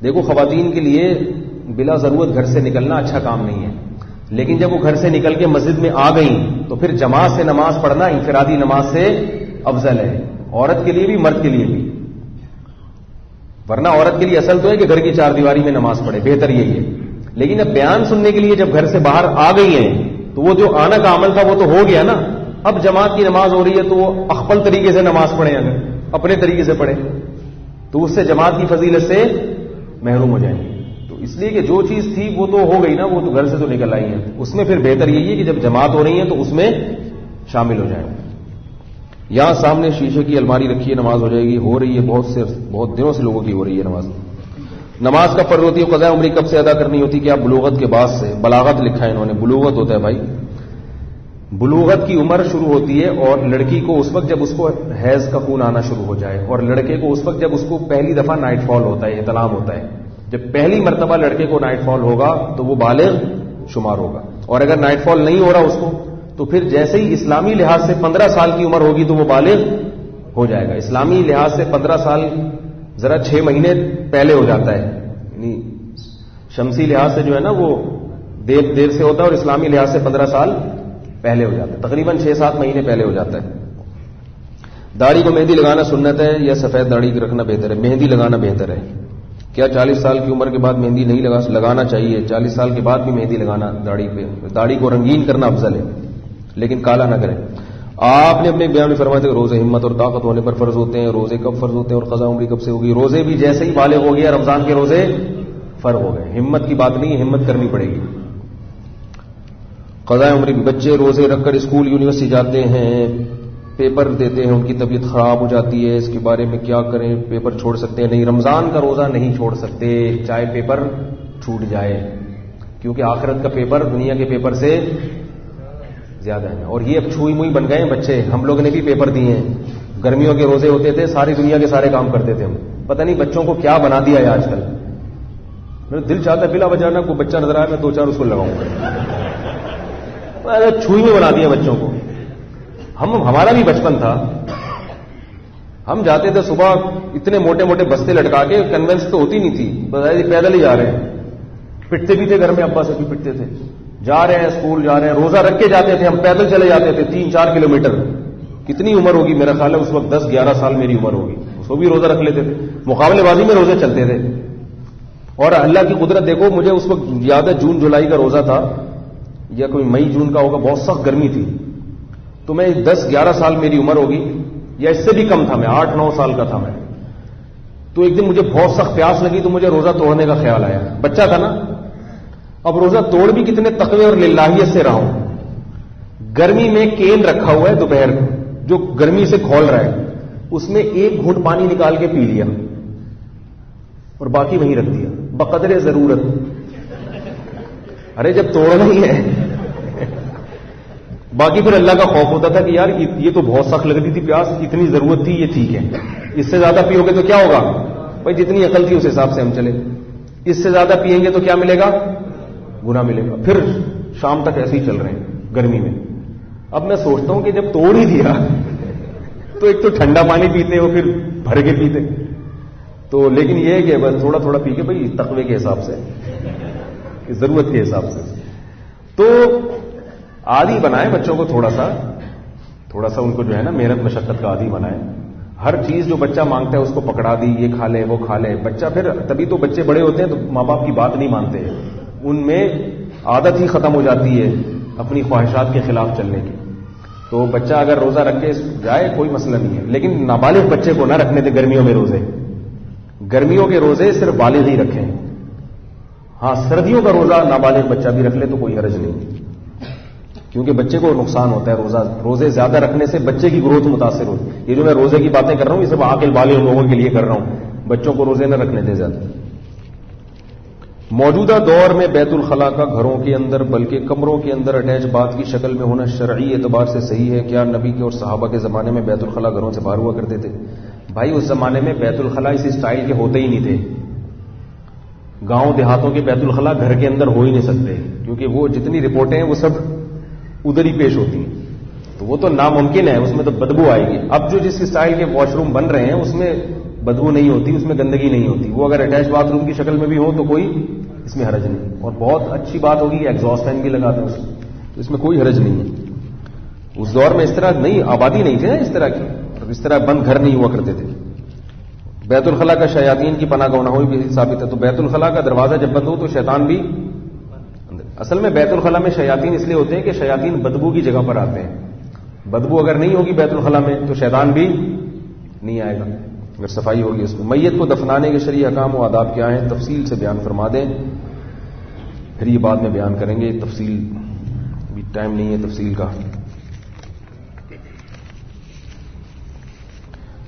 دیکھو خواتین کے لیے بلا ضرورت گھر سے نکلنا اچھا کام نہیں ہے، لیکن جب وہ گھر سے نکل کے مسجد میں آ گئیں تو پھر جماعت سے نماز پڑھنا انفرادی نماز سے افضل ہے، عورت کے لیے بھی مرد کے لیے بھی. ورنہ عورت کے لیے اصل تو ہے کہ گھر کی 4 دیواری میں نماز پڑھے، بہتر یہی ہے. لیکن اب بیان سننے کے لیے جب گھر سے باہر آ گئی ہیں تو وہ جو آنا کا عمل تھا وہ تو ہو گیا نا. اب جماعت کی نماز ہو رہی ہے تو وہ اخپل طریقے سے نماز پڑھیں، اگر اپنے طریقے سے پڑھیں تو اس سے جماعت کی فضیلت سے محروم ہو جائیں گے. تو اس لیے کہ جو چیز تھی وہ تو ہو گئی نا، وہ تو گھر سے تو نکل آئی ہے. اس میں پھر بہتر یہی ہے کہ جب جماعت ہو رہی ہے تو اس میں شامل ہو جائیں. یہاں سامنے شیشے کی الماری رکھی ہے، نماز ہو جائے گی؟ ہو رہی ہے، بہت دنوں سے لوگوں کی ہو رہی ہے نماز. نماز کا فرض ہوتی ہے، قضاء عمری کب سے ادا کرنی ہوتی ہے؟ کیا بلوغت کے بعد سے؟ بلاغت لکھا ہے انہوں نے، بلوغت ہوتا ہے بھائی. بلوغت کی عمر شروع ہوتی ہے اور لڑکی کو اس وقت جب اس کو حیض کا خون آنا شروع ہو جائے، اور لڑکے کو اس وقت جب اس کو پہلی دفعہ نائٹ فال ہوتا ہے، احتلام ہوتا ہے. جب پہلی مرتبہ لڑکے کو نائٹ فال ہوگا تو وہ بالغ شمار ہوگا. اور اگر نائٹ فال نہیں ہو رہا اس کو تو پھر جیسے ہی اسلامی لحاظ سے 15 سال کی عمر ہوگی تو وہ بالغ ہو جائے گا. اسلامی لحاظ سے 15 سال ذرا 6 مہینے پہلے ہو جاتا ہے، یعنی شمسی لحاظ سے جو ہے نا وہ دیر سے ہوتا ہے، اور اسلامی لحاظ سے 15 سال پہلے ہو جاتا ہے، تقریباً 6-7 مہینے پہلے ہو جاتا ہے. داڑھی کو مہندی لگانا سنت ہے یا سفید داڑھی رکھنا بہتر ہے؟ مہندی لگانا بہتر ہے. کیا 40 سال کی عمر کے بعد مہندی نہیں لگانا چاہیے؟ 40 سال کے بعد بھی مہندی لگانا داڑھی پہ، داڑھی کو رنگین کرنا افضل ہے لیکن کالا نہ کریں. آپ نے اپنے بیان میں فرمایا تھا کہ روزے ہمت اور طاقت ہونے پر فرض ہوتے ہیں. روزے کب فرض ہوتے ہیں اور قضا عمری کب سے ہوگی؟ روزے بھی جیسے ہی بالغ ہو گیا رمضان کے روزے فرق ہو گئے. ہمت کی بات نہیں ہے, ہمت کرنی پڑے گی. قضاء عمر بھی, بچے روزے رکھ کر اسکول یونیورسٹی جاتے ہیں, پیپر دیتے ہیں, ان کی طبیعت خراب ہو جاتی ہے, اس کے بارے میں کیا کریں؟ پیپر چھوڑ سکتے ہیں؟ نہیں, رمضان کا روزہ نہیں چھوڑ سکتے چاہے پیپر چھوٹ جائے, کیونکہ آخرت کا پیپر دنیا کے پیپر سے زیادہ ہے. اور یہ اب چھوئی موئی بن گئے ہیں بچے. ہم لوگ نے بھی پیپر دیے ہیں, گرمیوں کے روزے ہوتے تھے, ساری دنیا کے سارے کام کرتے تھے ہم. پتہ نہیں بچوں کو کیا بنا دیا ہے آج کل. میرا دل چاہتا ہے بلا وجہ نہ کوئی بچہ نظر آئے میں 2-4 اس کو لگاؤں گا. چھوئی میں بنا دیا بچوں کو. ہمارا بھی بچپن تھا, ہم جاتے تھے صبح, اتنے موٹے موٹے بستے لٹکا کے, کنوینس تو ہوتی نہیں تھی, بتائیے پیدل ہی جا رہے ہیں. پٹتے بھی تھے گھر میں, ابا سے بھی پٹتے تھے. جا رہے ہیں اسکول جا رہے ہیں, روزہ رکھ کے جاتے تھے ہم, پیدل چلے جاتے تھے 3-4 کلومیٹر. کتنی عمر ہوگی, میرا خیال ہے اس وقت 10-11 سال میری عمر ہوگی. اس کو بھی روزہ رکھ لیتے تھے, مقابلے بازی میں روزے چلتے تھے. اور اللہ کی قدرت دیکھو, مجھے اس وقت یاد ہے جون جولائی کا روزہ تھا, یا کوئی مئی جون کا ہوگا, بہت سخت گرمی تھی. تو میں 10-11 سال میری عمر ہوگی, یا اس سے بھی کم تھا, میں 8-9 سال کا تھا میں. تو ایک دن مجھے بہت سخت پیاس لگی, تو مجھے روزہ توڑنے کا خیال آیا. بچہ تھا نا, اب روزہ توڑ بھی کتنے تقوی اور للہیت سے رہا ہوں. گرمی میں کین رکھا ہوا ہے دوپہر جو گرمی سے کھول رہا ہے, اس میں 1 گھونٹ پانی نکال کے پی لیا اور باقی وہیں رکھ دیا بقدر ضرورت. ارے جب توڑنا ہی ہے, باقی پھر اللہ کا خوف ہوتا تھا کہ یار یہ تو بہت سخت لگ رہی تھی پیاس, اتنی ضرورت تھی, یہ ٹھیک ہے. اس سے زیادہ پیو گے تو کیا ہوگا بھائی, جتنی عقل تھی اس حساب سے ہم چلے. اس سے زیادہ پیئیں گے تو کیا ملے گا, گناہ ملے گا. پھر شام تک ایسے ہی چل رہے ہیں گرمی میں. اب میں سوچتا ہوں کہ جب توڑ ہی دیا تو ایک تو ٹھنڈا پانی پیتے ہو, پھر بھر کے پیتے. تو لیکن یہ ہے کہ بس تھوڑا تھوڑا پی کے بھائی تقوی کے حساب سے, ضرورت کے حساب سے. تو عادی بنائیں بچوں کو, تھوڑا سا ان کو جو ہے نا محنت مشقت کا عادی بنائیں. ہر چیز جو بچہ مانگتا ہے اس کو پکڑا دی, یہ کھا لے وہ کھا لے. بچہ پھر تبھی تو بچے بڑے ہوتے ہیں تو ماں باپ کی بات نہیں مانتے ہیں, ان میں عادت ہی ختم ہو جاتی ہے اپنی خواہشات کے خلاف چلنے کی. تو بچہ اگر روزہ رکھ کے جائے کوئی مسئلہ نہیں ہے, لیکن نابالغ بچے کو نہ رکھنے دیں گرمیوں میں روزے. گرمیوں کے روزے صرف بالغ ہی رکھیں. ہاں سردیوں کا روزہ نابالغ بچہ بھی رکھ لے تو کوئی حرج نہیں, کیونکہ بچے کو نقصان ہوتا ہے. روزے زیادہ رکھنے سے بچے کی گروتھ متاثر ہوتی ہے. یہ جو میں روزے کی باتیں کر رہا ہوں یہ سب عاقل بالغ لوگوں کے لیے کر رہا ہوں, بچوں کو روزے نہ رکھنے دیں زیادہ. موجودہ دور میں بیت الخلاء کا گھروں کے اندر بلکہ کمروں کے اندر اٹیچ بات کی شکل میں ہونا شرعی اعتبار سے صحیح ہے کیا؟ نبی کے اور صحابہ کے زمانے میں بیت الخلاء گھروں سے باہر ہوا کرتے تھے. بھائی اس زمانے میں بیت الخلاء اسی اسٹائل کے ہوتے ہی نہیں تھے. گاؤں دیہاتوں کے بیت الخلاء گھر کے اندر ہو ہی نہیں سکتے, کیونکہ وہ جتنی رپورٹیں ہیں وہ سب ادھر ہی پیش ہوتی ہیں, تو وہ تو ناممکن ہے, اس میں تو بدبو آئے گی. اب جو جس اسٹائل کے واش روم بن رہے ہیں اس میں بدبو نہیں ہوتی, اس میں گندگی نہیں ہوتی. وہ اگر اٹیچ باتھ روم کی شکل میں بھی ہو تو کوئی اس میں حرج نہیں. اور بہت اچھی بات ہوگی کہ ایگزاسٹ فین بھی لگا دیں تو اس میں کوئی حرج نہیں ہے. اس دور میں اس طرح نہیں, آبادی نہیں تھی نا اس طرح کی, اس طرح بند گھر نہیں ہوا کرتے تھے. بیت الخلاء کا شیاطین کی پناہ گاہ نہ ہوئی بھی ثابت ہے. تو بیت الخلاء کا دروازہ جب بند ہو تو شیطان بھی, اصل میں بیت الخلاء میں شیاطین اس لیے ہوتے ہیں کہ شیاطین بدبو کی جگہ پر آتے ہیں. بدبو اگر نہیں ہوگی بیت الخلاء میں تو شیطان بھی نہیں آئے گا اگر صفائی ہوگی اس میں. میت کو دفنانے کے شرعی احکام و آداب کیا ہیں, تفصیل سے بیان فرما دیں, پھر یہ بعد میں بیان کریں گے. تفصیل بھی ٹائم نہیں ہے تفصیل کا.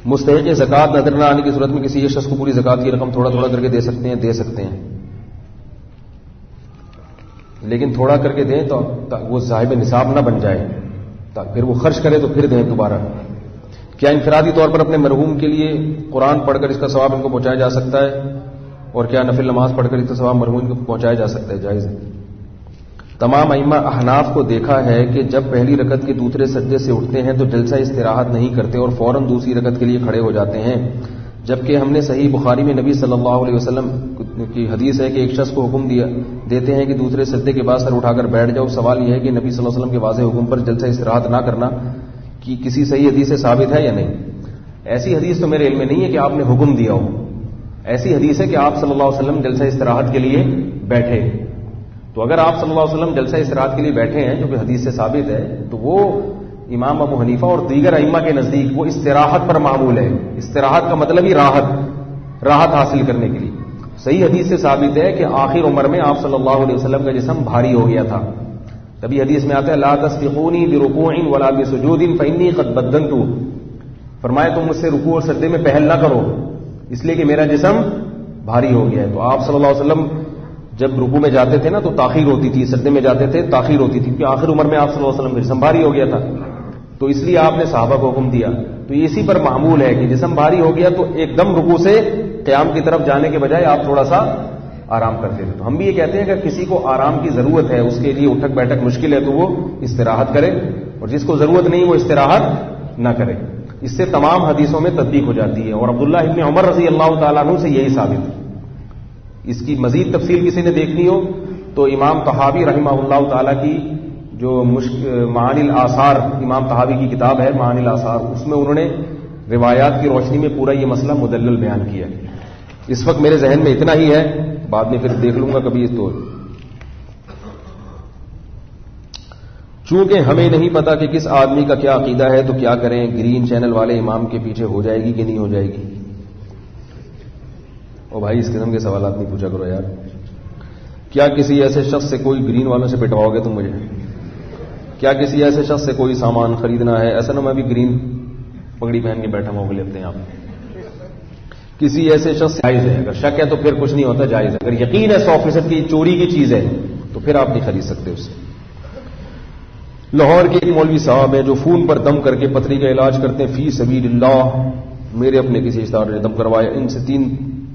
مستحق زکوٰۃ نظر نہ آنے کی صورت میں کسی ایک شخص کو پوری زکوٰۃ کی رقم تھوڑا تھوڑا کر کے دے سکتے ہیں. لیکن تھوڑا کر کے دیں تو وہ صاحب نصاب نہ بن جائے, پھر وہ خرچ کرے تو پھر دیں دوبارہ. کیا انفرادی طور پر اپنے مرحوم کے لیے قرآن پڑھ کر اس کا ثواب ان کو پہنچایا جا سکتا ہے, اور کیا نفل نماز پڑھ کر اس کا ثواب مرحوم کو پہنچایا جا سکتا ہے؟ جائز ہے. تمام ائمہ احناف کو دیکھا ہے کہ جب پہلی رکعت کے دوسرے سجدے سے اٹھتے ہیں تو جلسہ استراحت نہیں کرتے اور فوراً دوسری رکعت کے لیے کھڑے ہو جاتے ہیں, جبکہ ہم نے صحیح بخاری میں نبی صلی اللہ علیہ وسلم کی حدیث ہے کہ ایک شخص کو حکم دیتے ہیں کہ دوسرے سجدے کے بعد سر اٹھا کر بیٹھ جاؤ. سوال یہ ہے کہ نبی صلی اللہ علیہ وسلم کے واضح حکم پر جلسہ استراحت نہ کرنا کی کسی صحیح حدیث سے ثابت ہے یا نہیں؟ ایسی حدیث تو میرے علم میں نہیں ہے کہ آپ نے حکم دیا ہو. ایسی حدیث ہے کہ آپ صلی اللہ علیہ وسلم جلسہ استراحت کے لیے بیٹھے. تو اگر آپ صلی اللہ علیہ وسلم جلسہ استراحت کے لیے بیٹھے ہیں جو کہ حدیث سے ثابت ہے, تو وہ امام ابو حنیفہ اور دیگر ائمہ کے نزدیک وہ استراحت پر معمول ہے. استراحت کا مطلب ہی راحت حاصل کرنے کے لیے. صحیح حدیث سے ثابت ہے کہ آخر عمر میں آپ صلی اللہ علیہ وسلم کا جسم بھاری ہو گیا تھا. تبھی حدیث میں آتا ہے لا تسبقونی برکوع ولا بسجود فإنی قد بدنت. فرمایا تم مجھ سے رکوع اور سجدے میں پہل نہ کرو اس لیے کہ میرا جسم بھاری ہو گیا ہے. تو آپ صلی اللہ علیہ وسلم جب رکوع میں جاتے تھے نا تو تاخیر ہوتی تھی, سجدے میں جاتے تھے تاخیر ہوتی تھی, کیونکہ آخر عمر میں آپ صلی اللہ علیہ وسلم کا جسم بھاری ہو گیا تھا. تو اس لیے آپ نے صحابہ کو حکم دیا. تو یہ اسی پر معمول ہے کہ جسم بھاری ہو گیا تو ایک دم رکوع سے قیام کی طرف جانے کے بجائے آپ تھوڑا سا آرام کرتے تھے. تو ہم بھی یہ کہتے ہیں کہ کسی کو آرام کی ضرورت ہے, اس کے لیے اٹھک بیٹھک مشکل ہے تو وہ استراحت کرے, اور جس کو ضرورت نہیں وہ استراحت نہ کرے. اس سے تمام حدیثوں میں تطبیق ہو جاتی ہے. اور عبداللہ ابن عمر رضی اللہ تعالیٰ عنہ سے یہی ثابت ہے. اس کی مزید تفصیل کسی نے دیکھنی ہو تو امام طحاوی رحمہ اللہ تعالیٰ کی جو معانی الاثار, امام طحاوی کی کتاب ہے معانی الاثار, اس میں انہوں نے روایات کی روشنی میں پورا یہ مسئلہ مدلل بیان کیا. اس وقت میرے ذہن میں اتنا ہی ہے, بعد میں پھر دیکھ لوں گا کبھی. تو چونکہ ہمیں نہیں پتا کہ کس آدمی کا کیا عقیدہ ہے تو کیا کریں, گرین چینل والے امام کے پیچھے ہو جائے گی کہ نہیں ہو جائے گی؟ او بھائی اس قسم کے سوالات نہیں پوچھا کرو یار. کیا کسی ایسے شخص سے کوئی گرین والوں سے پٹواؤ گے تم مجھے؟ کیا کسی ایسے شخص سے کوئی سامان خریدنا ہے؟ ایسا نہ میں بھی گرین پگڑی پہن کے بیٹھا ہوں لیتے ہیں آپ. کسی ایسے شخص جائز ہے, اگر شک ہے تو پھر کچھ نہیں ہوتا, جائز ہے. اگر یقین ہے 100% کی چوری کی چیز ہے تو پھر آپ نہیں خرید سکتے اسے. لاہور کے ایک مولوی صاحب ہیں جو فون پر دم کر کے پتھری کا علاج کرتے ہیں فی سبیل اللہ. میرے اپنے کسی رشتہ دار نے دم کروایا, ان سے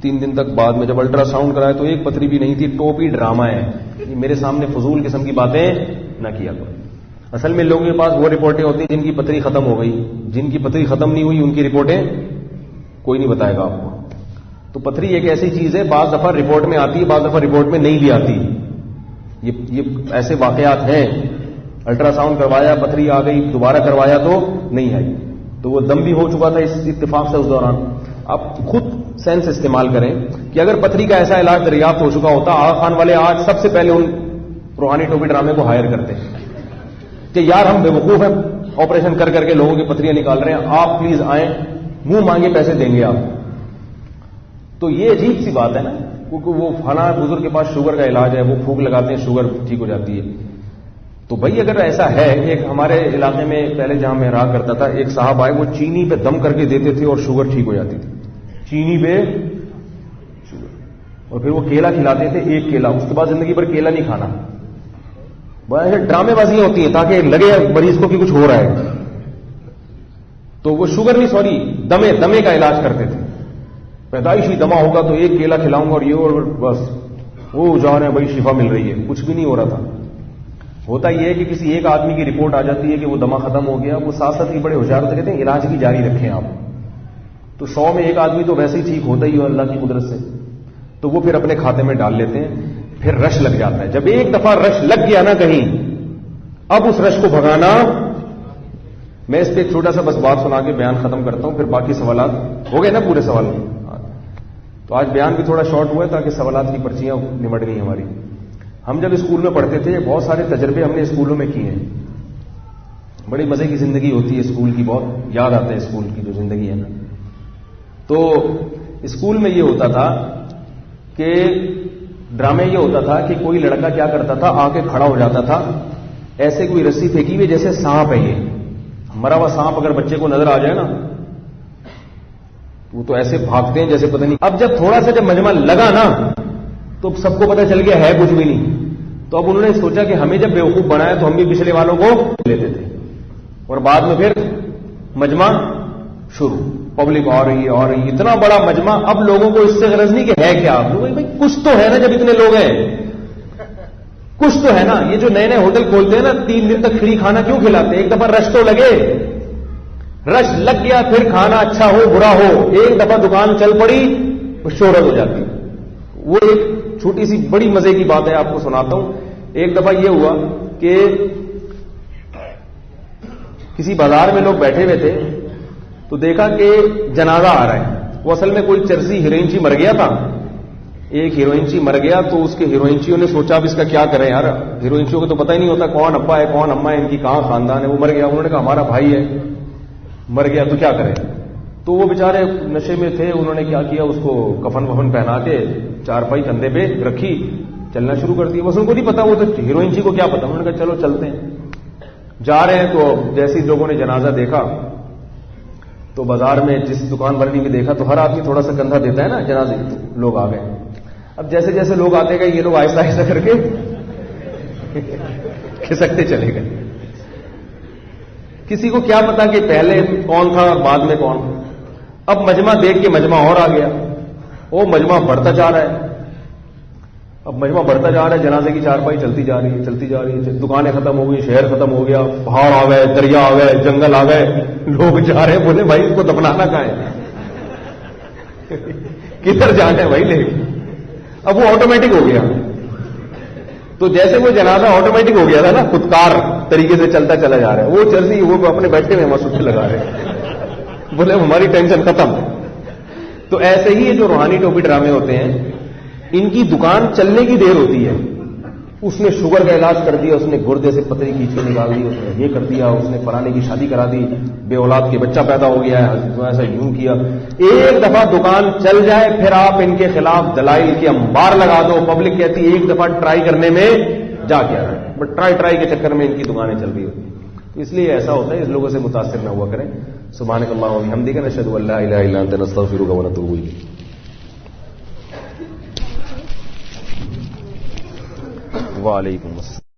تین دن تک بعد میں جب الٹرا ساؤنڈ کرایا تو ایک پتھری بھی نہیں تھی. ٹوپی ڈرامہ ہے, میرے سامنے فضول قسم کی باتیں نہ کیا کرو. اصل میں لوگوں کے پاس وہ رپورٹیں ہوتی ہیں جن کی پتھری ختم ہو گئی, جن کی پتھری ختم نہیں ہوئی ان کی رپورٹیں کوئی نہیں بتائے گا آپ کو. تو پتھری ایک ایسی چیز ہے, بعض دفعہ رپورٹ میں آتی ہے, بعض دفعہ رپورٹ میں نہیں بھی آتی. یہ ایسے واقعات ہیں. الٹرا ساؤنڈ کروایا پتھری آ گئی, دوبارہ کروایا تو نہیں آئی, تو وہ دم بھی ہو چکا تھا اس اتفاق سے اس دوران. آپ خود سینس استعمال کریں کہ اگر پتھری کا ایسا علاج دریافت ہو چکا ہوتا, آغا خان والے آج سب سے پہلے ان روحانی ٹوپی ڈرامے کو ہائر کرتے کہ یار ہم بے وقوف ہیں, آپریشن کر کے لوگوں کی پتھریاں نکال رہے ہیں, آپ پلیز آئیں, منہ مانگے پیسے دیں گے آپ. تو یہ عجیب سی بات ہے نا, کیونکہ وہ فلاں بزرگ کے پاس شوگر کا علاج ہے, وہ پھونک لگاتے ہیں شوگر ٹھیک ہو جاتی ہے. تو بھائی اگر ایسا ہے, ایک ہمارے علاقے میں پہلے جہاں میں رہا کرتا تھا ایک صاحب آئے, وہ چینی پہ دم کر کے دیتے تھے اور شوگر ٹھیک ہو جاتی تھی. چینی پہ شوگر, اور پھر وہ کیلا کھلاتے تھے, ایک کیلا, اس کے بعد زندگی بھر کیلا نہیں کھانا. ایسے ڈرامے بازیاں ہوتی ہیں تاکہ لگے مریض کو کہ کچھ ہو رہا ہے. تو وہ شوگر نہیں, سوری دمے کا علاج کرتے تھے. پیدائشی دما ہوگا تو ایک کیلا کھلاؤں گا اور یہ, اور بس وہ جا رہے ہیں بھائی شفا مل رہی ہے. کچھ بھی نہیں ہو رہا تھا. ہوتا یہ ہے کہ کسی ایک آدمی کی رپورٹ آ جاتی ہے کہ وہ دما ختم ہو گیا, وہ ساتھ ہی بڑے ہوشیار ہوتے کہتے ہیں علاج بھی جاری رکھیں آپ. تو 100 میں ایک آدمی تو ویسے ہی ٹھیک ہوتا ہی ہو اللہ کی قدرت سے, تو وہ پھر اپنے کھاتے میں ڈال لیتے ہیں. پھر رش لگ جاتا ہے. جب ایک دفعہ رش لگ گیا نا کہیں, اب اس رش کو بھگانا. میں اس پہ ایک چھوٹا سا بس بات سنا کے بیان ختم کرتا ہوں, پھر باقی سوالات ہو گئے نا پورے سوال. تو آج بیان بھی تھوڑا شارٹ ہوا ہے تاکہ سوالات کی پرچیاں نمٹ گئی ہماری. ہم جب اسکول میں پڑھتے تھے بہت سارے تجربے ہم نے اسکولوں میں کیے ہیں. بڑی مزے کی زندگی ہوتی ہے اسکول کی, بہت یاد آتا ہے اسکول کی جو زندگی ہے نا. تو اسکول میں یہ ہوتا تھا کہ ڈرامے یہ ہوتا تھا کہ کوئی لڑکا کیا کرتا تھا, آ کے کھڑا ہو جاتا تھا, ایسے کوئی رسی پھینکی ہوئی جیسے سانپ ہے, یہ مرا ہوا سانپ اگر بچے کو نظر آ جائے نا وہ تو ایسے بھاگتے ہیں جیسے پتہ نہیں. اب جب تھوڑا سا جب مجمع لگا نا تو سب کو پتہ چل گیا ہے کچھ بھی نہیں. تو اب انہوں نے سوچا کہ ہمیں جب بیوقوف بنایا تو ہم بھی پچھلے والوں کو لیتے تھے, اور بعد میں پھر مجمع شروع, پبلک آ رہی ہے, اتنا بڑا مجمع. اب لوگوں کو اس سے غرض نہیں کہ ہے کیا, آپ لوگ بھائی کچھ تو ہے نا, جب اتنے لوگ ہیں کچھ تو ہے نا. یہ جو نئے ہوٹل کھولتے ہیں نا 3 دن تک فری کھانا کیوں کھلاتے ہیں؟ ایک دفعہ رش تو لگے, رش لگ گیا پھر کھانا اچھا ہو برا ہو, ایک دفعہ دکان چل پڑی شہرت ہو جاتی. وہ ایک چھوٹی سی بڑی مزے کی بات ہے, آپ کو سناتا ہوں. ایک دفعہ یہ ہوا کہ کسی بازار میں لوگ بیٹھے ہوئے تھے تو دیکھا کہ جنازہ آ رہا ہے. وہ اصل میں کوئی چرسی ہیروئنچی مر گیا تھا, ایک ہیروئنچی مر گیا. تو اس کے ہیروئنچیوں نے سوچا اب اس کا کیا کریں یار, ہیروئنچیوں کو تو پتہ ہی نہیں ہوتا کون ابا ہے کون اما ہے, ان کی کہاں خاندان ہے. وہ مر گیا, انہوں نے کہا ہمارا بھائی ہے مر گیا تو کیا کریں. تو وہ بیچارے نشے میں تھے، انہوں نے کیا کیا، اس کو کفن وفن پہنا کے چارپائی کندھے پہ رکھی، چلنا شروع کر دیا. بس ان کو نہیں پتا، وہ تو ہیروئن جی کو کیا پتا. انہوں نے کہا چلو چلتے ہیں. جا رہے ہیں تو جیسے ہی لوگوں نے جنازہ دیکھا تو بازار میں جس دکان والے میں دیکھا تو ہر آدمی تھوڑا سا کندھا دیتا ہے نا جنازے، تو لوگ آ گئے. اب جیسے جیسے لوگ آتے گئے یہ لوگ آہستہ آہستہ کر کے کھسکتے چلے گئے. کسی کو کیا پتا کہ پہلے کون تھا اور بعد میں کون. اب مجمع دیکھ کے مجمع اور آ گیا، وہ مجمع بڑھتا جا رہا ہے. اب مجمع بڑھتا جا رہا ہے، جنازے کی چارپائی چلتی جا رہی ہے، چلتی جا رہی ہے. دکانیں ختم ہو گئی، شہر ختم ہو گیا، پہاڑ آ گئے، دریا آ گئے، جنگل آ گئے. لوگ جا رہے ہیں، بولے بھائی اس کو دفنانا کہاں ہے؟ کدھر جانا ہے بھائی لے. اب وہ آٹومیٹک ہو گیا. تو جیسے وہ جنازہ آٹومیٹک ہو گیا تھا نا، خودکار طریقے سے چلتا چلا جا رہا ہے، وہ چل رہی، وہ اپنے بیٹھے میں مسجد سے لگا رہے ہیں. بولے ہماری ٹینشن ختم. تو ایسے ہی یہ جو روحانی ٹوپی ڈرامے ہوتے ہیں، ان کی دکان چلنے کی دیر ہوتی ہے. اس نے شوگر کا علاج کر دیا، اس نے گردے سے پتری کھینچ کے نکال دی، اس نے یہ کر دیا، اس نے فلانے کی شادی کرا دی، بے اولاد کے بچہ پیدا ہو گیا ہے، ایسا یوں کیا. ایک دفعہ دکان چل جائے پھر آپ ان کے خلاف دلائل کے انبار لگا دو. پبلک کہتی ہے ایک دفعہ ٹرائی کرنے میں جا کے آ رہا ہے، بٹ ٹرائی کے چکر میں ان کی دکانیں چل رہی ہوتی ہیں. تو اس لیے ایسا ہوتا ہے، اس لوگوں سے متاثر نہ ہوا کریں. سبحانک اللہم و بحمدک، نشہد ان لا الہ الا انت، نستغفرک و نتوب الیک. وعلیکم السلام.